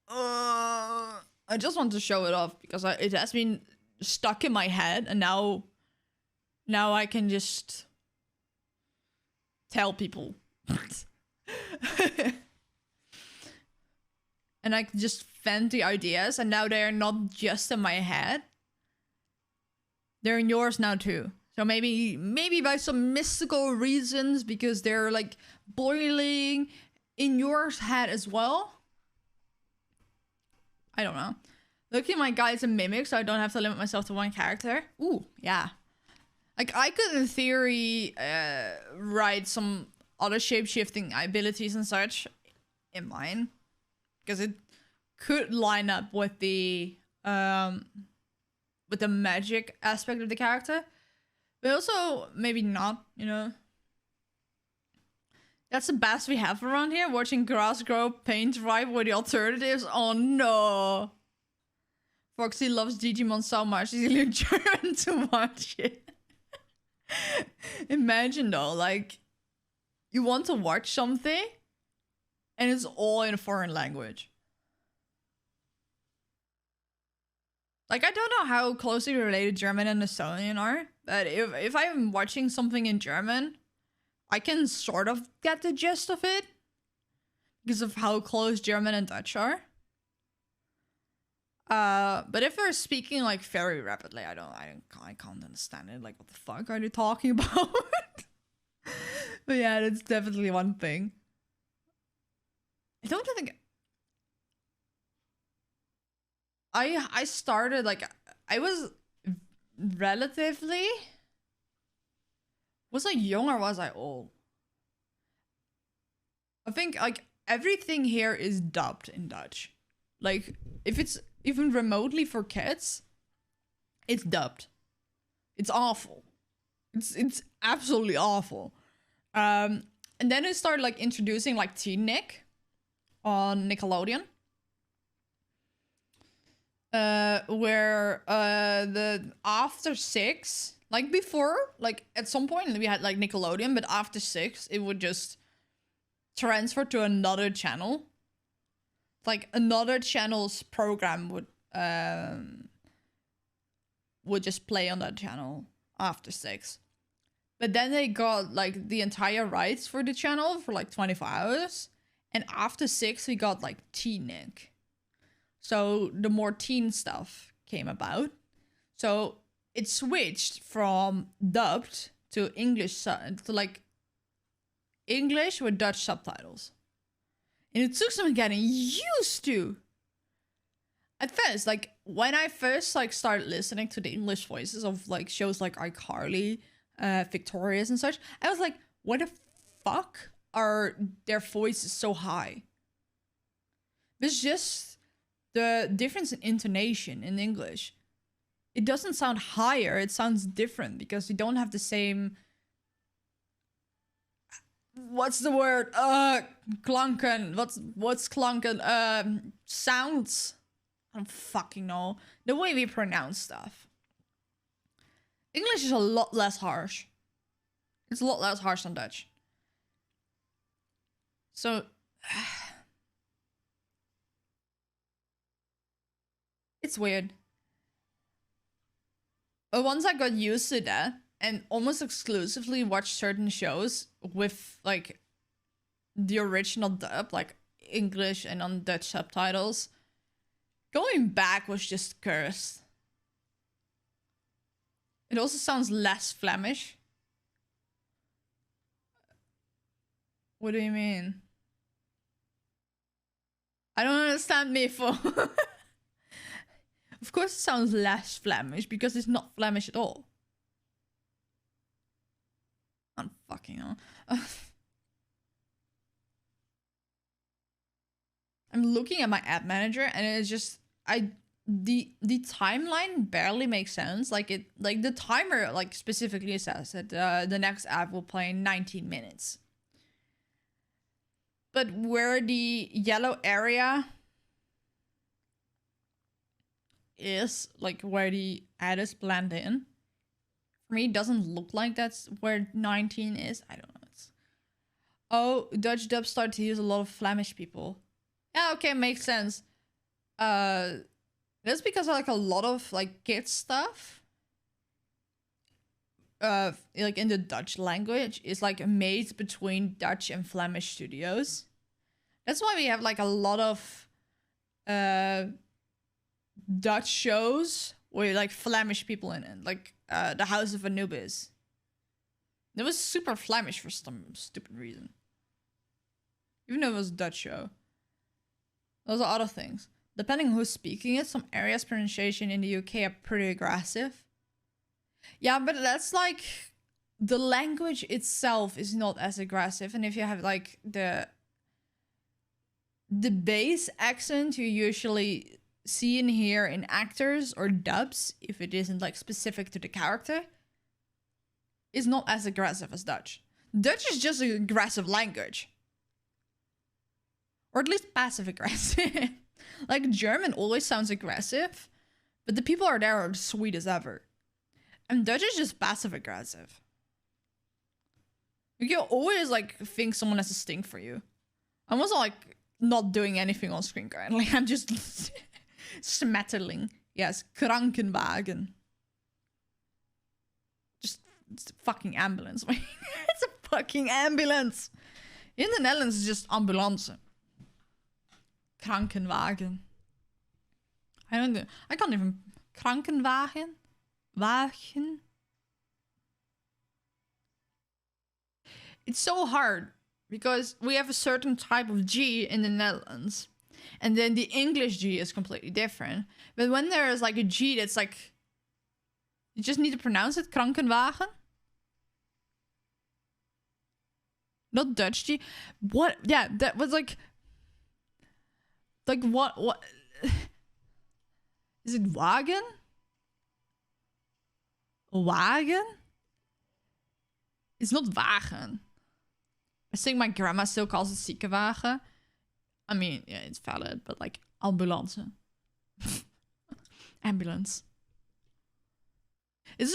I just want to show it off because it has been stuck in my head, and now I can just tell people. And I can just vent the ideas, and now they're not just in my head. They're in yours now too. So maybe by some mystical reasons, because they're like boiling in your head as well. I don't know. Looking at my guides and mimics, so I don't have to limit myself to one character. Ooh, yeah. Like I could in theory write some other shape-shifting abilities and such in mine, because it could line up with the magic aspect of the character, but also maybe not, you know. That's the best we have around here, watching grass grow, paint dry with the alternatives. Oh no. Foxy loves Digimon so much, he's learned German to watch it. Imagine though, like, you want to watch something, and it's all in a foreign language. Like, I don't know how closely related German and Estonian are, but if I'm watching something in German, I can sort of get the gist of it because of how close German and Dutch are. But if they're speaking like very rapidly, I can't understand it. Like, what the fuck are they talking about? But yeah, that's definitely one thing. I don't think I started, like, I was relatively... Was I young or was I old? I think, like, everything here is dubbed in Dutch. Like, if it's even remotely for kids, it's dubbed. It's awful. It's absolutely awful. And then it started, like, introducing, like, Teen Nick on Nickelodeon. Where the after 6, like before, like at some point we had like Nickelodeon, but after 6 it would just transfer to another channel. Like another channel's program would just play on that channel after 6. But then they got like the entire rights for the channel for like 24 hours. And after 6 we got like Teen Nick. So the more teen stuff came about. So it switched from dubbed to English, to like English with Dutch subtitles. And it took some getting used to. at first, like when I first like started listening to the English voices of like shows like iCarly, Victorious and such, I was like, why the fuck are their voices so high? It's just the difference in intonation in English. It doesn't sound higher, it sounds different because you don't have the same... What's the word? Klanken. What's klanken? Sounds. I don't fucking know. The way we pronounce stuff. English is a lot less harsh. It's a lot less harsh than Dutch. So... it's weird. But once I got used to that, and almost exclusively watched certain shows with, like, the original dub, like, English and on Dutch subtitles, going back was just cursed. It also sounds less Flemish. What do you mean? I don't understand, Mifo. Of course it sounds less Flemish, because it's not Flemish at all. I don't fucking know. I'm looking at my app manager and it's just... The timeline barely makes sense. Like the timer like specifically says that the next app will play in 19 minutes. But where the yellow area is, like where the ads blend in, for me it doesn't look like that's where 19 is. I don't know. Oh, Dutch dub started to use a lot of Flemish people. Yeah, okay, makes sense. That's because like a lot of like kids stuff, like in the Dutch language, is like made between Dutch and Flemish studios. That's why we have like a lot of Dutch shows with like Flemish people in it, like the House of Anubis. It was super Flemish for some stupid reason, even though it was a Dutch show. Those are other things. Depending who's speaking it, some areas pronunciation in the UK are pretty aggressive. Yeah, but that's like... the language itself is not as aggressive. And if you have like the base accent you usually see and hear in actors or dubs, if it isn't like specific to the character, is not as aggressive as Dutch. Dutch is just an aggressive language. Or at least passive aggressive. Like German always sounds aggressive, but the people are there are sweet as ever. And Dutch is just passive aggressive. You always like think someone has a sting for you. I'm also like not doing anything on screen currently. I'm just smettering. Yes, krankenwagen. Just it's a fucking ambulance. It's a fucking ambulance. In the Netherlands, it's just ambulance. Krankenwagen. I can't even... Krankenwagen? Wagen? It's so hard because we have a certain type of G in the Netherlands. And then the English G is completely different. But when there is like a G that's like... you just need to pronounce it, Krankenwagen? Not Dutch G. What? Yeah, that was like... like what is it? Wagen? Wagen? It's not wagen. I think my grandma still calls it ziekenwagen. I mean, yeah, it's valid, but like ambulance. Ambulance. Is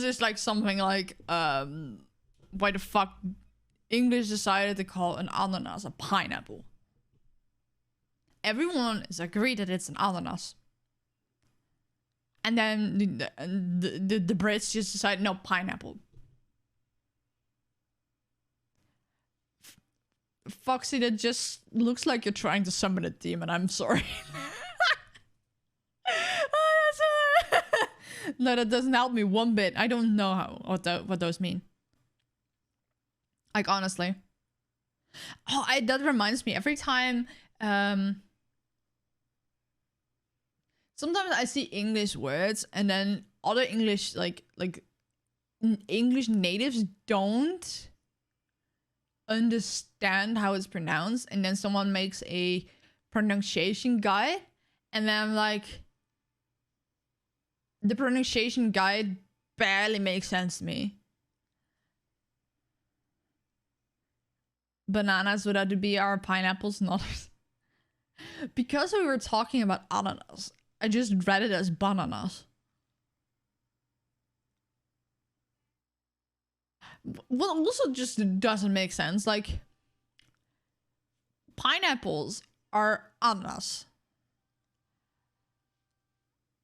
this like something like why the fuck English decided to call an ananas a pineapple? Everyone is agreed that it's an ananas. And then the Brits just decided, no, pineapple. Foxy, that just looks like you're trying to summon a demon. I'm sorry. No, that doesn't help me one bit. I don't know what those mean. Like, honestly. Oh, that reminds me. Every time... sometimes I see English words and then other English English natives don't understand how it's pronounced, and then someone makes a pronunciation guide, and then I'm like, the pronunciation guide barely makes sense to me. Bananas without the B are pineapples, not because we were talking about ananas. I just read it as bananas. Well, also just doesn't make sense. Like, pineapples are ananas.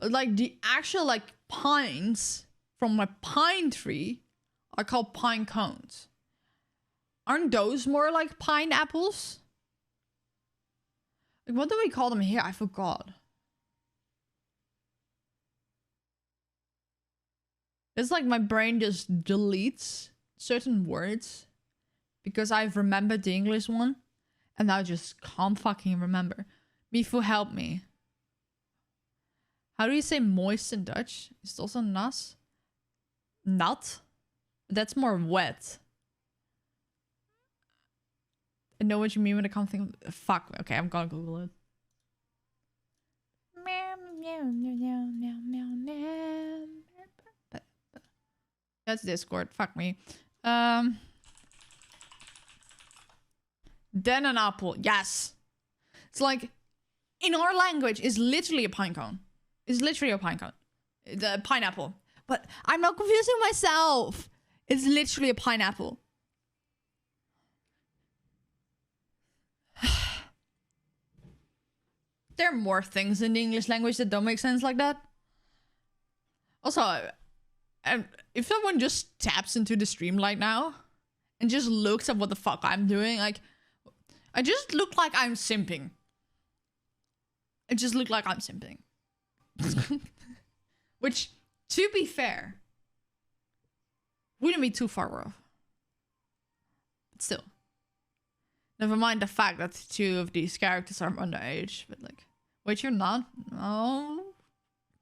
Like, the actual, like, pines from a pine tree are called pine cones. Aren't those more like pineapples? Like, what do we call them here? I forgot. It's like my brain just deletes certain words because I've remembered the English one and now I just can't fucking remember. Mifu, help me. How do you say moist in Dutch? Is it also nas? Nat? That's more wet. I know what you mean when it comes to fuck. Okay, I'm gonna Google it. That's Discord. Fuck me. Then an apple. Yes. It's like, in our language, it's literally a pine cone. It's literally a pine cone. The pineapple. But I'm not confusing myself. It's literally a pineapple. There are more things in the English language that don't make sense like that. Also, if someone just taps into the stream right now and just looks at what the fuck I'm doing, like, I just look like I'm simping. I just look like I'm simping. Which, to be fair, wouldn't be too far off. But still. Never mind the fact that two of these characters are underage, but like, wait, you're not? No.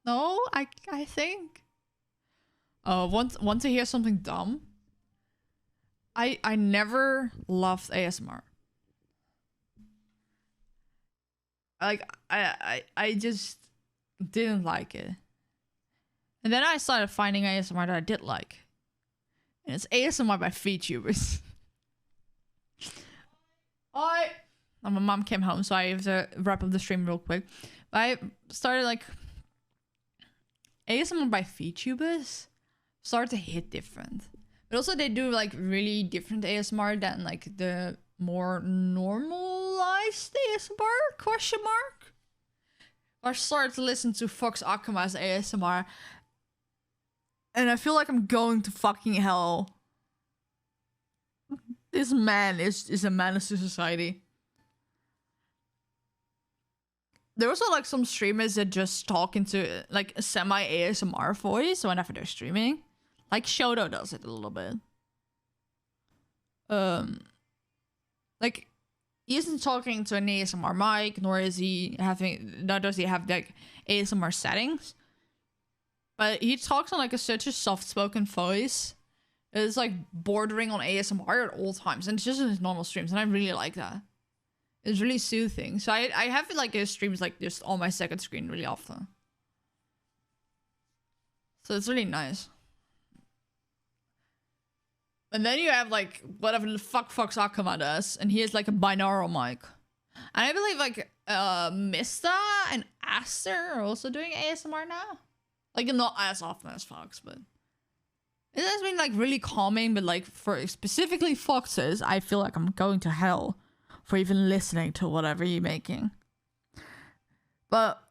No, I think. Want to hear something dumb? I never loved ASMR. Like, I just didn't like it. And then I started finding ASMR that I did like. And it's ASMR by VTubers. My mom came home, so I have to wrap up the stream real quick. But I started like ASMR by VTubers started to hit different. But also they do like really different ASMR than like the more normalized ASMR, question mark. I started to listen to Fox Akuma's ASMR. And I feel like I'm going to fucking hell. This man is a menace to society. There are also like some streamers that just talk into like a semi-ASMR voice whenever they're streaming. Like Shoto does it a little bit. Like he isn't talking to an ASMR mic, nor does he have like ASMR settings. But he talks on like such a soft-spoken voice. It's like bordering on ASMR at all times, and it's just in his normal streams, and I really like that. It's really soothing. So I have like his streams like just on my second screen really often. So it's really nice. And then you have like whatever the fuck Fox Akuma does, and he has like a binaural mic. And I believe like Mista and Aster are also doing ASMR now. Like not as often as Fox, but it has been like really calming. But like for specifically Fox's, I feel like I'm going to hell for even listening to whatever you're making. But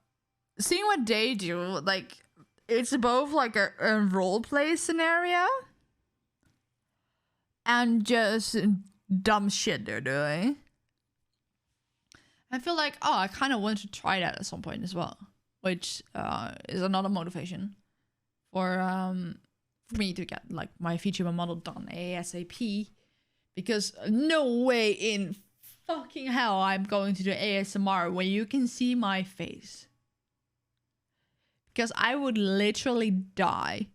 seeing what they do, like it's both like a role play scenario and just dumb shit they're doing. I feel like, oh, I kind of want to try that at some point as well, which is another motivation for me to get like my VTuber model done ASAP, because no way in fucking hell I'm going to do ASMR when you can see my face. because I would literally die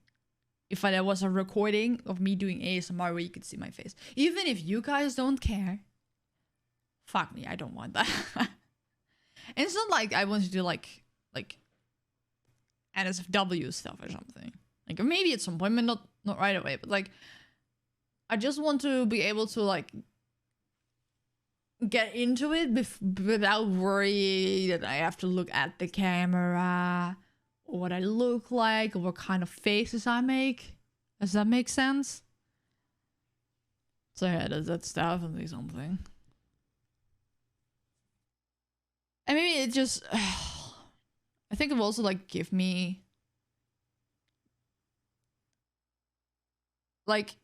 if there was a recording of me doing ASMR where you could see my face. Even if you guys don't care, fuck me, I don't want that. And it's not like I want to do like NSFW stuff or something. Like maybe at some point, but not right away. But like, I just want to be able to like get into it without worrying that I have to look at the camera or what I look like or what kind of faces I make. Does that make sense? So yeah, that's definitely something. And maybe it just I think it will also like give me like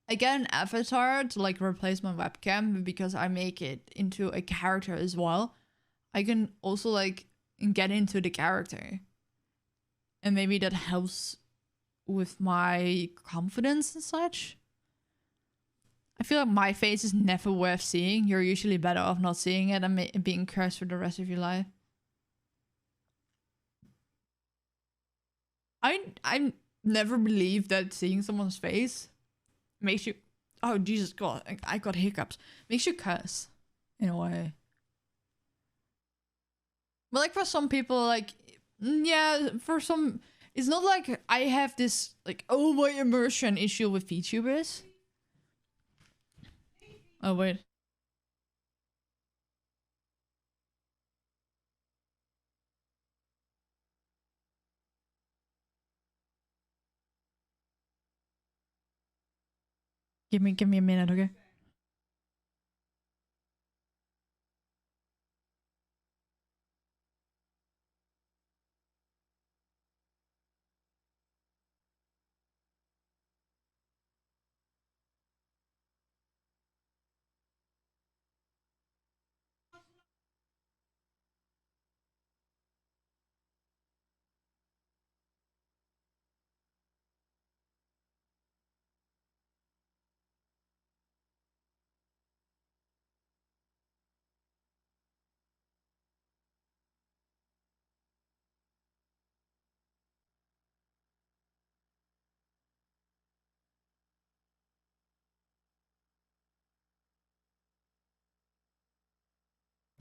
I get an avatar to like replace my webcam because I make it into a character as well. I can also like get into the character. And maybe that helps with my confidence and such. I feel like my face is never worth seeing. You're usually better off not seeing it and being cursed for the rest of your life. I never believed that seeing someone's face makes you... Oh, Jesus God, I got hiccups. Makes you curse, in a way. But like for some people, like... Yeah, for some... It's not like I have this, like, oh my immersion issue with VTubers. Oh, wait. Give me a minute, okay?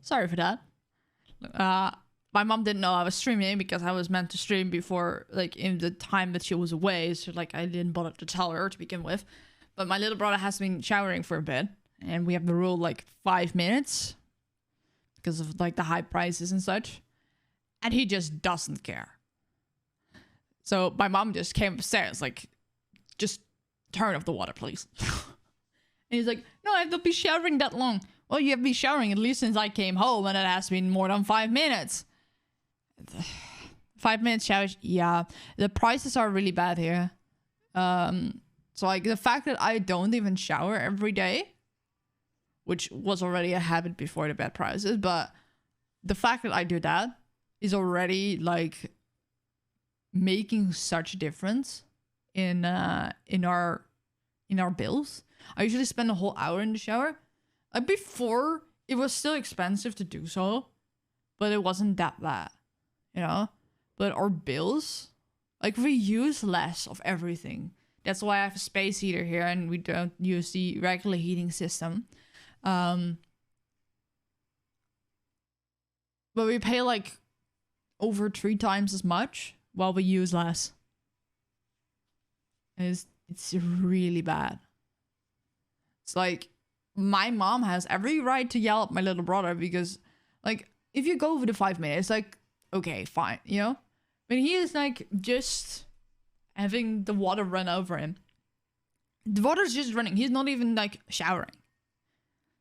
Sorry for that. My mom didn't know I was streaming because I was meant to stream before, like, in the time that she was away. So, like, I didn't bother to tell her to begin with. But my little brother has been showering for a bit. And we have the rule, like, 5 minutes. Because of, like, the high prices and such. And he just doesn't care. So my mom just came upstairs, like, just turn off the water, please. And he's like, no, I have to be showering that long. Well, you have been showering at least since I came home, and it has been more than 5 minutes. 5 minutes showers, yeah. The prices are really bad here. So, like, the fact that I don't even shower every day, which was already a habit before the bad prices, but the fact that I do that is already, like, making such a difference in our bills. I usually spend a whole hour in the shower. Like before, it was still expensive to do so, but it wasn't that bad, you know? But our bills, like we use less of everything. That's why I have a space heater here and we don't use the regular heating system. But we pay like over 3 times as much while we use less. And it's really bad. It's like, my mom has every right to yell at my little brother because, like, if you go over the 5 minutes, like, okay, fine, you know? But he is, like, just having the water run over him. The water's just running. He's not even, like, showering.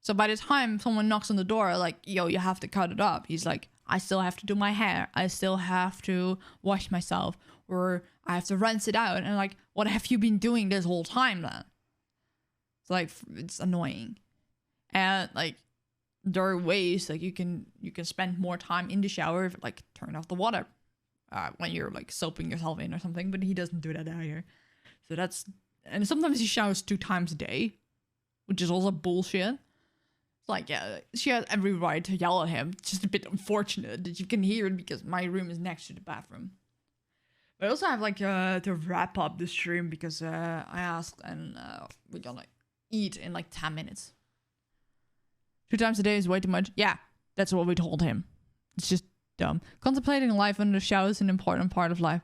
So by the time someone knocks on the door, like, yo, you have to cut it up. He's like, I still have to do my hair. I still have to wash myself. Or I have to rinse it out. And, like, what have you been doing this whole time, then? It's, like, it's annoying. And like there are ways like you can spend more time in the shower, like turn off the water when you're like soaping yourself in or something, but he doesn't do that out here. So that's, and sometimes he showers 2 times a day, which is also bullshit. It's like, yeah, she has every right to yell at him. It's just a bit unfortunate that you can hear it because my room is next to the bathroom. But I also have like to wrap up the stream because I asked and we're gonna eat in like 10 minutes. 2 times a day is way too much. Yeah, that's what we told him. It's just dumb. Contemplating life under the shower is an important part of life.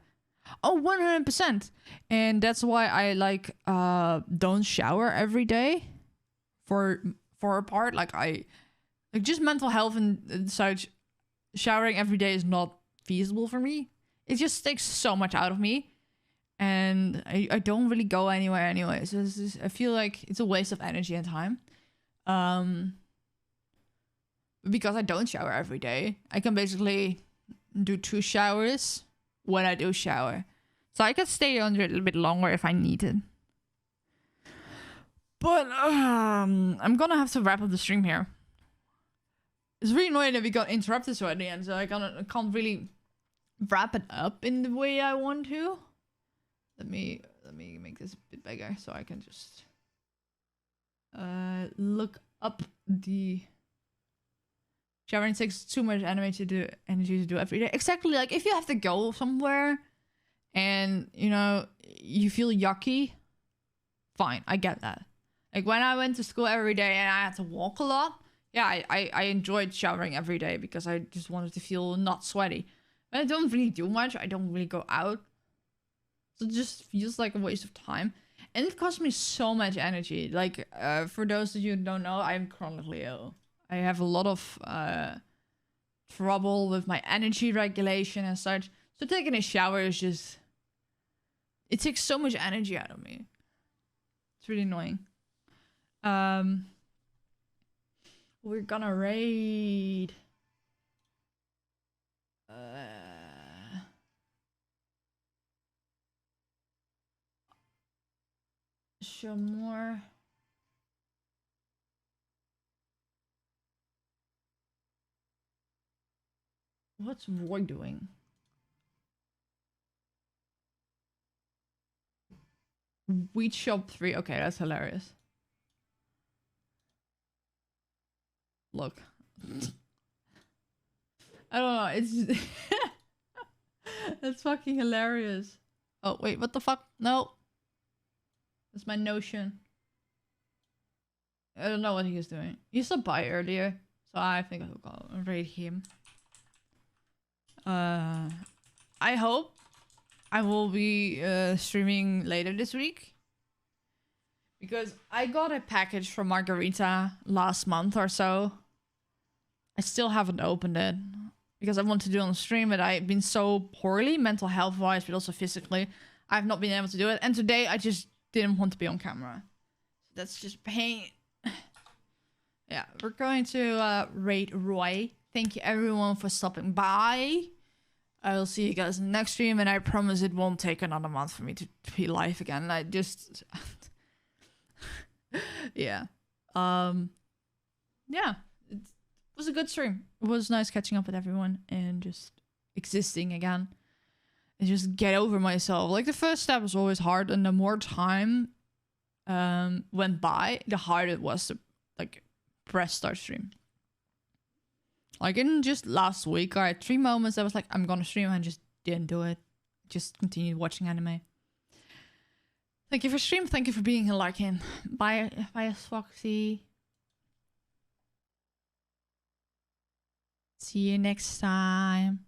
Oh, 100%. And that's why I like don't shower every day. For a part, like just mental health and such. Showering every day is not feasible for me. It just takes so much out of me. And I don't really go anywhere anyway. So I feel like it's a waste of energy and time. Because I don't shower every day. I can basically do 2 showers when I do shower. So I can stay under a little bit longer if I need it. But I'm gonna have to wrap up the stream here. It's really annoying that we got interrupted so at the end. So I can't really wrap it up in the way I want to. Let me make this a bit bigger so I can just look up the showering takes too much energy to do every day. Exactly, like if you have to go somewhere and you know you feel yucky, fine, I get that. Like when I went to school every day and I had to walk a lot, yeah, I enjoyed showering every day because I just wanted to feel not sweaty. But I don't really do much. I don't really go out. So it just feels like a waste of time. And it costs me so much energy. Like, for those of you who don't know, I'm chronically ill. I have a lot of trouble with my energy regulation and such. So taking a shower is just... It takes so much energy out of me. It's really annoying. We're gonna raid... Show more. What's Roy doing? Wheat Shop 3. Okay, that's hilarious. Look. I don't know. It's that's fucking hilarious. Oh, wait. What the fuck? No. That's my notion. I don't know what he is doing. He stopped by earlier. So I think I'll go raid him. I hope I will be streaming later this week. Because I got a package from Margarita last month or so. I still haven't opened it. Because I want to do it on stream, but I've been so poorly, mental health wise, but also physically. I've not been able to do it. And today I just didn't want to be on camera. That's just pain. Yeah, we're going to raid Roy. Thank you everyone for stopping by. I will see you guys in the next stream, and I promise it won't take another month for me to be live again. I just... yeah. Yeah. It was a good stream. It was nice catching up with everyone and just existing again. And just get over myself. Like, the first step was always hard, and the more time went by, the harder it was to, like, press start stream. Like, in just last week, I had 3 moments I was like, I'm gonna stream, and I just didn't do it. Just continued watching anime. Thank you for stream. Thank you for being here, Larkin. Bye, Foxy. See you next time.